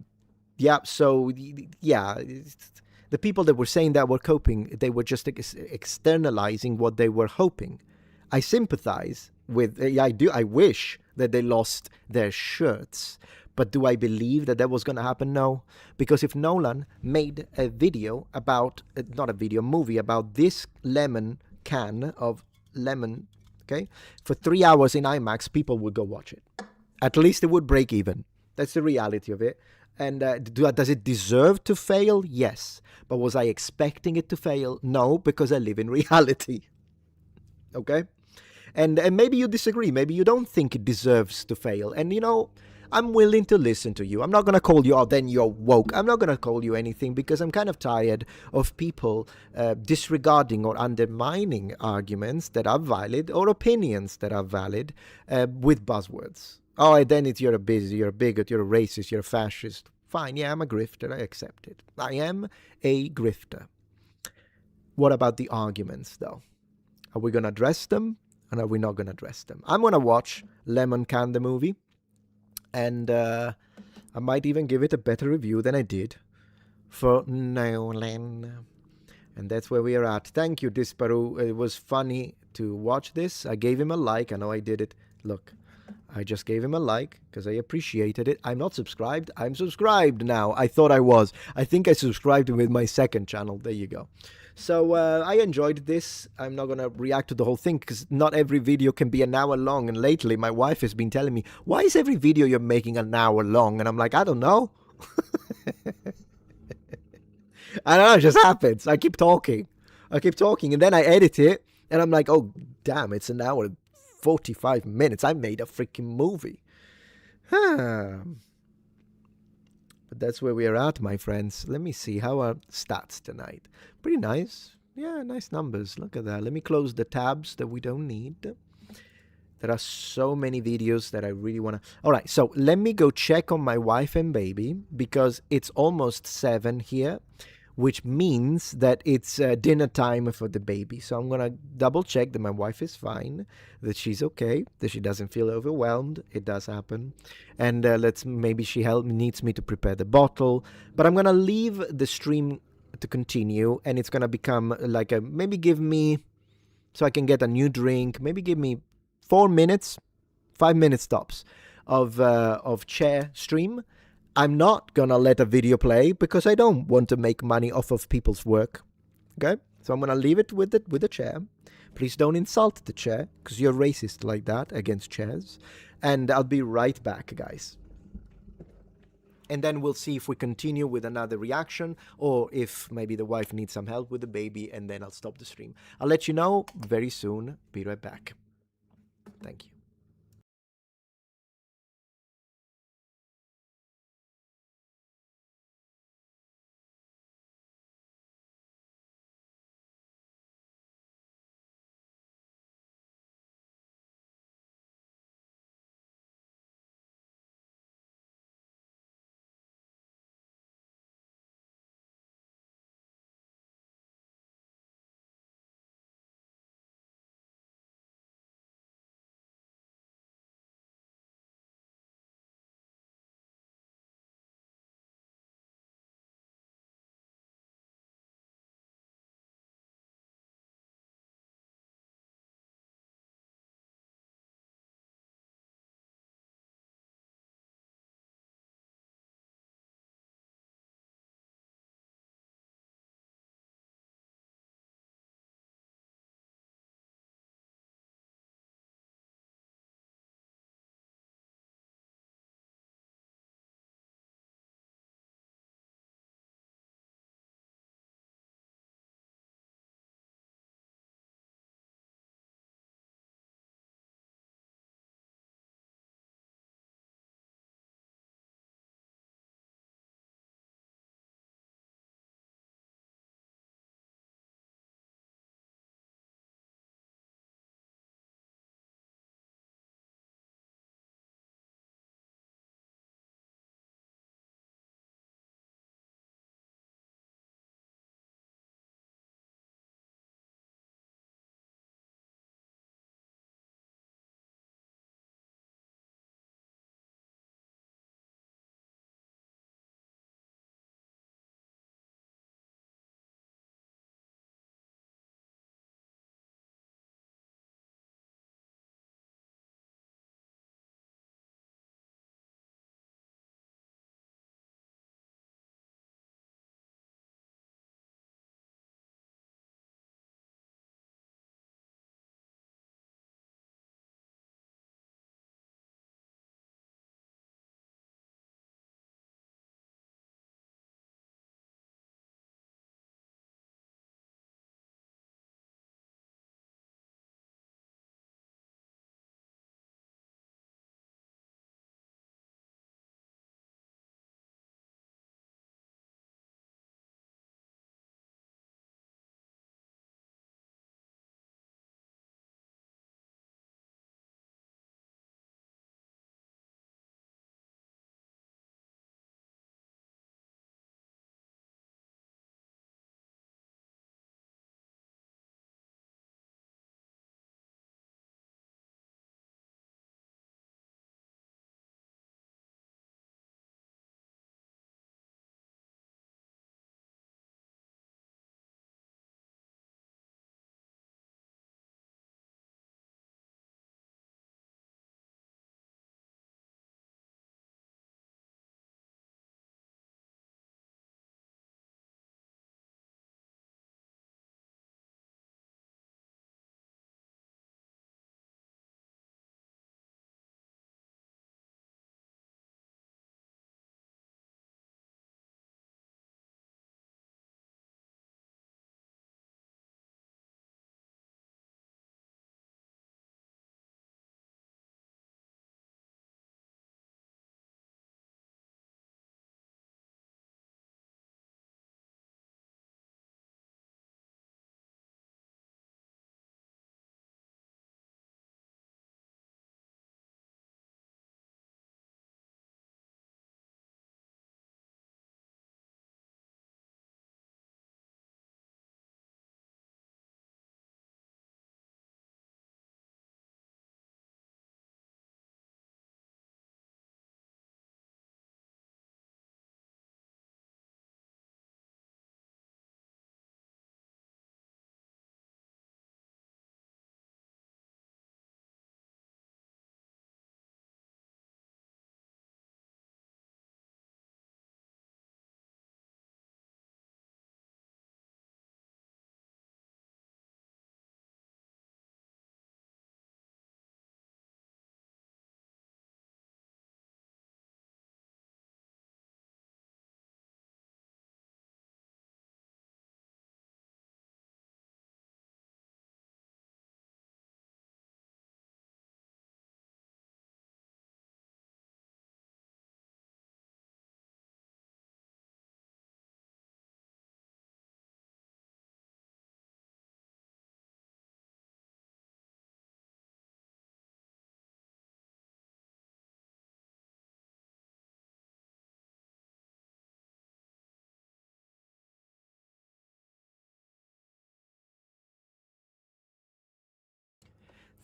the people that were saying that were coping, they were just externalizing what they were hoping. I sympathize with, I wish that they lost their shirts. But do I believe that was going to happen? No. Because if Nolan made a video about, movie about this lemon can of lemon, okay, for 3 hours in IMAX, people would go watch it. At least it would break even. That's the reality of it. And does it deserve to fail? Yes. But was I expecting it to fail? No, because I live in reality. Okay? And maybe you disagree. Maybe you don't think it deserves to fail. And, I'm willing to listen to you. I'm not going to call you, oh, then you're woke. I'm not going to call you anything because I'm kind of tired of people disregarding or undermining arguments that are valid or opinions that are valid with buzzwords. Oh, then you're a bigot, you're a racist, you're a fascist. Fine, yeah, I'm a grifter. I accept it. I am a grifter. What about the arguments, though? Are we going to address them, and are we not going to address them? I'm going to watch Lemon Can, the movie, and I might even give it a better review than I did for Nolan. And that's where we are at. Thank you, Disparu. It was funny to watch this. I gave him a like. I know I did it. Look, I just gave him a like because I appreciated it. I'm not subscribed. I'm subscribed now. I thought I was. I think I subscribed with my second channel. There you go. So I enjoyed this. I'm not going to react to the whole thing because not every video can be an hour long. And lately my wife has been telling me, why is every video you're making an hour long? And I'm like, I don't know. I don't know, it just happens. I keep talking. And then I edit it. And I'm like, oh, damn, it's an hour 45 minutes. I made a freaking movie. But that's where we are at, my friends. Let me see. How are stats tonight? Pretty nice. Yeah, nice numbers. Look at that. Let me close the tabs that we don't need. There are so many videos that I really want to... All right, so let me go check on my wife and baby because it's almost 7 here, which means that it's dinner time for the baby. So I'm going to double check that my wife is fine, that she's okay, that she doesn't feel overwhelmed. It does happen. And maybe she needs me to prepare the bottle. But I'm going to leave the stream to continue, and it's going to become like maybe give me, so I can get a new drink, maybe give me 4 minutes, 5 minutes tops of chair stream. I'm not going to let a video play because I don't want to make money off of people's work. Okay? So I'm going to leave it with the chair. Please don't insult the chair because you're racist like that against chairs. And I'll be right back, guys. And then we'll see if we continue with another reaction or if maybe the wife needs some help with the baby, and then I'll stop the stream. I'll let you know very soon. Be right back. Thank you.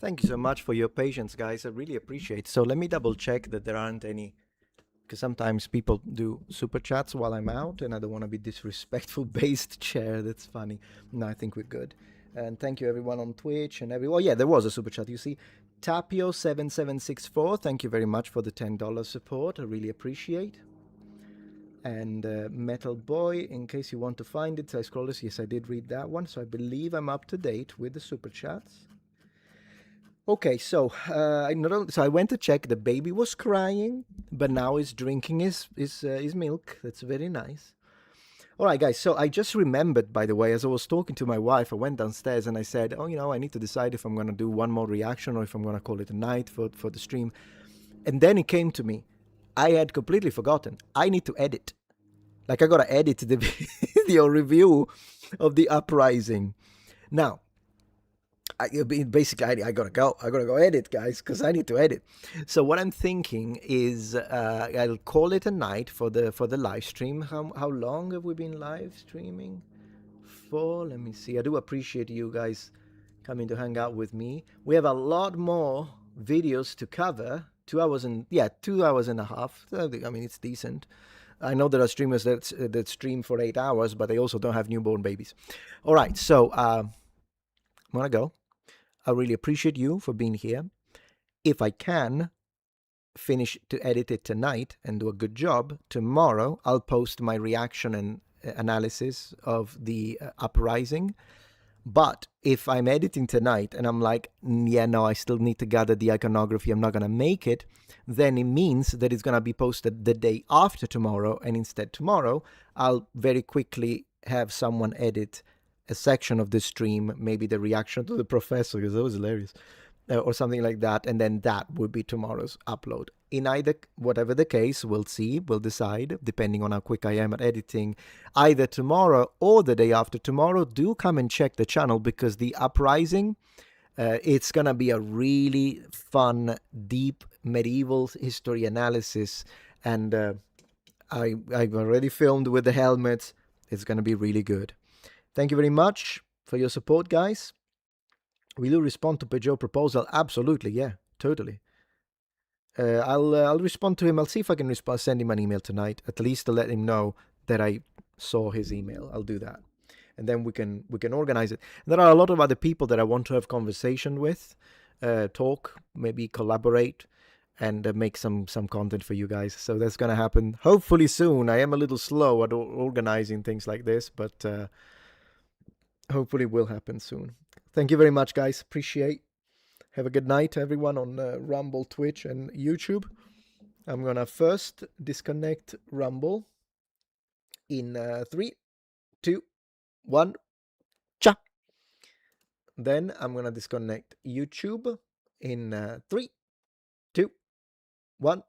Thank you so much for your patience, guys. I really appreciate it. So let me double check that there aren't any, because sometimes people do super chats while I'm out, and I don't want to be disrespectful. Based chair, that's funny. No, I think we're good. And thank you everyone on Twitch and everyone. Oh yeah, there was a super chat. You see, Tapio7764. Thank you very much for the $10 support. I really appreciate. And Metal Boy, in case you want to find it, I scroll this. Yes, I did read that one. So I believe I'm up to date with the super chats. Okay, so I went to check. The baby was crying, but now he's drinking his milk. That's very nice. All right, guys. So I just remembered, by the way, as I was talking to my wife, I went downstairs and I said, "Oh, I need to decide if I'm going to do one more reaction or if I'm going to call it a night for the stream." And then it came to me. I had completely forgotten. I need to edit. Like I got to edit the video review of the Uprising. Now, basically I gotta go edit, guys, because I need to edit. So what I'm thinking is I'll call it a night for the live stream. How long have we been live streaming for? Let me see. I do appreciate you guys coming to hang out with me. We have a lot more videos to cover. 2 hours and 2 hours and a half. I mean, it's decent. I know there are streamers that stream for 8 hours, but they also don't have newborn babies. All right, so I'm gonna go. I really appreciate you for being here. If I can finish to edit it tonight and do a good job, tomorrow I'll post my reaction and analysis of the Uprising. But if I'm editing tonight and I'm like, I still need to gather the iconography, I'm not going to make it, then it means that it's going to be posted the day after tomorrow. And instead tomorrow, I'll very quickly have someone edit a section of the stream, maybe the reaction to the professor, because that was hilarious, or something like that, and then that would be tomorrow's upload. In either, whatever the case, we'll see, we'll decide, depending on how quick I am at editing, either tomorrow or the day after tomorrow. Do come and check the channel, because the Uprising, it's gonna be a really fun, deep medieval history analysis, and I've already filmed with the helmets. It's gonna be really good. Thank you very much for your support, guys. Will you respond to Peugeot proposal? Absolutely, yeah, totally. I'll respond to him. I'll see if I can send him an email tonight, at least to let him know that I saw his email. I'll do that, and then we can organize it. There are a lot of other people that I want to have conversation with, talk, maybe collaborate, and make some content for you guys. So that's gonna happen hopefully soon. I am a little slow at organizing things like this, but hopefully will happen soon. Thank you very much, guys. Appreciate. Have a good night, everyone, on Rumble, Twitch, and YouTube. I'm gonna first disconnect Rumble in 3, 2, 1. Ciao. Then I'm gonna disconnect YouTube in 3, 2, 1.